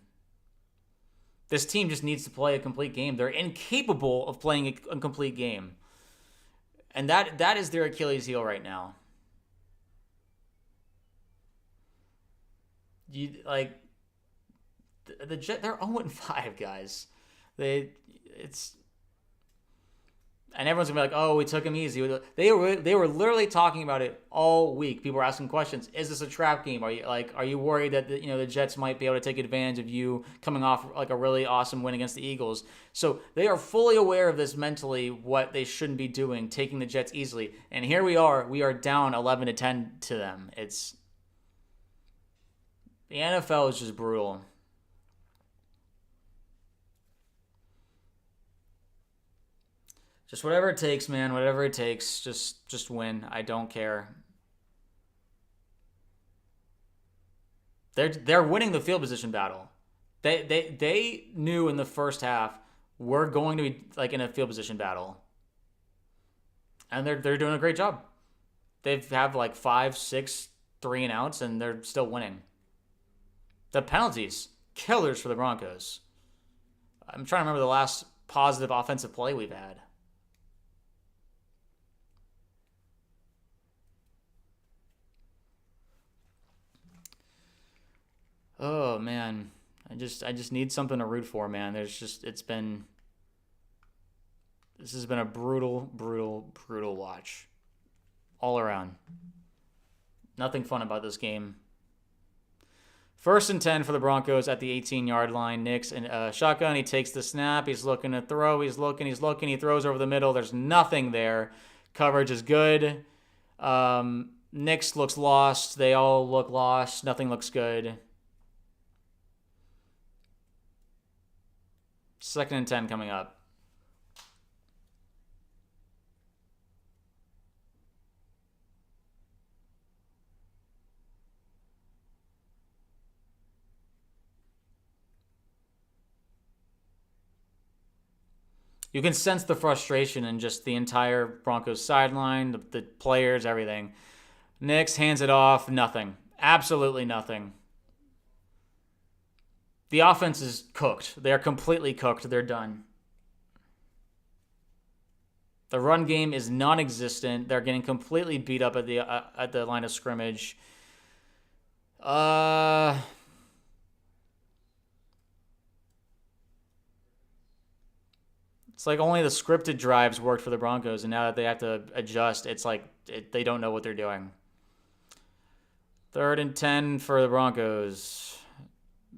This team just needs to play a complete game. They're incapable of playing a complete game. And that is their Achilles heel right now. The Jets, they're 0-5, guys. And everyone's gonna be like, "Oh, we took him easy." They were literally talking about it all week. People were asking questions: "Is this a trap game? Are you worried that the Jets might be able to take advantage of you coming off like a really awesome win against the Eagles?" So they are fully aware of this mentally, what they shouldn't be doing, taking the Jets easily. And here we are down 11-10 to them. The NFL is just brutal. Just whatever it takes, man. Whatever it takes. Just win. I don't care. They're winning the field position battle. They knew in the first half we're going to be like in a field position battle. And they're doing a great job. They have like 5, 6 3-and-outs and they're still winning. The penalties, killers for the Broncos. I'm trying to remember the last positive offensive play we've had. Oh man, I just need something to root for, man. This has been a brutal watch all around. Nothing fun about this game. 1st and 10 for the Broncos at the 18-yard line. Nix and shotgun. He takes the snap. He's looking to throw. He's looking. He throws over the middle. There's nothing there. Coverage is good. Nix looks lost. They all look lost. Nothing looks good. 2nd and 10 coming up. You can sense the frustration in just the entire Broncos sideline, the players, everything. Nix hands it off. Nothing. Absolutely nothing. The offense is cooked. They're completely cooked. They're done. The run game is non-existent. They're getting completely beat up at the line of scrimmage. It's like only the scripted drives worked for the Broncos, and now that they have to adjust, it's like they don't know what they're doing. 3rd and 10 for the Broncos.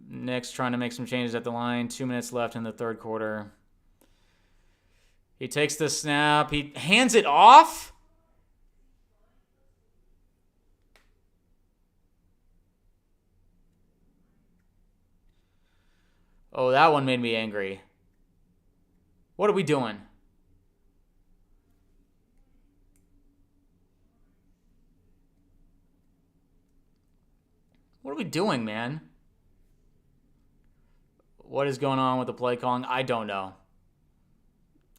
Nix trying to make some changes at the line. 2 minutes left in the third quarter. He takes the snap. He hands it off. Oh, that one made me angry. What are we doing? What are we doing, man? What is going on with the play calling? I don't know.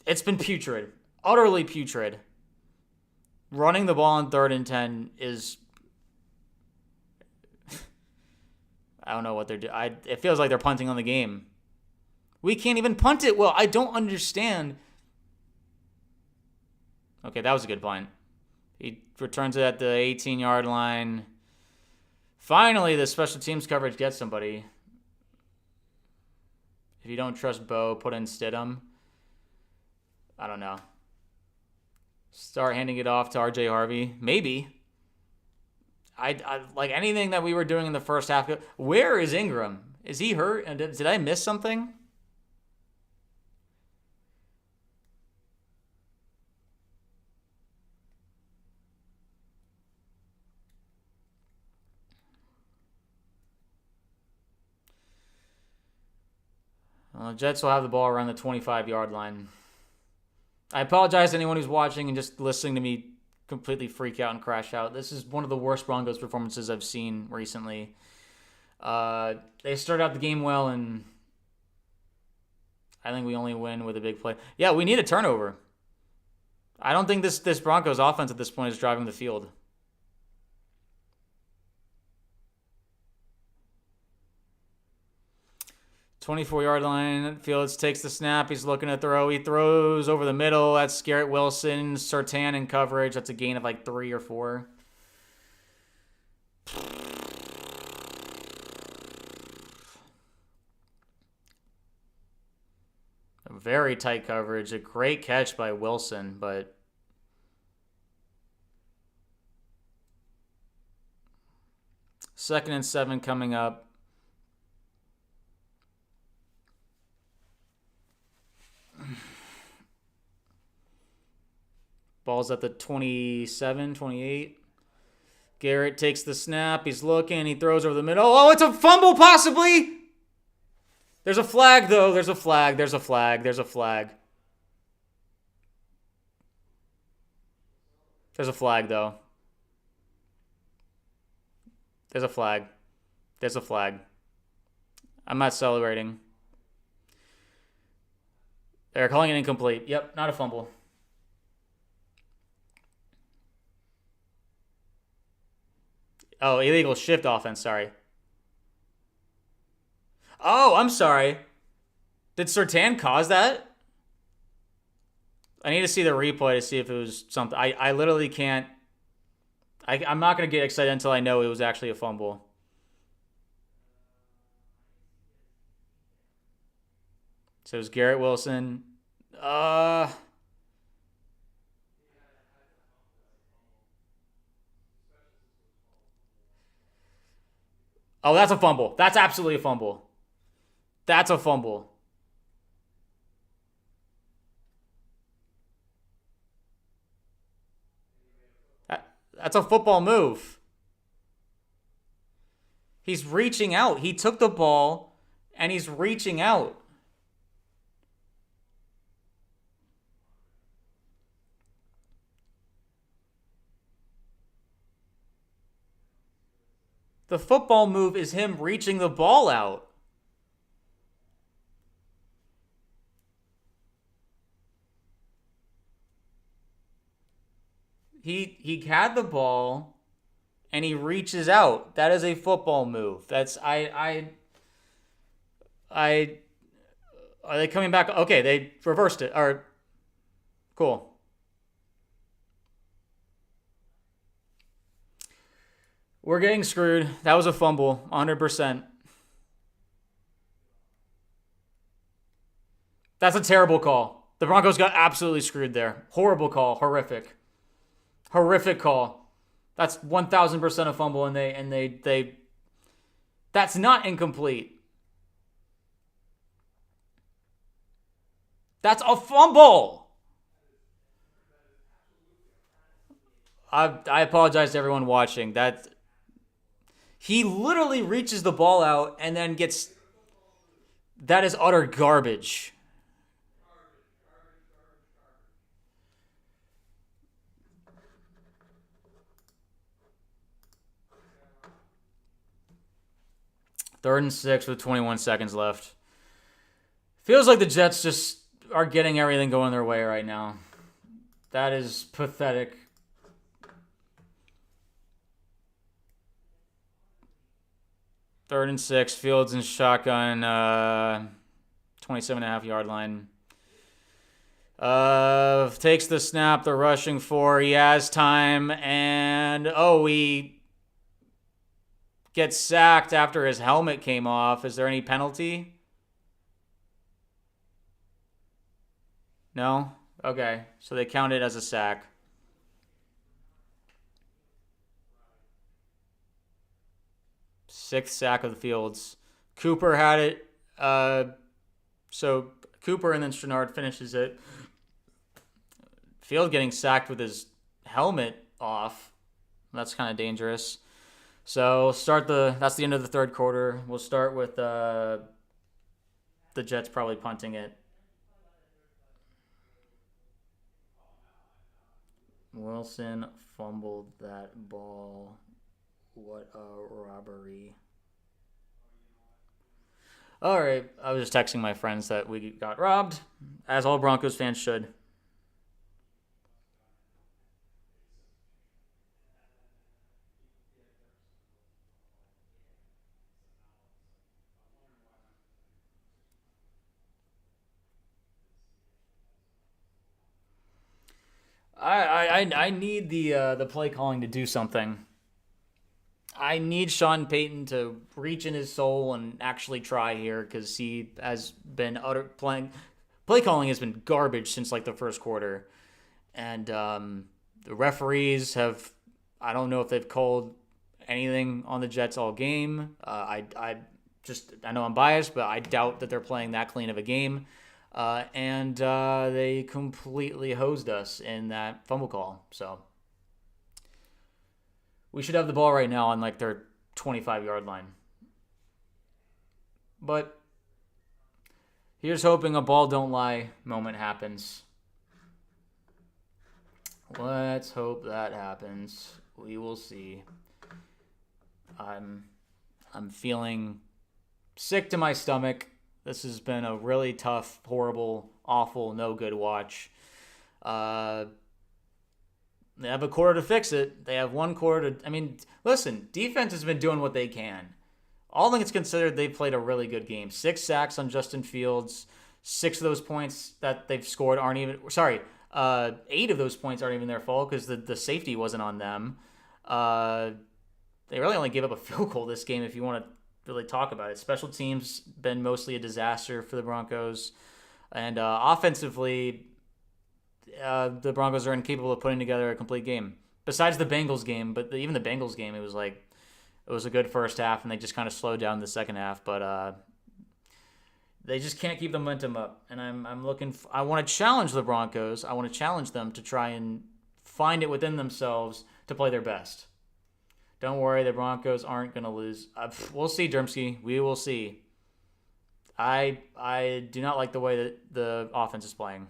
It's been putrid. Utterly putrid. Running the ball on 3rd and 10 is... I don't know what they're doing. It feels like they're punting on the game. We can't even punt it well. I don't understand. Okay, that was a good punt. He returns it at the 18-yard line. Finally, the special teams coverage gets somebody. If you don't trust Bo, put in Stidham. I don't know. Start handing it off to RJ Harvery. Maybe. I like anything that we were doing in the first half. Where is Ingram? Is he hurt? And did I miss something? Jets will have the ball around the 25-yard line. I apologize to anyone who's watching and just listening to me completely freak out and crash out. This is one of the worst Broncos performances I've seen recently. They started out the game well, and I think we only win with a big play. Yeah, we need a turnover. I don't think this Broncos offense at this point is driving the field. .24-yard line. Fields takes the snap. He's looking to throw. He throws over the middle. That's Garrett Wilson. Surtain in coverage. That's a gain of like 3 or 4. A very tight coverage. A great catch by Wilson, but... Second and 7 coming up. Ball's at the 27, 28. Garrett takes the snap. He's looking. He throws over the middle. Oh, it's a fumble possibly. There's a flag, though. There's a flag. There's a flag. There's a flag. There's a flag, though. There's a flag. There's a flag. I'm not celebrating. They're calling it incomplete. Yep, not a fumble. Oh, illegal shift offense, sorry. Oh, I'm sorry. Did Surtain cause that? I need to see the replay to see if it was something. I literally can't. I'm not going to get excited until I know it was actually a fumble. So it was Garrett Wilson. Oh, that's a fumble. That's absolutely a fumble. That's a fumble. That's a football move. He's reaching out. He took the ball and he's reaching out. The football move is him reaching the ball out. He had the ball and he reaches out. That is a football move. That's are they coming back? Okay, they reversed it. Or cool. We're getting screwed. That was a fumble, 100%. That's a terrible call. The Broncos got absolutely screwed there. Horrible call. Horrific. Horrific call. That's 1000% a fumble, and they that's not incomplete. That's a fumble. I apologize to everyone watching. That he literally reaches the ball out and then gets. That is utter garbage. Third and 6 with 21 seconds left. Feels like the Jets just are getting everything going their way right now. That is pathetic. Third and 6, Fields and shotgun, 27.5 yard line. Takes the snap, they're rushing for. He has time, and he gets sacked after his helmet came off. Is there any penalty? No? Okay, so they count it as a sack. Sixth sack of the Fields. Cooper had it. So Cooper and then Strenard finishes it. Field getting sacked with his helmet off. That's kind of dangerous. So that's the end of the third quarter. We'll start with the Jets probably punting it. Wilson fumbled that ball. What a robbery. All right, I was just texting my friends that we got robbed, as all Broncos fans should. I need the play calling to do something. I need Sean Payton to reach in his soul and actually try here because he has been play calling has been garbage since like the first quarter, and the referees have, I don't know if they've called anything on the Jets all game. I know I'm biased, but I doubt that they're playing that clean of a game. And they completely hosed us in that fumble call. So we should have the ball right now on like their 25-yard line. But here's hoping a ball don't lie moment happens. Let's hope that happens. We will see. I'm feeling sick to my stomach. This has been a really tough, horrible, awful, no good watch. They have a quarter to fix it. They have one quarter to... I mean, listen, defense has been doing what they can. All things considered, they've played a really good game. 6 sacks on Justin Fields. 6 of those points that they've scored aren't even... Sorry, 8 of those points aren't even their fault because the safety wasn't on them. They really only gave up a field goal this game if you want to really talk about it. Special teams been mostly a disaster for the Broncos. And offensively... the Broncos are incapable of putting together a complete game. Besides the Bengals game, but even the Bengals game, it was a good first half, and they just kind of slowed down the second half. But they just can't keep the momentum up. And I want to challenge the Broncos. I want to challenge them to try and find it within themselves to play their best. Don't worry, the Broncos aren't going to lose. We'll see, Dermsky. We will see. I do not like the way that the offense is playing.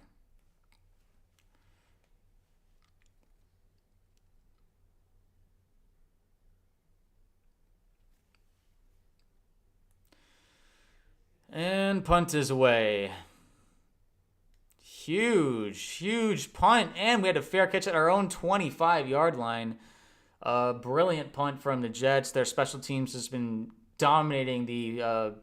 And punt is away. Huge punt. And we had a fair catch at our own 25-yard line. Brilliant punt from the Jets. Their special teams has been dominating the...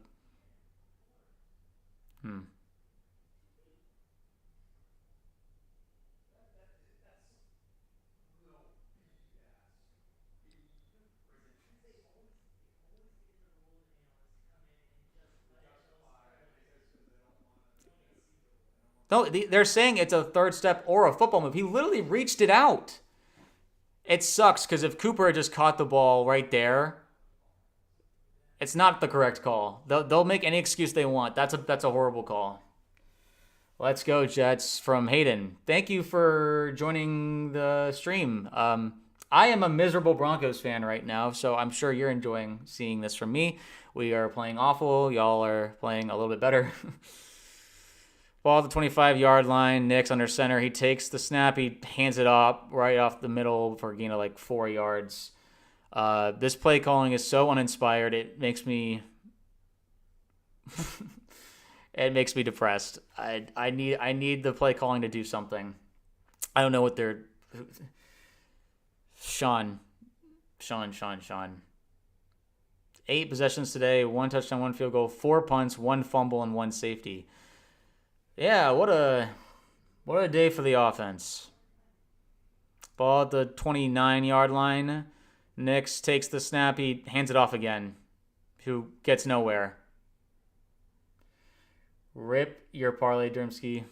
No, they're saying it's a third step or a football move. He literally reached it out. It sucks because if Cooper had just caught the ball right there, it's not the correct call. They'll make any excuse they want. That's a horrible call. Let's go, Jets, from Hayden. Thank you for joining the stream. I am a miserable Broncos fan right now, so I'm sure you're enjoying seeing this from me. We are playing awful. Y'all are playing a little bit better. Ball at the 25-yard line. Nix under center. He takes the snap. He hands it off right off the middle for a gain of like 4 yards. This play calling is so uninspired. It makes me depressed. I need the play calling to do something. I don't know what they're Sean. 8 possessions today, 1 touchdown, 1 field goal, 4 punts, 1 fumble, and 1 safety. Yeah, what a day for the offense. Ball at the 29-yard line. Nix takes the snap. He hands it off again. Who gets nowhere. Rip your parlay, Drimsky.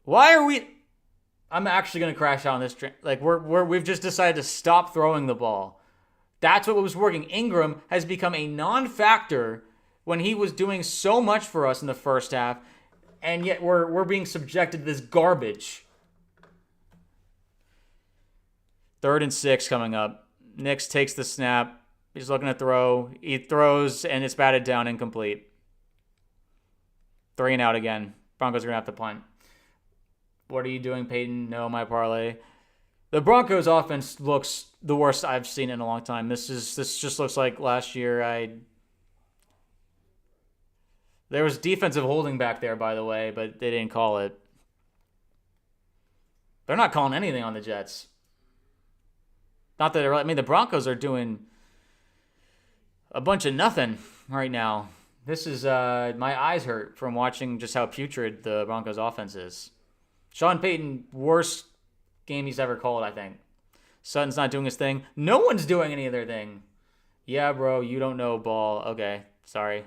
Why are we... I'm actually going to crash out on this. Like, we've just decided to stop throwing the ball. That's what was working. Ingram has become a non-factor when he was doing so much for us in the first half, and yet we're being subjected to this garbage. 3rd and 6 coming up. Nix takes the snap. He's looking to throw. He throws, and it's batted down, incomplete. 3 and out again. Broncos are going to have to punt. What are you doing, Payton? No, my parlay. The Broncos offense looks the worst I've seen in a long time. This just looks like last year. There was defensive holding back there, by the way, but they didn't call it. They're not calling anything on the Jets. Not that the Broncos are doing a bunch of nothing right now. This is my eyes hurt from watching just how putrid the Broncos offense is. Sean Payton, worst game he's ever called, I think. Sutton's not doing his thing. No one's doing any of their thing. Yeah, bro, you don't know ball. Okay, sorry.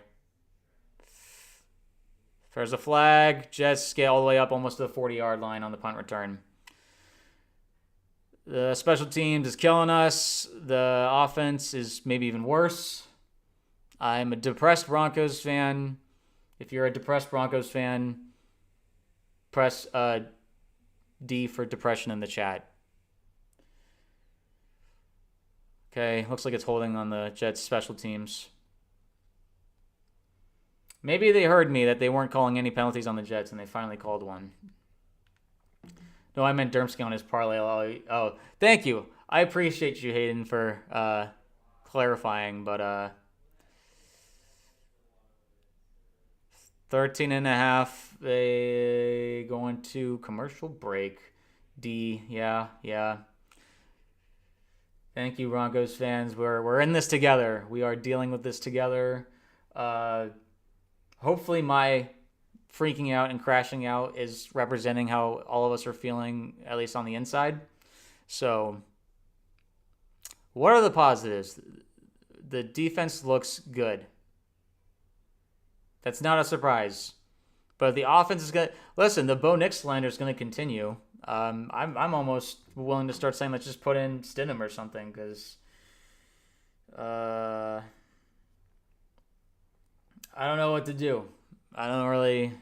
There's a flag. Jets get all the way up almost to the 40-yard line on the punt return. The special teams is killing us. The offense is maybe even worse. I'm a depressed Broncos fan. If you're a depressed Broncos fan, press D for depression in the chat. Okay, looks like it's holding on the Jets special teams. Maybe they heard me that they weren't calling any penalties on the Jets and they finally called one. No, I meant Dermsky on his parlay. Oh, thank you. I appreciate you, Hayden, for clarifying, but 13.5. They going to commercial break. D, yeah. Thank you, Broncos fans. We're in this together. We are dealing with this together. Hopefully my freaking out and crashing out is representing how all of us are feeling, at least on the inside. So, what are the positives? The defense looks good. That's not a surprise. But the offense is going to... Listen, the Bo Nix slander is going to continue. I'm almost willing to start saying let's just put in Stidham or something, because... I don't know what to do. I don't really...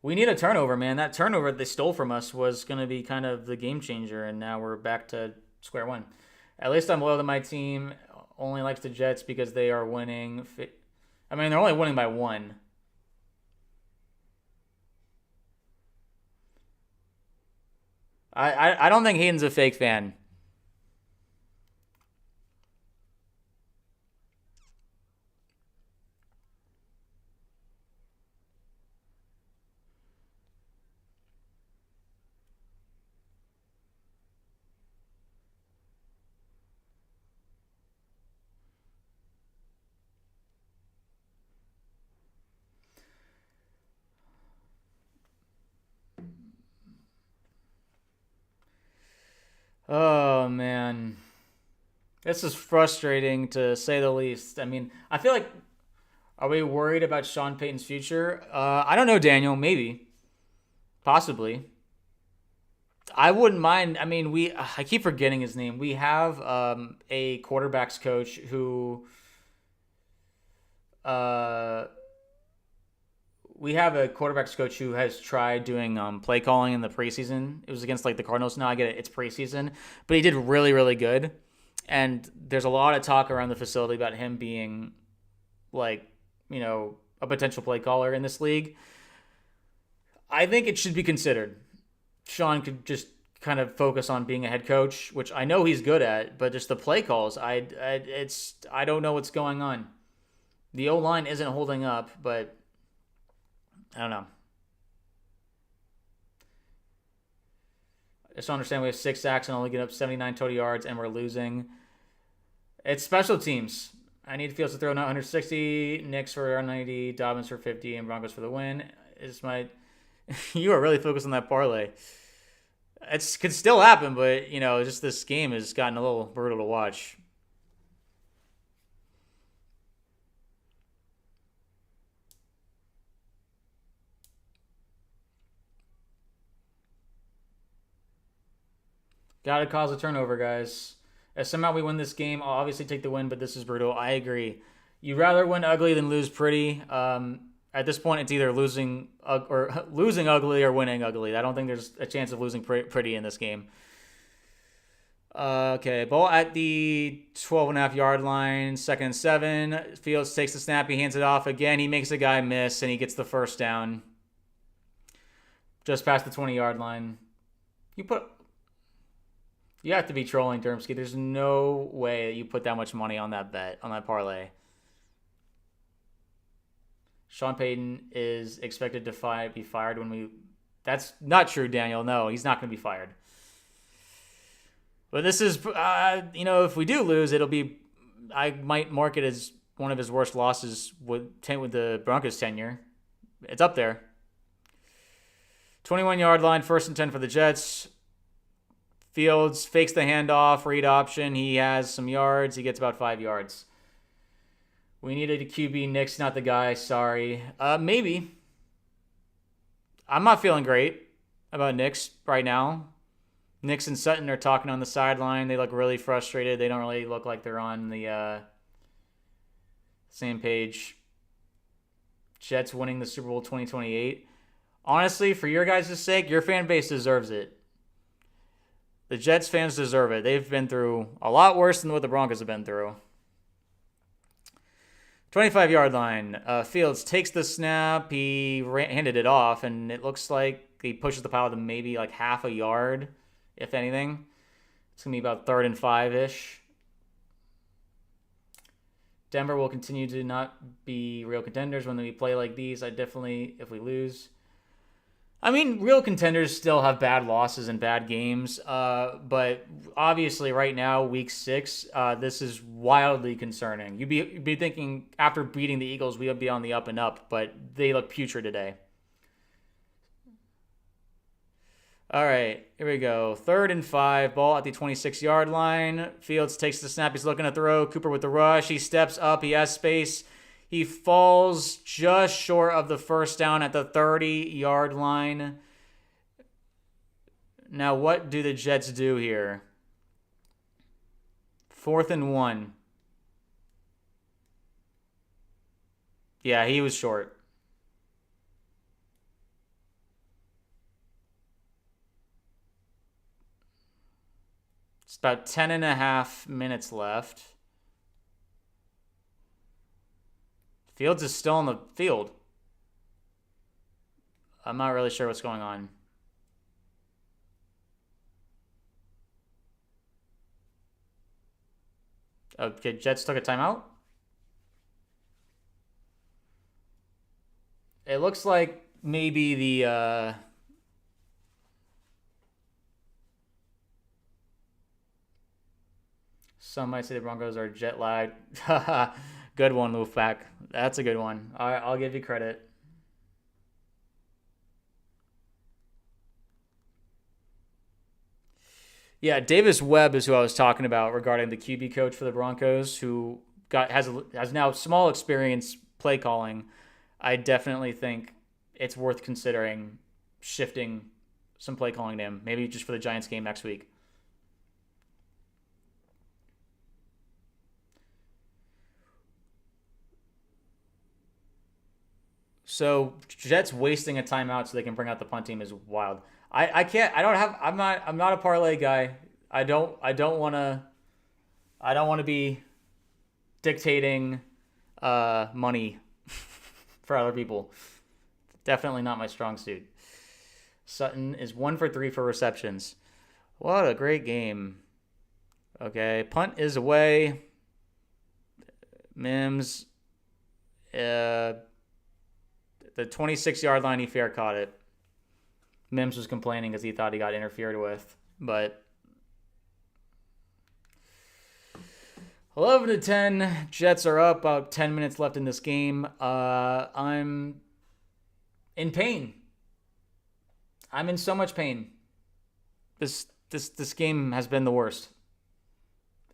We need a turnover, man. That turnover they stole from us was going to be kind of the game changer, and now we're back to square one. At least I'm loyal to my team. Only likes the Jets because they are winning. I mean, they're only winning by 1. I don't think Hayden's a fake fan. Oh, man. This is frustrating to say the least. I mean, I feel like... Are we worried about Sean Payton's future? I don't know, Daniel. Maybe. Possibly. I wouldn't mind. I mean, I keep forgetting his name. We have a quarterbacks coach who uh, has tried doing play calling in the preseason. It was against like the Cardinals. Now I get it; it's preseason, but he did really, really good. And there's a lot of talk around the facility about him being like, a potential play caller in this league. I think it should be considered. Sean could just kind of focus on being a head coach, which I know he's good at, but just the play calls, I don't know what's going on. The O line isn't holding up, but I don't know. I just don't understand. We have 6 sacks and only get up 79 total yards, and we're losing. It's special teams. I need Fields to throw 160, Nix for 190, Dobbins for 50, and Broncos for the win. You are really focused on that parlay. It could still happen, but just this game has gotten a little brutal to watch. Gotta cause a turnover, guys. If somehow we win this game, I'll obviously take the win, but this is brutal. I agree. You'd rather win ugly than lose pretty. At this point, it's either losing ugly or winning ugly. I don't think there's a chance of losing pretty in this game. Okay, ball at the 12.5-yard line, 2nd and 7. Fields takes the snap, he hands it off again. He makes a guy miss, and he gets the first down. Just past the 20-yard line. You have to be trolling, Dermsky. There's no way that you put that much money on that bet, on that parlay. Sean Payton is expected to be fired when we... That's not true, Daniel. No, he's not going to be fired. But this is, if we do lose, it'll be... I might mark it as one of his worst losses with the Broncos tenure. It's up there. 21-yard line, 1st and 10 for the Jets. Fields fakes the handoff, read option. He has some yards. He gets about 5 yards. We needed a QB. Nick's not the guy. Sorry. Maybe. I'm not feeling great about Nick's right now. Nix and Sutton are talking on the sideline. They look really frustrated. They don't really look like they're on the same page. Jets winning the Super Bowl 2028. Honestly, for your guys' sake, your fan base deserves it. The Jets fans deserve it. They've been through a lot worse than what the Broncos have been through. 25-yard line. Fields takes the snap. He handed it off, and it looks like he pushes the pile to maybe like half a yard, if anything. It's going to be about 3rd and 5-ish. Denver will continue to not be real contenders when we play like these. If we lose. I mean, real contenders still have bad losses and bad games, but obviously right now, week 6, this is wildly concerning. You'd be thinking after beating the Eagles, we would be on the up and up, but they look putrid today. All right, here we go. 3rd and 5, ball at the 26-yard line. Fields takes the snap. He's looking to throw. Cooper with the rush. He steps up. He has space. He falls just short of the first down at the 30-yard line. Now, what do the Jets do here? 4th and 1. Yeah, he was short. It's about 10 and a half minutes left. Fields is still on the field. I'm not really sure what's going on. Okay, Jets took a timeout. It looks like maybe the some might say the Broncos are jet lagged. Good one, Wolfpack. That's a good one. All right, I'll give you credit. Yeah, Davis Webb is who I was talking about regarding the QB coach for the Broncos, who has now small experience play calling, I definitely think it's worth considering shifting some play calling to him, maybe just for the Giants game next week. So Jets wasting a timeout so they can bring out the punt team is wild. I can't. I don't have. I'm not a parlay guy. I don't want to be dictating money for other people. Definitely not my strong suit. Sutton is 1 for 3 for receptions. What a great game. Okay, punt is away. Mims, the 26-yard line, he fair caught it. Mims was complaining because he thought he got interfered with, but 11-10, Jets are up. About 10 minutes left in this game. I'm in pain. I'm in so much pain. This game has been the worst.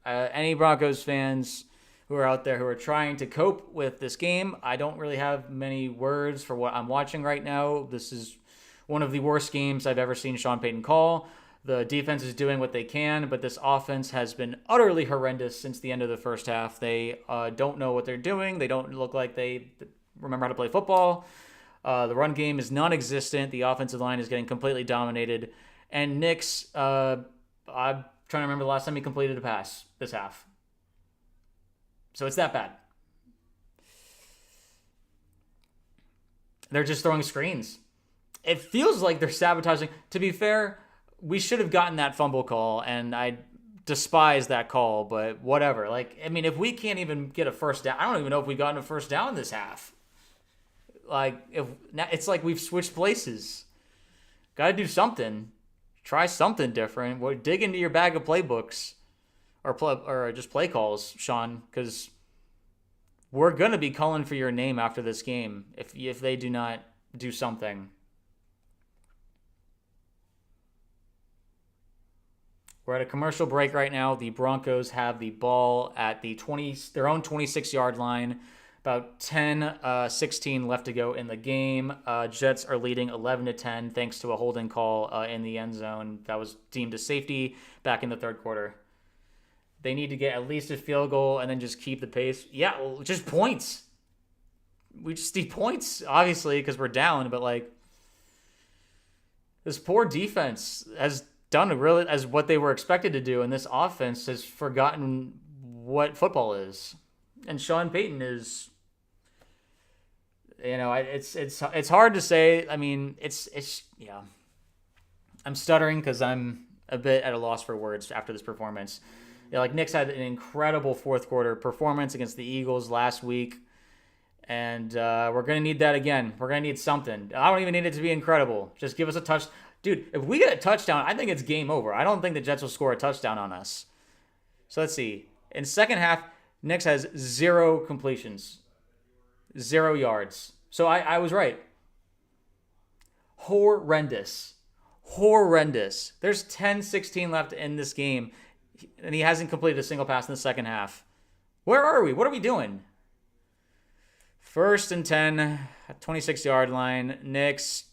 Any Broncos fans who are out there who are trying to cope with this game, I don't really have many words for what I'm watching right now. This is one of the worst games I've ever seen Sean Payton call. The defense is doing what they can, but this offense has been utterly horrendous since the end of the first half. They don't know what they're doing. They don't look like they remember how to play football. The run game is non-existent. The offensive line is getting completely dominated. And Nix, I'm trying to remember the last time he completed a pass this half. So it's that bad. They're just throwing screens. It feels like they're sabotaging. To be fair, we should have gotten that fumble call, and I despise that call, but whatever. Like, I mean, if we can't even get a first down, I don't even know if we got a first down this half. Like, it's like we've switched places. Got to do something. Try something different. Dig into your bag of playbooks or just play calls, Sean, because we're going to be calling for your name after this game if they do not do something. We're at a commercial break right now. The Broncos have the ball at their own 26-yard line. About 10-16 left to go in the game. Jets are leading 11-10 thanks to a holding call in the end zone that was deemed a safety back in the third quarter. They need to get at least a field goal and then just keep the pace. Yeah, well, just points. We just need points, obviously, because we're down. But, like, this poor defense has done really as what they were expected to do, and this offense has forgotten what football is. And Sean Payton is, it's hard to say. I mean, it's yeah. I'm stuttering because I'm a bit at a loss for words after this performance. Like Knicks had an incredible fourth quarter performance against the Eagles last week, and we're gonna need that again. We're gonna need something. I don't even need it to be incredible. Just give us a touch. Dude, if we get a touchdown, I think it's game over. I don't think the Jets will score a touchdown on us. So let's see. In second half, Knicks has 0 completions, 0 yards. So I was right. Horrendous. There's 10-16 left in this game, and he hasn't completed a single pass in the second half. Where are we? What are we doing? 1st and 10, 26-yard line. Knicks,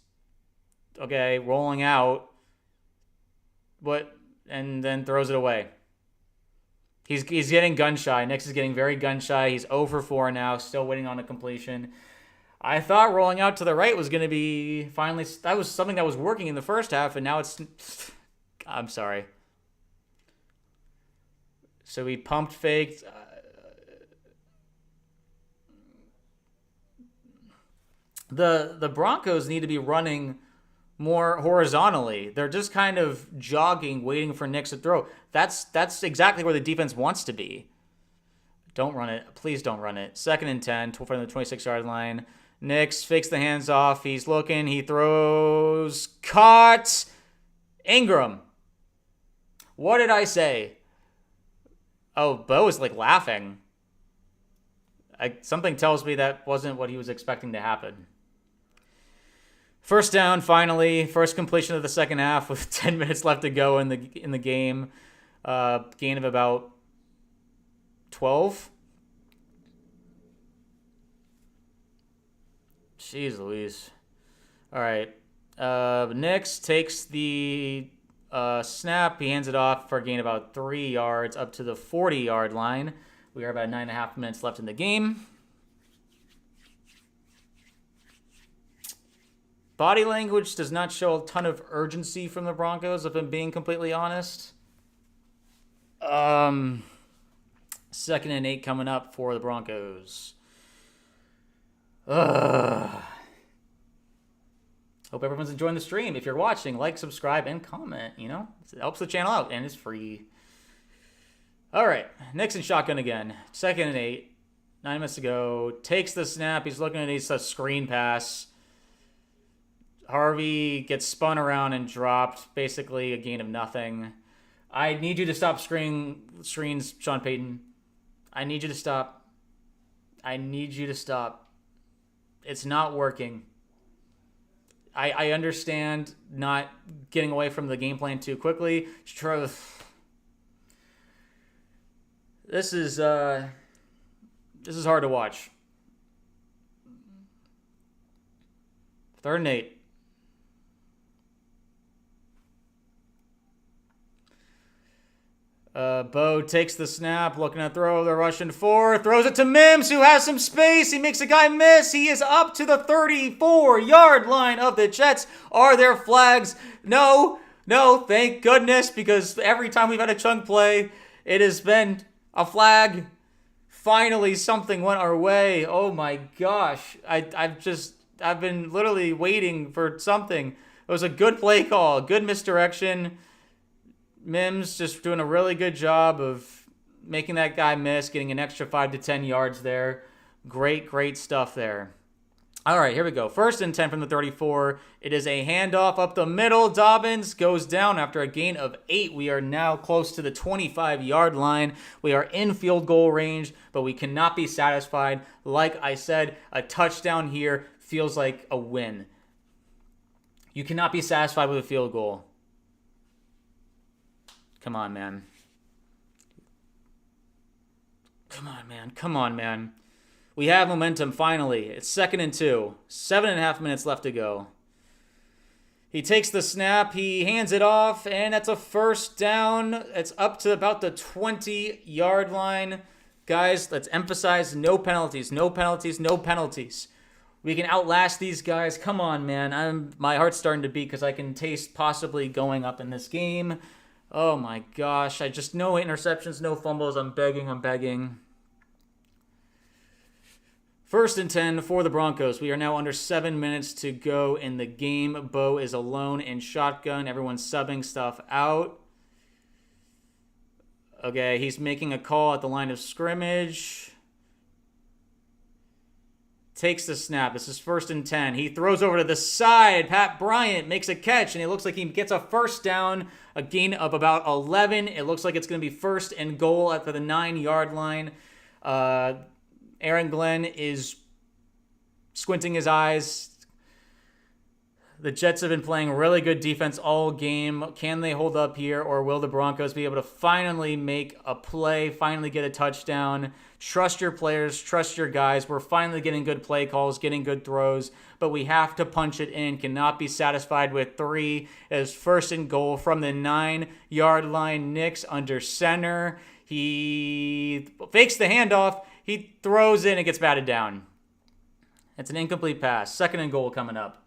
okay, rolling out, and then throws it away. He's getting gun shy. Nix is getting very gun shy. He's 0 for 4 now, still waiting on a completion. I thought rolling out to the right was going to be finally, that was something that was working in the first half, and now it's, I'm sorry. So he pumped faked. The Broncos need to be running more horizontally. They're just kind of jogging, waiting for Nix to throw. That's exactly where the defense wants to be. Don't run it. Please don't run it. 2nd and 10 from the 26-yard line. Nix fakes the hands off. He's looking. He throws. Caught. Ingram. What did I say? Oh, Bo is like laughing. Something tells me that wasn't what he was expecting to happen. First down, finally. First completion of the second half with 10 minutes left to go in the game. Gain of about 12. Jeez Louise. All right. Nix takes the snap. He hands it off for a gain about 3 yards up to the 40-yard line. We are about 9.5 minutes left in the game. Body language does not show a ton of urgency from the Broncos, if I'm being completely honest. 2nd and 8 coming up for the Broncos. Hope everyone's enjoying the stream. If you're watching, like, subscribe, and comment. You know, it helps the channel out, and it's free. All right, Nixon shotgun again. 2nd and 8. 9 minutes to go. Takes the snap. He's looking at a screen pass. Harvey gets spun around and dropped. Basically a gain of nothing. I need you to stop screens, Sean Payton. I need you to stop. I need you to stop. It's not working. I understand not getting away from the game plan too quickly. This is hard to watch. 3rd and 8. Bo takes the snap, looking to throw. They're rushing 4. Throws it to Mims, who has some space. He makes a guy miss. He is up to the 34-yard line of the Jets. Are there flags? No, thank goodness, because every time we've had a chunk play, it has been a flag. Finally, something went our way. Oh my gosh. I've been literally waiting for something. It was a good play call, good misdirection. Mims just doing a really good job of making that guy miss, getting an extra 5 to 10 yards there. Great stuff there. All right, here we go. 1st and 10 from the 34. It is a handoff up the middle. Dobbins goes down after a gain of 8. We are now close to the 25-yard line. We are in field goal range, but we cannot be satisfied. Like I said, a touchdown here feels like a win. You cannot be satisfied with a field goal. Come on, man. Come on, man. We have momentum, finally. It's 2nd and 2. 7.5 minutes left to go. He takes the snap. He hands it off, and that's a 1st down. It's up to about the 20-yard line. Guys, let's emphasize no penalties. We can outlast these guys. Come on, man. My heart's starting to beat because I can taste possibly going up in this game. Oh my gosh. No interceptions, no fumbles. I'm begging. 1st and 10 for the Broncos. We are now under 7 minutes to go in the game. Bo is alone in shotgun. Everyone's subbing stuff out. Okay, he's making a call at the line of scrimmage. Takes the snap. This is 1st and 10. He throws over to the side. Pat Bryant makes a catch, and it looks like he gets a 1st down, a gain of about 11. It looks like it's going to be 1st and goal at the 9-yard line. Aaron Glenn is squinting his eyes. The Jets have been playing really good defense all game. Can they hold up here, or will the Broncos be able to finally make a play, finally get a touchdown? Trust your players, trust your guys. We're finally getting good play calls, getting good throws, but we have to punch it in. Cannot be satisfied with 3 as 1st and goal from the 9-yard line. Nix under center. He fakes the handoff. He throws it and it gets batted down. It's an incomplete pass. 2nd and goal coming up.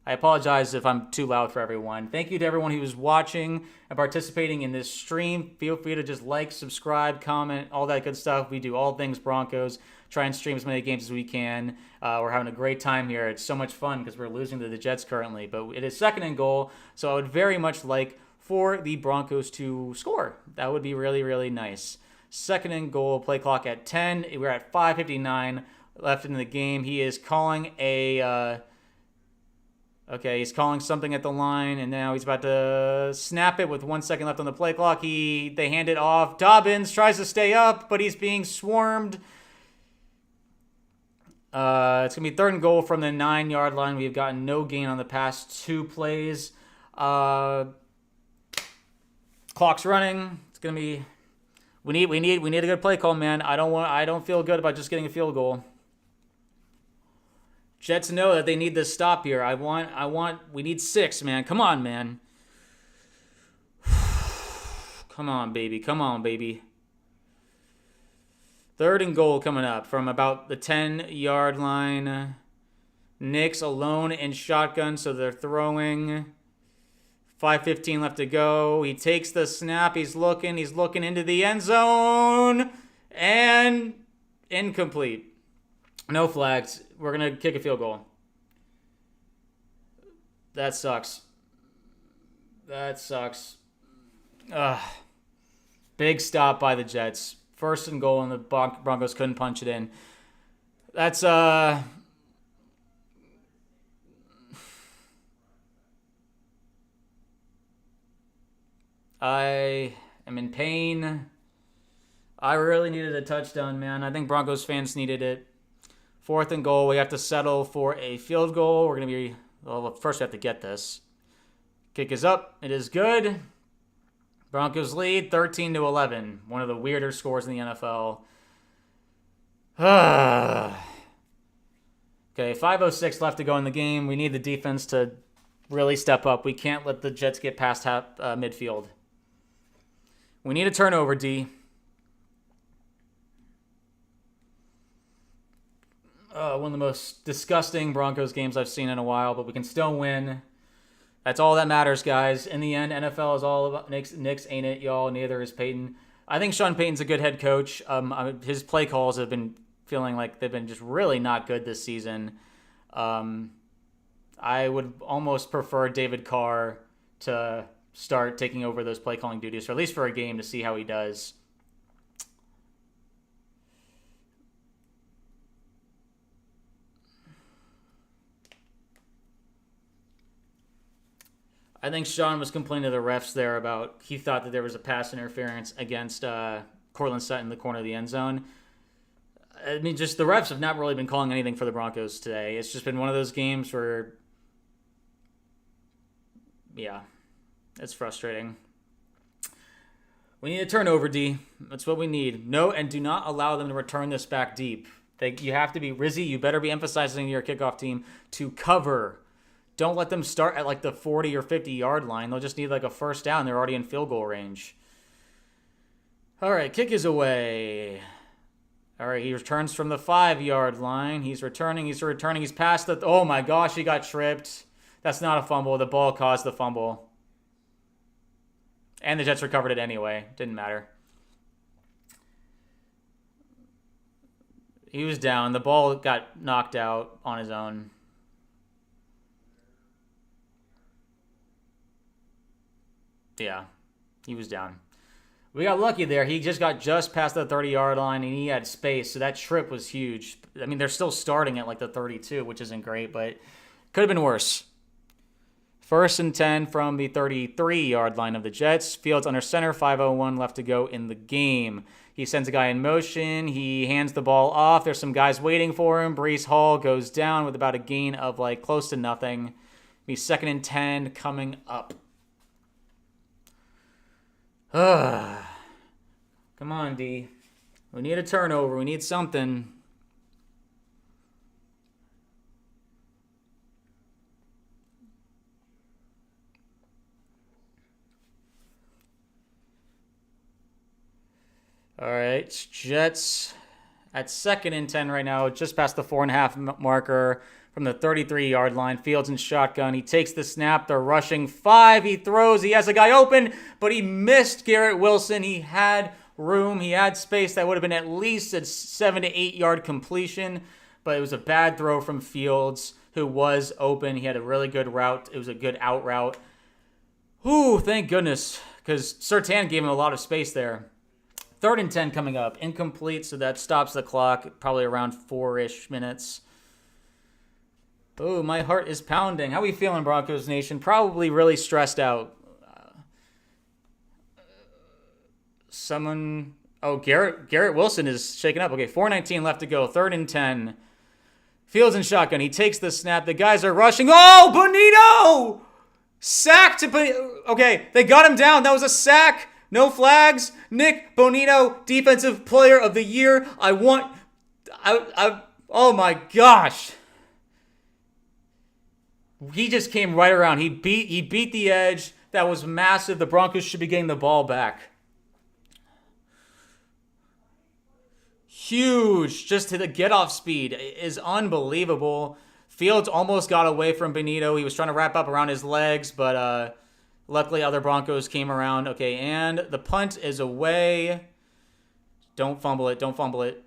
I apologize if I'm too loud for everyone. Thank you to everyone who was watching and participating in this stream. Feel free to just like, subscribe, comment, all that good stuff. We do all things Broncos. Try and stream as many games as we can. We're having a great time here. It's so much fun because we're losing to the Jets currently. But it is 2nd and goal, so I would very much like for the Broncos to score. That would be really, really nice. 2nd and goal, play clock at 10. We're at 5:59 left in the game. He is calling a... Okay, he's calling something at the line, and now he's about to snap it with 1 second left on the play clock. They hand it off. Dobbins tries to stay up, but he's being swarmed. It's going to be 3rd and goal from the 9-yard line. We've gotten no gain on the past 2 plays. Clock's running. It's going to be... We need a good play call, man. I don't feel good about just getting a field goal. Jets know that they need this stop here. We need 6, man. Come on, man. Come on, baby. Come on, baby. 3rd and goal coming up from about the 10-yard line. Nix alone in shotgun, so they're throwing. 5:15 left to go. He takes the snap. He's looking into the end zone. And incomplete. No flags. We're going to kick a field goal. That sucks. Ugh. Big stop by the Jets. 1st and goal, and the Broncos couldn't punch it in. That's, I am in pain. I really needed a touchdown, man. I think Broncos fans needed it. 4th and goal. We have to settle for a field goal. We're going to be... Well, first we have to get this. Kick is up. It is good. Broncos lead 13-11. One of the weirder scores in the NFL. Okay, 5:06 left to go in the game. We need the defense to really step up. We can't let the Jets get past midfield. We need a turnover, D. One of the most disgusting Broncos games I've seen in a while, but we can still win. That's all that matters, guys. In the end, NFL is all about Nix, ain't it, y'all? Neither is Payton. I think Sean Payton's a good head coach. His play calls have been feeling like they've been just really not good this season. I would almost prefer David Carr to start taking over those play calling duties, or at least for a game, to see how he does. I think Sean was complaining to the refs there about he thought that there was a pass interference against Courtland Sutton in the corner of the end zone. I mean, just the refs have not really been calling anything for the Broncos today. It's just been one of those games where, yeah, it's frustrating. We need a turnover, D. That's what we need. No, and do not allow them to return this back deep. You have to be, Rizzy, you better be emphasizing your kickoff team to cover. Don't let them start at like the 40 or 50-yard line. They'll just need like a first down. They're already in field goal range. All right, kick is away. All right, he returns from the 5-yard line. He's returning. He's past the... Oh, my gosh, he got tripped. That's not a fumble. The ball caused the fumble. And the Jets recovered it anyway. Didn't matter. He was down. The ball got knocked out on his own. Yeah, he was down. We got lucky there. He just got past the 30-yard line, and he had space, so that trip was huge. I mean, they're still starting at like the 32, which isn't great, but could have been worse. 1st and 10 from the 33-yard line of the Jets. Fields under center, 5:01 left to go in the game. He sends a guy in motion. He hands the ball off. There's some guys waiting for him. Breece Hall goes down with about a gain of like close to nothing. He's 2nd and 10 coming up. Come on, D. We need a turnover. We need something. All right, Jets at 2nd and 10 right now, just past the 4.5 marker from the 33-yard line. Fields in shotgun. He takes the snap. They're rushing 5. He throws. He has a guy open, but he missed Garrett Wilson. He had room. He had space. That would have been at least a 7 to 8 yard completion, but it was a bad throw from Fields, who was open. He had a really good route. It was a good out route. Ooh, thank goodness, because Surtain gave him a lot of space there. 3rd and 10 coming up. Incomplete, so that stops the clock, probably around 4-ish minutes. Oh, my heart is pounding. How are we feeling, Broncos Nation? Probably really stressed out. Garrett Wilson is shaken up. Okay, 4:19 left to go. 3rd and 10. Fields in shotgun. He takes the snap. The guys are rushing. Oh, Bonito! Sacked. Okay, they got him down. That was a sack. No flags. Nick Bonito, Defensive Player of the Year. Oh my gosh. He just came right around. He beat the edge. That was massive. The Broncos should be getting the ball back. Huge. Just to the get-off speed is unbelievable. Fields almost got away from Benito. He was trying to wrap up around his legs, but luckily other Broncos came around. Okay, and the punt is away. Don't fumble it. Don't fumble it.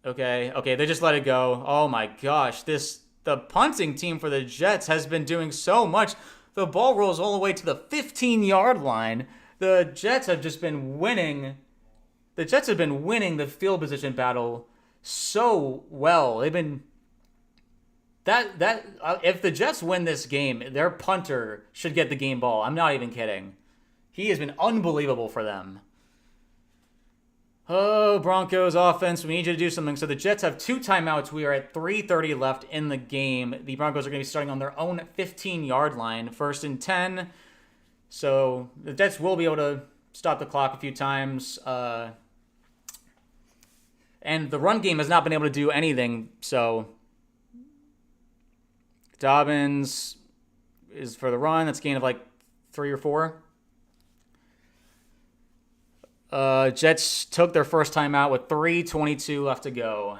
Okay, they just let it go. Oh my gosh. The punting team for the Jets has been doing so much. The ball rolls all the way to the 15-yard line. The Jets have just been winning. The Jets have been winning the field position battle so well. They've been if the Jets win this game, their punter should get the game ball. I'm not even kidding. He has been unbelievable for them. Oh, Broncos offense, we need you to do something. So the Jets have 2 timeouts. We are at 3:30 left in the game. The Broncos are going to be starting on their own 15-yard line, 1st and 10. So the Jets will be able to stop the clock a few times. And the run game has not been able to do anything. So Dobbins is for the run. That's a gain of like 3 or 4. Jets took their first timeout with 3:22 left to go.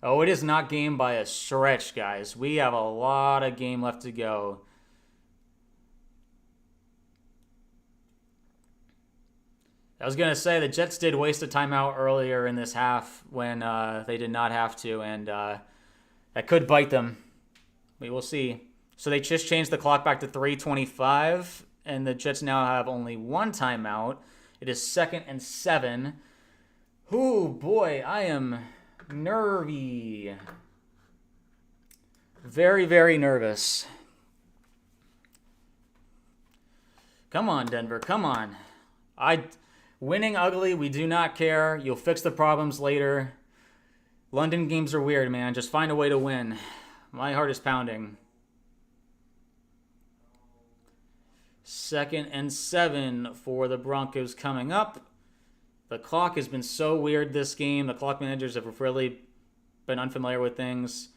Oh, it is not game by a stretch, guys. We have a lot of game left to go. I was going to say the Jets did waste a timeout earlier in this half when they did not have to, and that could bite them. We will see. So they just changed the clock back to 3:25, and the Jets now have only 1 timeout. It is 2nd and 7. Ooh, boy, I am nervy. Very, very nervous. Come on, Denver. Come on. Winning ugly, we do not care. You'll fix the problems later. London games are weird, man. Just find a way to win. My heart is pounding. 2nd and 7 for the Broncos coming up. The clock has been so weird this game. The clock managers have really been unfamiliar with things.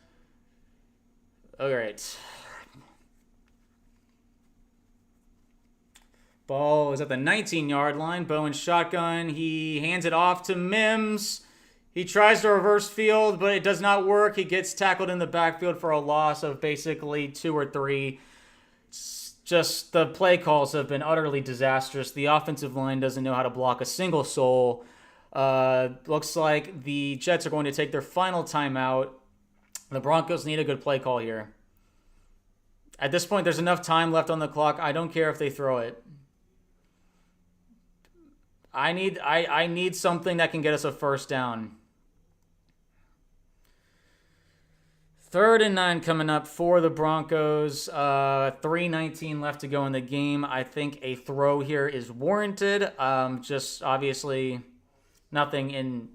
All right. Ball is at the 19-yard line. Bo in shotgun. He hands it off to Mims. He tries to reverse field, but it does not work. He gets tackled in the backfield for a loss of basically 2 or 3. Just the play calls have been utterly disastrous. The offensive line doesn't know how to block a single soul. Looks like the Jets are going to take their final timeout. The Broncos need a good play call here. At this point, there's enough time left on the clock. I don't care if they throw it. I need something that can get us a first down. 3rd and 9 coming up for the Broncos. 3:19 left to go in the game. I think a throw here is warranted. Just obviously nothing in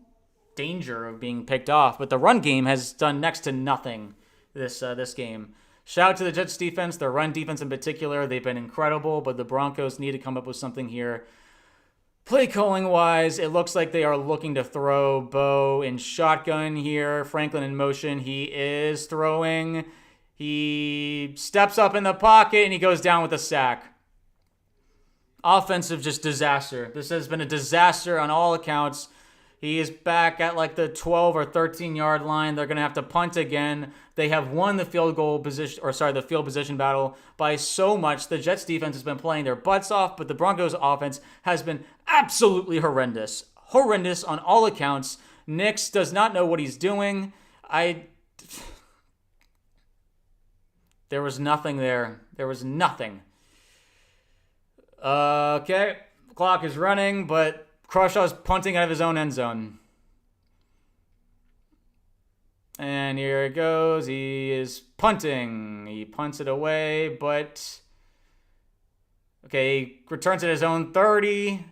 danger of being picked off. But the run game has done next to nothing this game. Shout out to the Jets defense. Their run defense in particular. They've been incredible. But the Broncos need to come up with something here. Play calling wise, it looks like they are looking to throw. Bo in shotgun here. Franklin in motion. He is throwing. He steps up in the pocket and he goes down with a sack. Offensive just disaster. This has been a disaster on all accounts. He is back at like the 12 or 13-yard line. They're going to have to punt again. They have won the field position battle by so much. The Jets defense has been playing their butts off, but the Broncos offense has been absolutely horrendous. Horrendous on all accounts. Nix does not know what he's doing. There was nothing there. There was nothing. Okay. Clock is running, but Crushaw's punting out of his own end zone. And here it goes. He is punting. He punts it away, but okay, he returns at his own 30,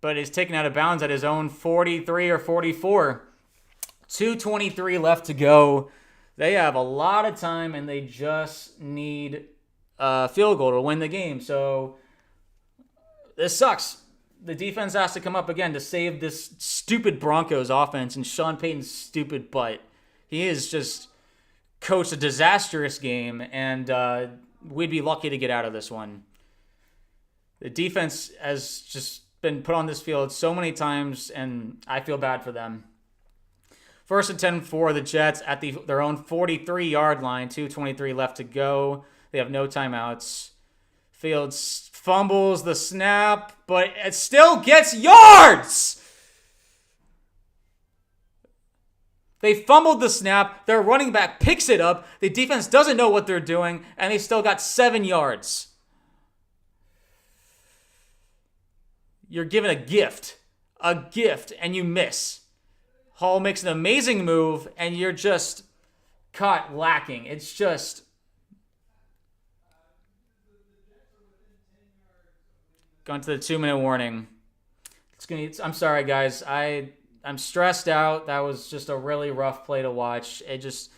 but is taken out of bounds at his own 43 or 44. 2:23 left to go. They have a lot of time, and they just need a field goal to win the game. So this sucks. The defense has to come up again to save this stupid Broncos offense and Sean Payton's stupid butt. He is just coached a disastrous game, and we'd be lucky to get out of this one. The defense has just been put on this field so many times, and I feel bad for them. 1st and 10 for the Jets at their own 43-yard line. 2:23 left to go. They have no timeouts. Fields fumbles the snap, but it still gets yards! They fumbled the snap. Their running back picks it up. The defense doesn't know what they're doing, and they still got 7 yards. You're given a gift, and you miss. Hall makes an amazing move, and you're just caught lacking. It's just... Going to the 2-minute warning. I'm sorry, guys. I'm stressed out. That was just a really rough play to watch. The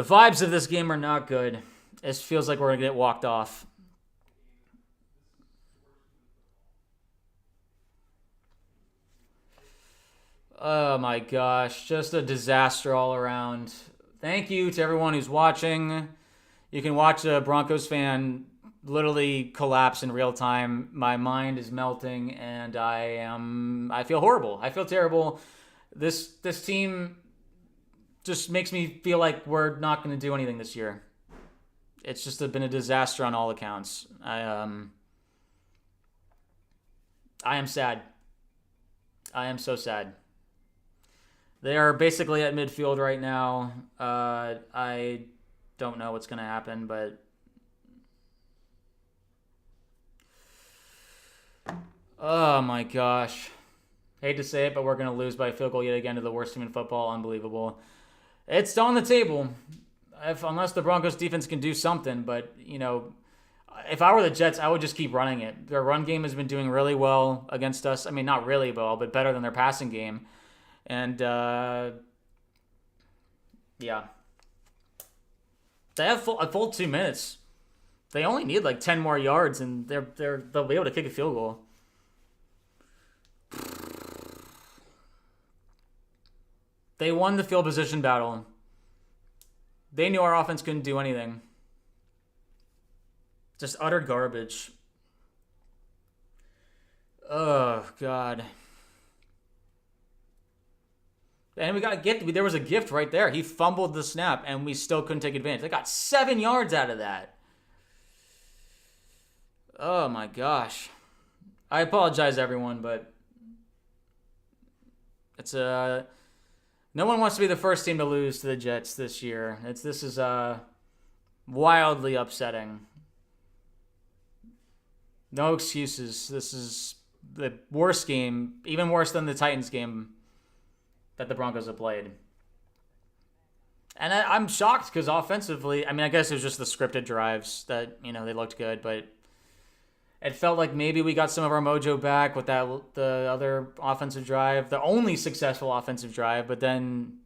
vibes of this game are not good. It feels like we're going to get walked off. Oh my gosh, just a disaster all around. Thank you to everyone who's watching. You can watch a Broncos fan literally collapse in real time. My mind is melting, and I feel horrible. I feel terrible. This team just makes me feel like we're not going to do anything this year. It's just been a disaster on all accounts. I am sad. I am so sad. They are basically at midfield right now. I don't know what's going to happen, but oh my gosh. Hate to say it, but we're going to lose by a field goal yet again to the worst team in football. Unbelievable. It's on the table. Unless the Broncos defense can do something, but, if I were the Jets, I would just keep running it. Their run game has been doing really well against us. I mean, not really well, but better than their passing game. And, yeah. They have a full 2 minutes. They only need like 10 more yards, and they'll be able to kick a field goal. They won the field position battle. They knew our offense couldn't do anything. Just utter garbage. Oh, God. And there was a gift right there. He fumbled the snap, and we still couldn't take advantage. They got 7 yards out of that. Oh, my gosh. I apologize, everyone, but it's no one wants to be the first team to lose to the Jets this year. This is wildly upsetting. No excuses. This is the worst game, even worse than the Titans game that the Broncos have played. And I'm shocked because offensively, I guess it was just the scripted drives that, they looked good, but it felt like maybe we got some of our mojo back with the other offensive drive, the only successful offensive drive, but then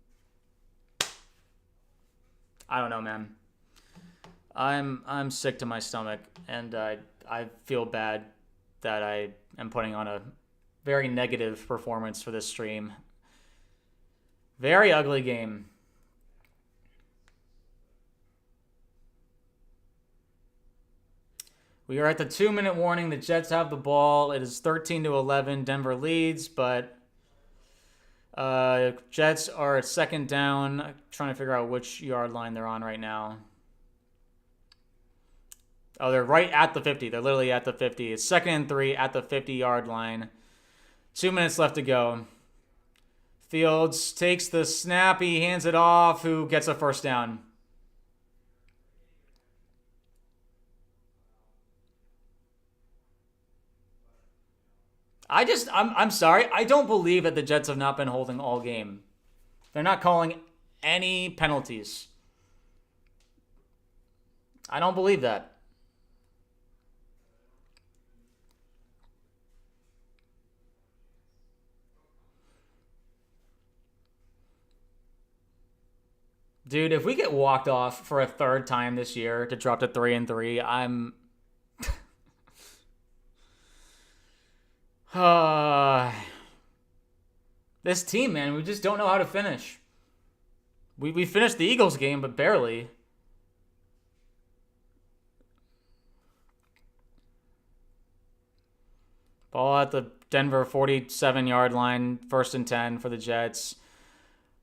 I don't know, man. I'm sick to my stomach, and I feel bad that I am putting on a very negative performance for this stream. Very ugly game. We are at the 2-minute warning. The Jets have the ball. It is 13-11. Denver leads, but Jets are at 2nd down. I'm trying to figure out which yard line they're on right now. Oh, they're right at the 50. They're literally at the 50. It's 2nd and 3 at the 50-yard line. 2 minutes left to go. Fields takes the snap. He hands it off. Who gets a first down? I'm sorry. I don't believe that the Jets have not been holding all game. They're not calling any penalties. I don't believe that. Dude, if we get walked off for a 3rd time this year to drop to 3-3, I'm... This team, man, we just don't know how to finish. We finished the Eagles game, but barely. Ball at the Denver 47-yard line, 1st and 10 for the Jets.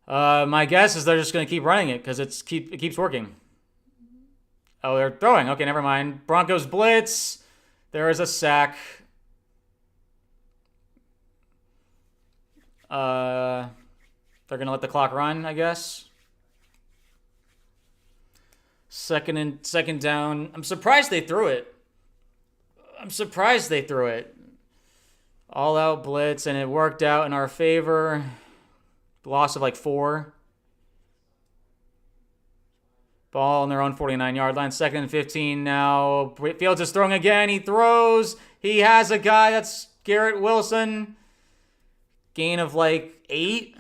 My guess is they're just going to keep running it because it keeps working. Oh, they're throwing. Okay, never mind. Broncos blitz. There is a sack. They're going to let the clock run, I guess. Second down. I'm surprised they threw it. All out blitz, and it worked out in our favor. Loss of like 4. Ball on their own 49-yard line. 2nd and 15 now. Fields is throwing again. He throws. He has a guy. That's Garrett Wilson. Gain of like 8.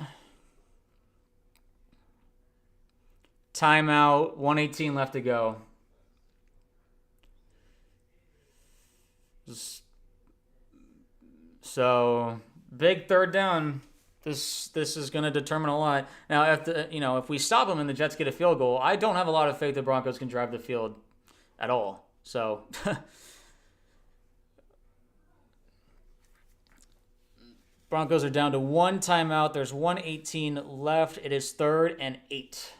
Timeout. 1:18 left to go. So big 3rd down. This is going to determine a lot. Now, if we stop them and the Jets get a field goal, I don't have a lot of faith the Broncos can drive the field at all. So Broncos are down to 1 timeout. There's 1:18 left. It is 3rd and 8.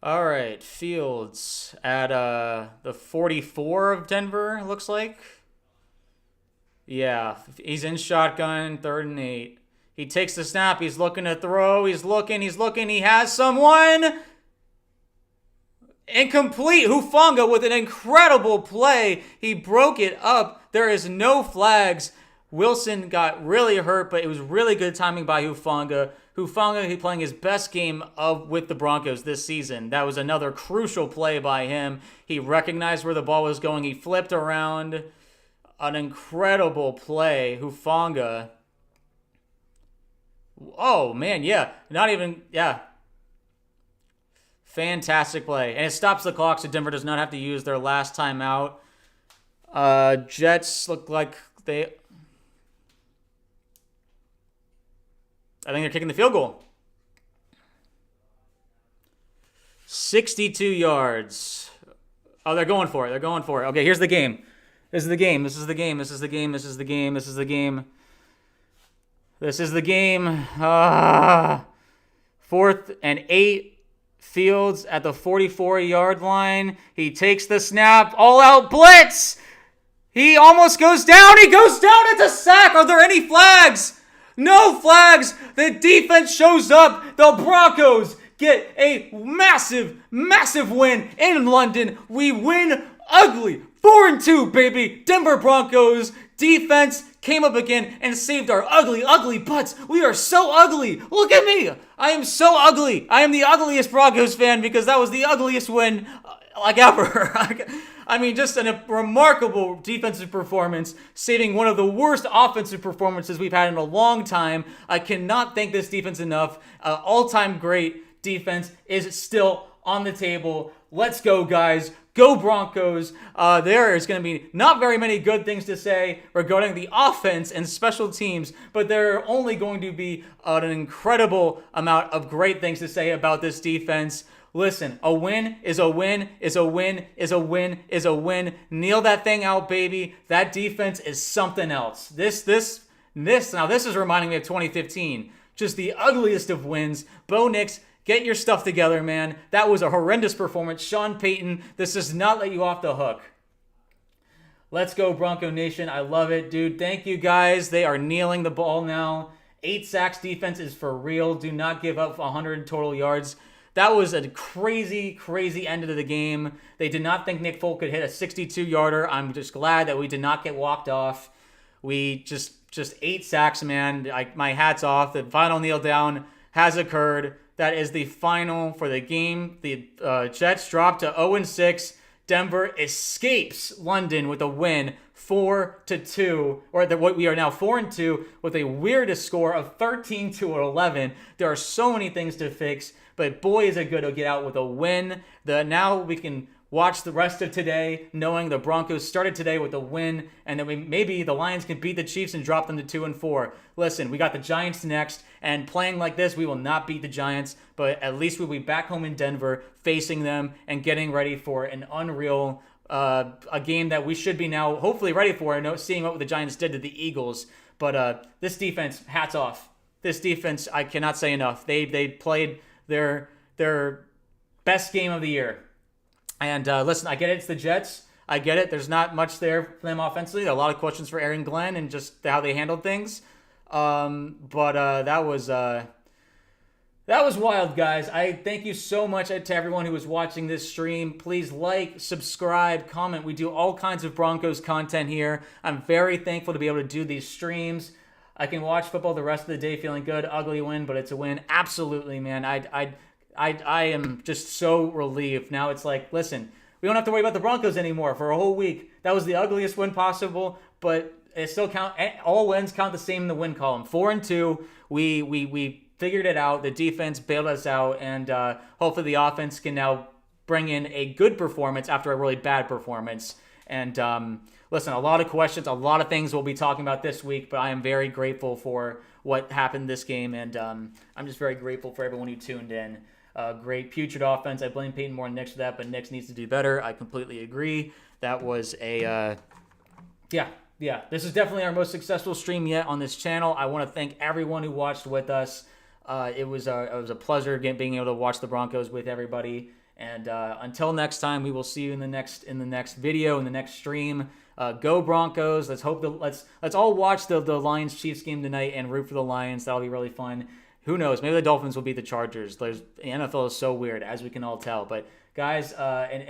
All right, Fields at the 44 of Denver, looks like. Yeah, he's in shotgun, 3rd and 8. He takes the snap. He's looking to throw. He's looking. He has someone. Incomplete. Hufanga with an incredible play. He broke it up. There is no flags. Wilson got really hurt, but it was really good timing by Hufanga. Hufanga playing his best game with the Broncos this season. That was another crucial play by him. He recognized where the ball was going. He flipped around. An incredible play. Hufanga. Oh, man, yeah. Fantastic play. And it stops the clock, so Denver does not have to use their last timeout. Jets look like I think they're kicking the field goal. 62 yards. Oh, they're going for it. Okay, here's the game. This is the game. 4th and 8. Fields at the 44-yard line. He takes the snap. All out blitz. He almost goes down. It's a sack. Are there any flags? No flags. The defense shows up. The Broncos get a massive, massive win in London. We win ugly. 4-2, baby. Denver Broncos defense came up again and saved our ugly, ugly butts. We are so ugly. Look at me. I am so ugly. I am the ugliest Broncos fan because that was the ugliest win like ever. I mean, just a remarkable defensive performance, saving one of the worst offensive performances we've had in a long time. I cannot thank this defense enough. All-time great defense is still on the table. Let's go, guys. Go Broncos. There is going to be not very many good things to say regarding the offense and special teams, but there are only going to be an incredible amount of great things to say about this defense. Listen, a win is a win, is a win, is a win, is a win. Kneel that thing out, baby. That defense is something else. This is reminding me of 2015. Just the ugliest of wins. Bo Nix, get your stuff together, man. That was a horrendous performance. Sean Payton, this does not let you off the hook. Let's go, Bronco Nation. I love it, dude. Thank you, guys. They are kneeling the ball now. 8 sacks defense is for real. Do not give up 100 total yards. That was a crazy, crazy end of the game. They did not think Nick Folk could hit a 62-yarder. I'm just glad that we did not get walked off. We just 8 sacks, man. My hat's off. The final kneel down has occurred. That is the final for the game. The Jets dropped to 0-6. Denver escapes London with a win 4-2, or what we are now 4-2 with a weirdest score of 13-11. There are so many things to fix, but boy is it good to get out with a win. Now we can watch the rest of today knowing the Broncos started today with a win, and then maybe the Lions can beat the Chiefs and drop them to 2-4. Listen, we got the Giants next, and playing like this, we will not beat the Giants, but at least we'll be back home in Denver facing them and getting ready for an unreal a game that we should be now hopefully ready for, and seeing what the Giants did to the Eagles. But this defense, hats off. This defense, I cannot say enough. They played their best game of the year. And listen, I get it. It's the Jets. I get it. There's not much there for them offensively. There are a lot of questions for Aaron Glenn and just how they handled things. But that was wild, guys. I thank you so much to everyone who was watching this stream. Please like, subscribe, comment. We do all kinds of Broncos content here. I'm very thankful to be able to do these streams. I can watch football the rest of the day feeling good. Ugly win, but it's a win. Absolutely, man. I am just so relieved. Now it's like, listen, we don't have to worry about the Broncos anymore for a whole week. That was the ugliest win possible, but it still count. All wins count the same in the win column. 4-2. We figured it out. The defense bailed us out, and hopefully the offense can now bring in a good performance after a really bad performance. And listen, a lot of questions, a lot of things we'll be talking about this week, but I am very grateful for what happened this game, and I'm just very grateful for everyone who tuned in. Great putrid offense. I blame Payton more than Nix for that, but Nix needs to do better. I completely agree. That was a yeah. This is definitely our most successful stream yet on this channel. I want to thank everyone who watched with us. It was a pleasure being able to watch the Broncos with everybody. And until next time, we will see you in the next video, in the next stream. Go Broncos! Let's all watch the Lions Chiefs game tonight and root for the Lions. That'll be really fun. Who knows? Maybe the Dolphins will beat the Chargers. The NFL is so weird, as we can all tell. But guys, and